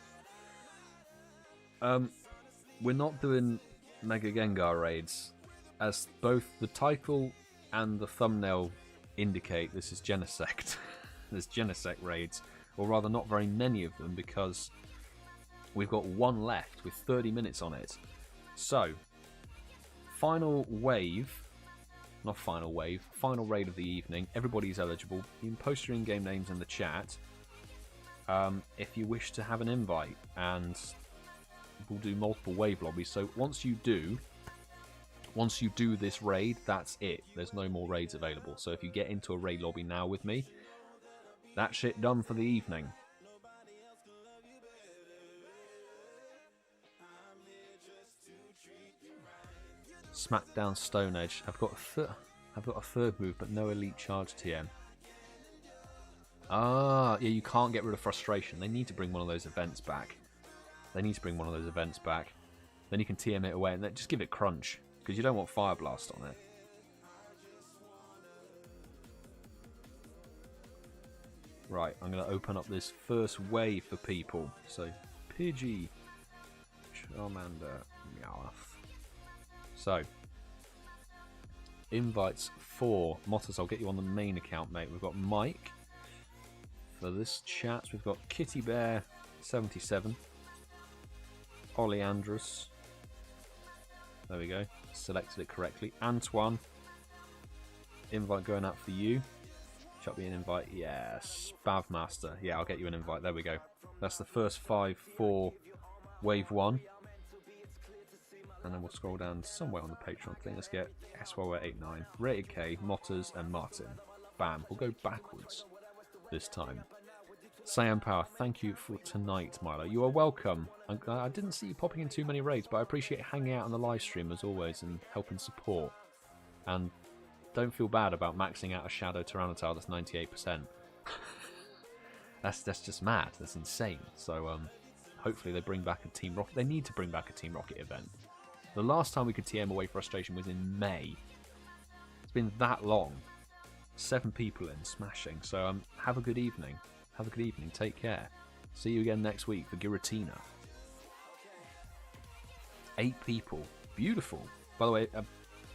We're not doing Mega Gengar raids. As both the title and the thumbnail indicate, this is Genesect. There's Genesect raids. Or rather, not very many of them, because we've got one left with 30 minutes on it. So, final wave. Not final wave. Final raid of the evening. Everybody's eligible. You can post your in-game names in the chat. If you wish to have an invite, and we'll do multiple wave lobbies. So once you do this raid, that's it. There's no more raids available. So if you get into a raid lobby now with me, that shit done for the evening. Smackdown Stone Edge. I've got a third move, but no elite charge TM. Ah, yeah, you can't get rid of frustration. They need to bring one of those events back. Then you can TM it away and then just give it crunch, because you don't want Fire Blast on it. Right, I'm going to open up this first wave for people. So, Pidgey, Charmander, Meowth. So, invites for Mottas. I'll get you on the main account, mate. We've got Mike. For this chat, we've got Kitty Bear 77, Oleandrus, There we go. Selected it correctly. Antoine, invite going out for you. Chuck me an invite. Yes. Bavmaster. Yeah, I'll get you an invite. There we go. That's the first 5 for Wave 1. And then we'll scroll down somewhere on the Patreon thing. Let's get SY89, RatedK, Motters, and Martyn. Bam. We'll go backwards this time. Cyan Power, thank you for tonight, Milo. You are welcome. I didn't see you popping in too many raids, but I appreciate hanging out on the live stream as always and helping support. And don't feel bad about maxing out a Shadow Tyranitar that's 98%. That's just mad. That's insane. So hopefully they bring back a Team Rocket. They need to bring back a Team Rocket event. The last time we could TM away Frustration was in May. It's been that long. 7 people in, smashing. So have a good evening. Have a good evening. Take care. See you again next week for Giratina. 8 people. Beautiful. By the way,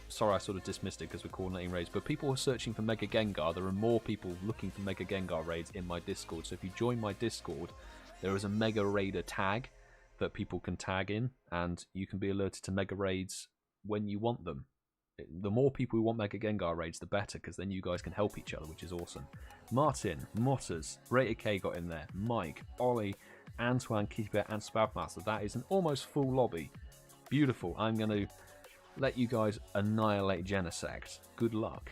sorry I sort of dismissed it because we're coordinating raids, but people are searching for Mega Gengar. There are more people looking for Mega Gengar raids in my Discord. So if you join my Discord, there is a Mega Raider tag that people can tag in, and you can be alerted to Mega Raids when you want them. The more people who want Mega Gengar raids, the better, because then you guys can help each other, which is awesome. Martyn, Motters, RatedK got in there, Mike, Ollie, Antoine, Keeper, and Spavmaster. That is an almost full lobby. Beautiful. I'm going to let you guys annihilate Genesect. Good luck.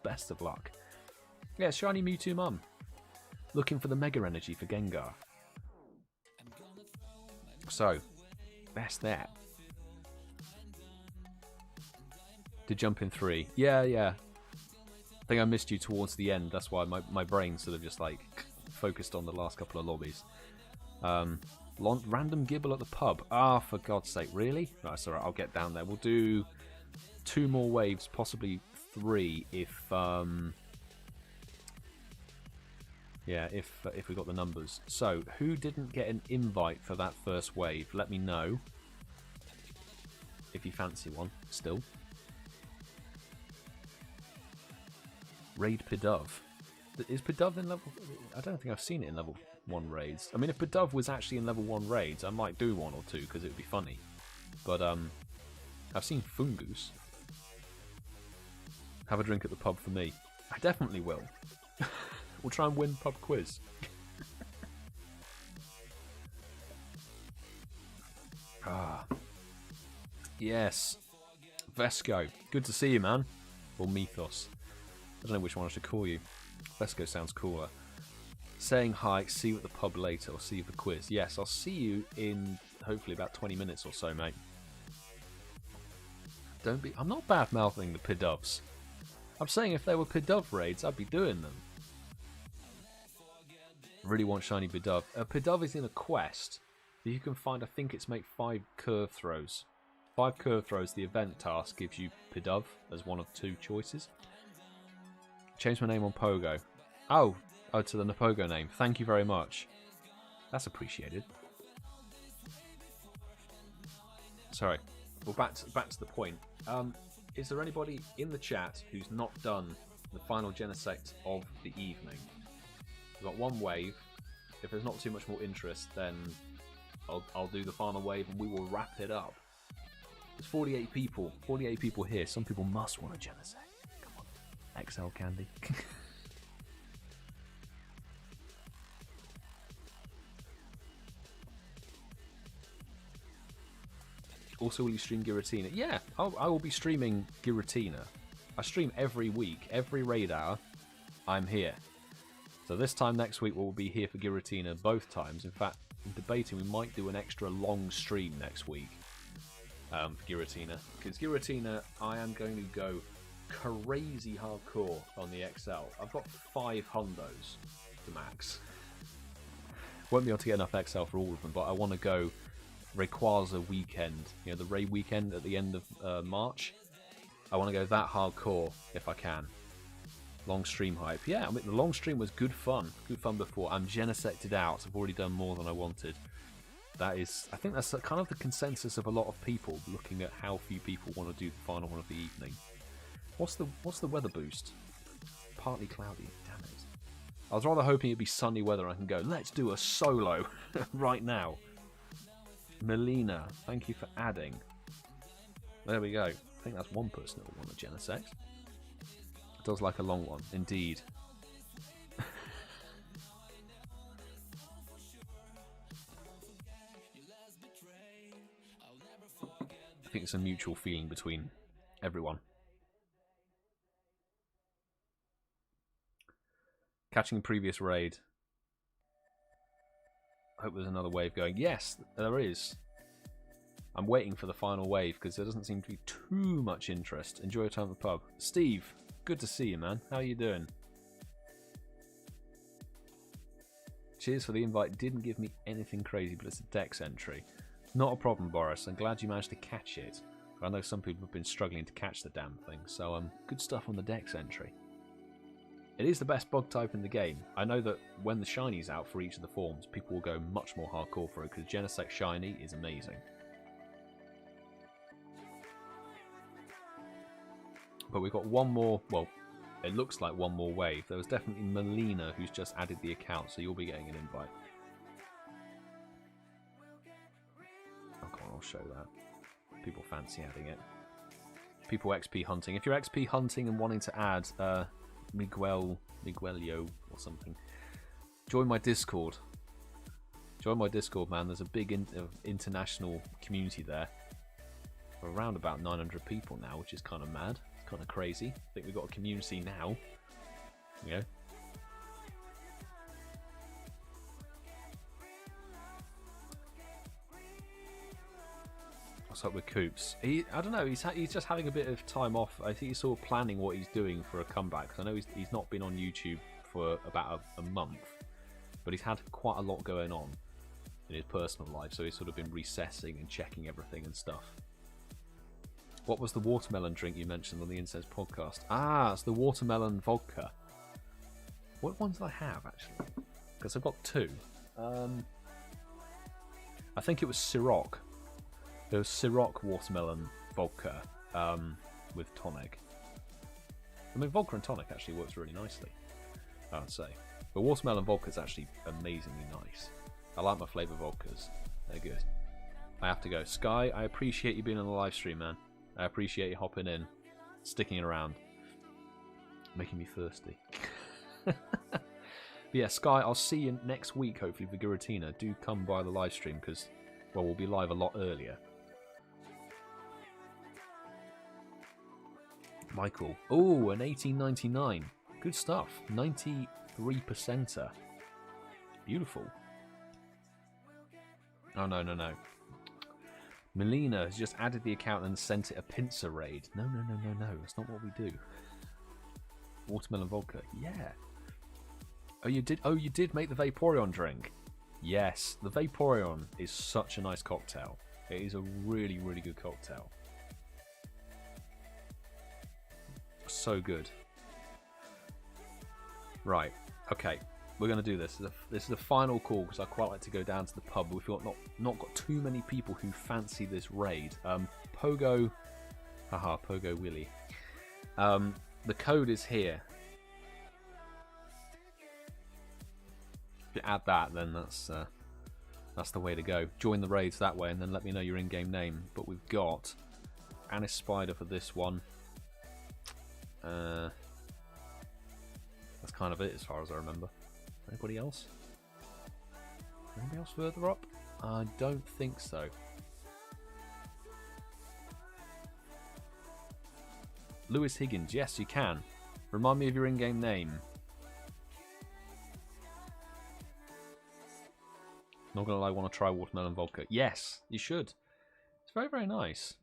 Best of luck. Yeah, AShinyMewtwoMum. Looking for the Mega Energy for Gengar. So, best there. To jump in 3. Yeah. I think I missed you towards the end. That's why my brain sort of just like focused on the last couple of lobbies. Random Gibble at the pub. Ah, for God's sake, really? No, it's alright, I'll get down there. We'll do 2 more waves, possibly 3 if if we got the numbers. So, who didn't get an invite for that first wave? Let me know if you fancy one still. Raid Pidove. Is Pidove in level... I don't think I've seen it in level 1 raids. I mean, if Pidove was actually in level 1 raids, I might do 1 or 2 because it would be funny. But I've seen Fungus. Have a drink at the pub for me. I definitely will. We'll try and win pub quiz. Yes. Vesco. Good to see you, man. Or Mythos. I don't know which one I should call you. Vesco sounds cooler. Saying hi, see you at the pub later, or see you for the quiz. Yes, I'll see you in hopefully about 20 minutes or so, mate. Don't be... I'm not bad-mouthing the Pidoves. I'm saying if there were Pidove raids, I'd be doing them. Really want shiny Pidove. Pidove is in a quest that you can find. I think it's make 5 curve throws. 5 curve throws, the event task gives you Pidove as one of 2 choices. Change my name on Pogo. Oh, to the Napogo name. Thank you very much. That's appreciated. Sorry. Well, back to the point. Is there anybody in the chat who's not done the final Genesect of the evening? We've got 1 wave. If there's not too much more interest, then I'll do the final wave and we will wrap it up. There's 48 people. 48 people here. Some people must want a Genesect. XL candy. Also, will you stream Giratina? Yeah, I will be streaming Giratina. I stream every week, every raid hour. I'm here. So this time next week we'll be here for Giratina both times. In fact, I'm debating we might do an extra long stream next week for Giratina. Because Giratina, I am going to go crazy hardcore on the XL. I've got 5 hundos to max. Won't be able to get enough XL for all of them, but I want to go Rayquaza weekend, you know, the raid weekend at the end of March. I want to go that hardcore if I can. Long stream hype. Yeah, I mean, the long stream was good fun. Good fun before. I'm Genesected out. I've already done more than I wanted. That is, I think that's kind of the consensus of a lot of people looking at how few people want to do the final one of the evening. What's the weather boost? Partly cloudy. Damn it. I was rather hoping it'd be sunny weather and I can go, let's do a solo right now. Melina, thank you for adding. There we go. I think that's one person that will want a Genesect. It does like a long one, indeed. I think it's a mutual feeling between everyone. Catching previous raid. I hope there's another wave going. Yes, there is. I'm waiting for the final wave because there doesn't seem to be too much interest. Enjoy your time at the pub. Steve, good to see you, man. How are you doing? Cheers for the invite. Didn't give me anything crazy, but it's a Dex entry. Not a problem, Boris. I'm glad you managed to catch it. I know some people have been struggling to catch the damn thing, so good stuff on the Dex entry. It is the best bug type in the game. I know that when the Shiny's out for each of the forms, people will go much more hardcore for it, because Genesect Shiny is amazing. But we've got one more, well, it looks like one more wave. There was definitely Melina who's just added the account, so you'll be getting an invite. Okay, I'll show that. People fancy adding it. People XP hunting. If you're XP hunting and wanting to add Miguelio or something, join my Discord. Join my Discord, man. There's a big international community there. We're around about 900 people now, which is kind of mad. Kind of crazy. I think we've got a community now. You know. What's up with Coops? I don't know. He's just having a bit of time off. I think he's sort of planning what he's doing for a comeback. I know he's not been on YouTube for about a month, but he's had quite a lot going on in his personal life. So he's sort of been recessing and checking everything and stuff. What was the watermelon drink you mentioned on the Incense podcast? Ah, it's the watermelon vodka. What ones did I have, actually? Because I've got two. I think it was Ciroc. There was Ciroc watermelon vodka with tonic. I mean, vodka and tonic actually works really nicely, I would say. But watermelon vodka is actually amazingly nice. I like my flavour vodkas. They're good. I have to go. Sky, I appreciate you being on the live stream, man. I appreciate you hopping in, sticking around, making me thirsty. But yeah, Sky, I'll see you next week, hopefully, for Giratina. Do come by the live stream, because, well, we'll be live a lot earlier. Michael. Oh, an 1899. Good stuff. 93%er. Beautiful. Oh, no. Melina has just added the account and sent it a pincer raid. No. That's not what we do. Watermelon vodka. Yeah. Oh, you did make the Vaporeon drink. Yes, the Vaporeon is such a nice cocktail. It is a really, really good cocktail. So good. Right. Okay. We're going to do this. This is the final call because I quite like to go down to the pub. We've not got too many people who fancy this raid. Pogo... Haha, Pogo Willy. The code is here. If you add that, then that's the way to go. Join the raids that way and then let me know your in-game name. But we've got Anis Spider for this one. That's kind of it as far as I remember. Anybody else? Anybody else further up? I don't think so. Lewis Higgins, yes you can. Remind me of your in-game name. Not gonna lie, I want to try watermelon vodka. Yes, you should. It's very, very nice.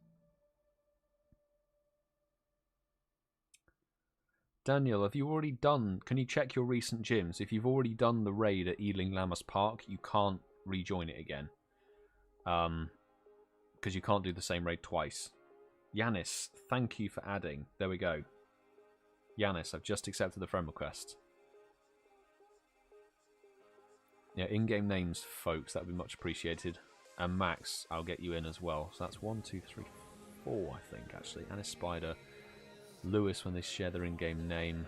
Daniel, have you already done... Can you check your recent gyms? If you've already done the raid at Ealing Lammas Park, you can't rejoin it again. Because you can't do the same raid twice. Yanis, thank you for adding. There we go. Yanis, I've just accepted the friend request. Yeah, in-game names, folks. That would be much appreciated. And Max, I'll get you in as well. So that's 1, 2, 3, 4, I think, actually. Anis Spider... Lewis when they share their in-game name,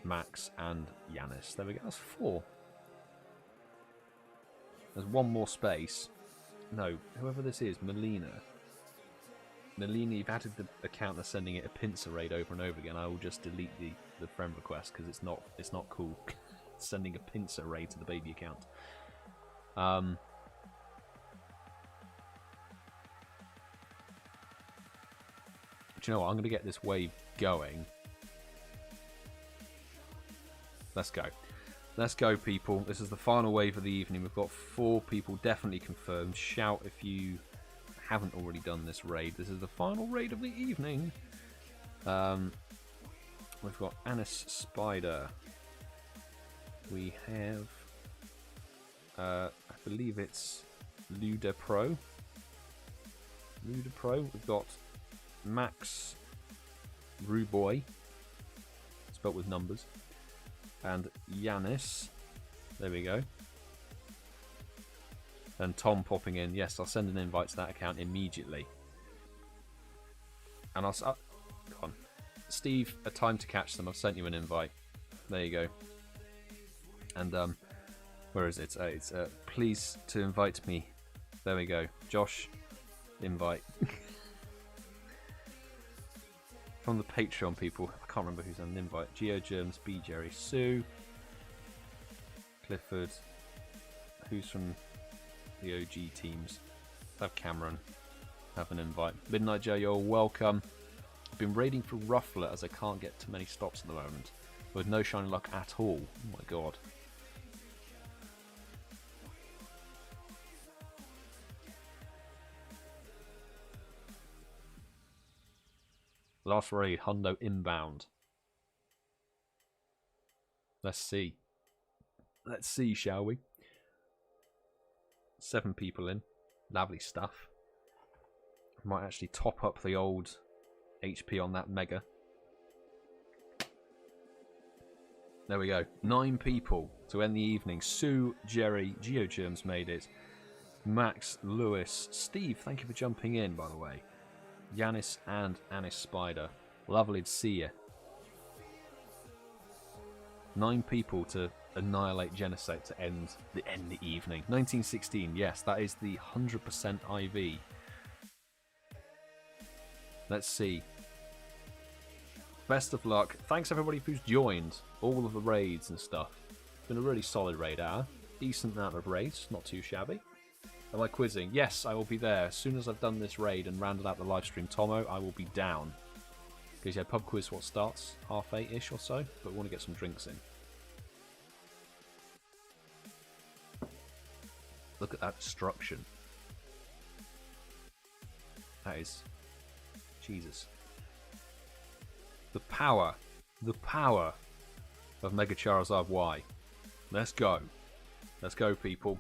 Max and Yanis. There we go, that's 4. There's one more space. No, whoever this is, Melina. Nalini, you've added the account that's sending it a pincer raid over and over again. I will just delete the friend request because it's not cool sending a pincer raid to the baby account. But you know what? I'm going to get this wave going. Let's go. Let's go, people. This is the final wave of the evening. We've got 4 people definitely confirmed. Shout if you haven't already done this raid. This is the final raid of the evening. We've got Anis Spider. We have, I believe it's Ludapro. We've got Max Ruboy, spelt with numbers, and Yanis. There we go. And Tom popping in. Yes, I'll send an invite to that account immediately. And I'll... come on. Steve, a time to catch them. I've sent you an invite. There you go. And, where is it? It's please to invite me. There we go. Josh, invite. From the Patreon people. I can't remember who's on an invite. GeoGerms, BGerry, Sue, Clifford. Who's from the OG teams? Have Cameron. Have an invite. Midnight Joe, you're welcome. I've been raiding for Ruffler as I can't get too many stops at the moment. With no shiny luck at all. Oh my god. Last raid, Hundo inbound. Let's see. Let's see, shall we? 7 people in. Lovely stuff. Might actually top up the old HP on that mega. There we go. 9 people to end the evening. Sue, Jerry, GeoGerms made it. Max, Lewis, Steve, thank you for jumping in, by the way. Yanis and Anis Spider. Lovely to see you. 9 people to annihilate Genesect to end the evening. 1916, yes, that is the 100% IV. Let's see. Best of luck. Thanks everybody who's joined all of the raids and stuff. It's been a really solid raid hour. Decent amount of raids, not too shabby. Am I quizzing? Yes, I will be there. As soon as I've done this raid and rounded out the live stream, Tomo, I will be down. Because yeah, pub quiz what starts 8:30-ish or so, but we want to get some drinks in. Look at that destruction. That is... Jesus. The power of Mega Charizard Y. Let's go. Let's go, people.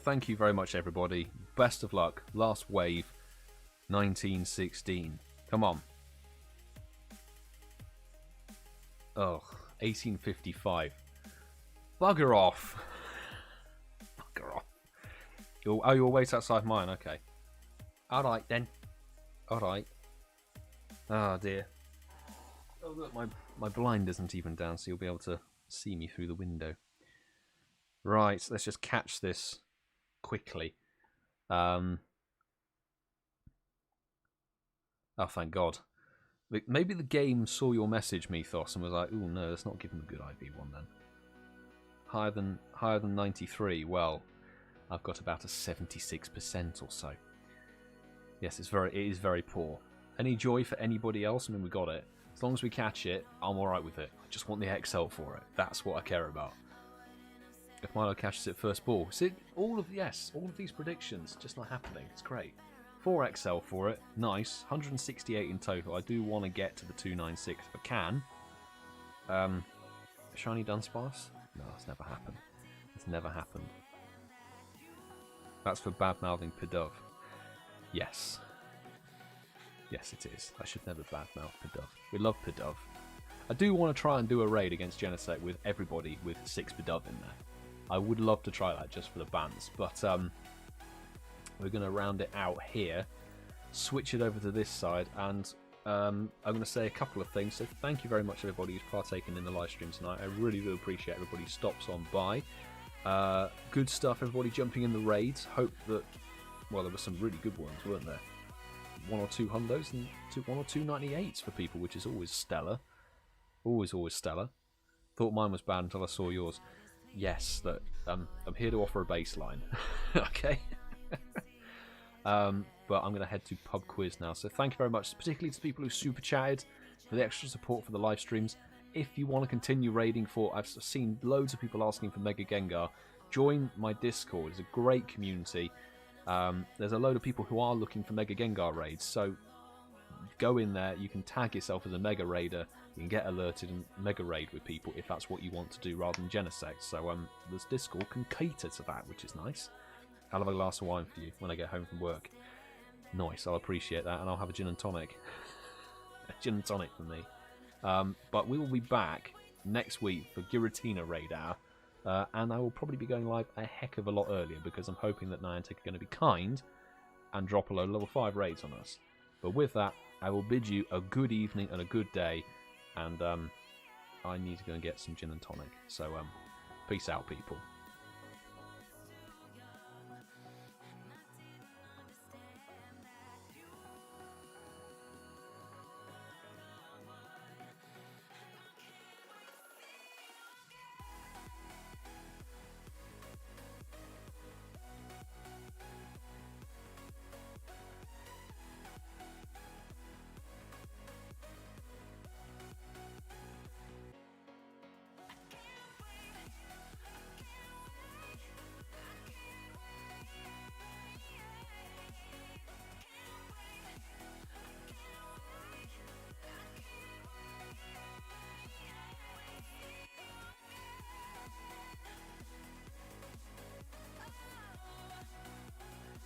Thank you very much, everybody. Best of luck. Last wave, 1916. Come on. Oh, 1855. Bugger off. Bugger off. Oh, you'll wait outside mine. Okay. Alright, then. Alright. Ah, dear. Oh, look, my blind isn't even down, so you'll be able to see me through the window. Right, let's just catch this quickly. Oh, thank God. Maybe the game saw your message, Mythos, and was like, "Ooh, no, let's not give him a good IV one then." Higher than 93. Well, I've got about a 76% or so. Yes, it is very poor. Any joy for anybody else? I mean, we got it. As long as we catch it, I'm alright with it. I just want the XL for it. That's what I care about. If Milo catches it first ball. See, all of these predictions just not happening. It's great. 4 XL for it. Nice. 168 in total. I do want to get to the 296 if I can. Shiny Dunsparce? No, it's never happened. It's never happened. That's for bad-mouthing Pidove. Yes. Yes, it is. I should never badmouth Pidove. We love Pidove. I do want to try and do a raid against Genesect with everybody with 6 Pidove in there. I would love to try that just for the bans, but we're going to round it out here, switch it over to this side, and I'm going to say a couple of things. So thank you very much everybody who's partaken in the live stream tonight. I really do appreciate everybody who stops on by. Good stuff, everybody jumping in the raids. Hope that, well, there were some really good ones, weren't there? 1 or 2 hundos and 1 or 2 98s for people, which is always stellar. Always stellar. Thought mine was bad until I saw yours. Yes, that I'm here to offer a baseline. Okay. But I'm going to head to pub quiz now. So thank you very much, particularly to people who super chatted for the extra support for the live streams. If you want to continue raiding for, I've seen loads of people asking for Mega Gengar. Join my Discord. It's a great community. There's a load of people who are looking for Mega Gengar raids. So go in there. You can tag yourself as a Mega Raider. You can get alerted and Mega Raid with people if that's what you want to do rather than Genesect. So this Discord can cater to that, which is nice. I'll have a glass of wine for you when I get home from work. Nice, I'll appreciate that, and I'll have a gin and tonic. A gin and tonic for me. But we will be back next week for Giratina Raid Hour, and I will probably be going live a heck of a lot earlier because I'm hoping that Niantic are going to be kind and drop a load of level 5 raids on us. But with that, I will bid you a good evening and a good day, and I need to go and get some gin and tonic. So, peace out, people.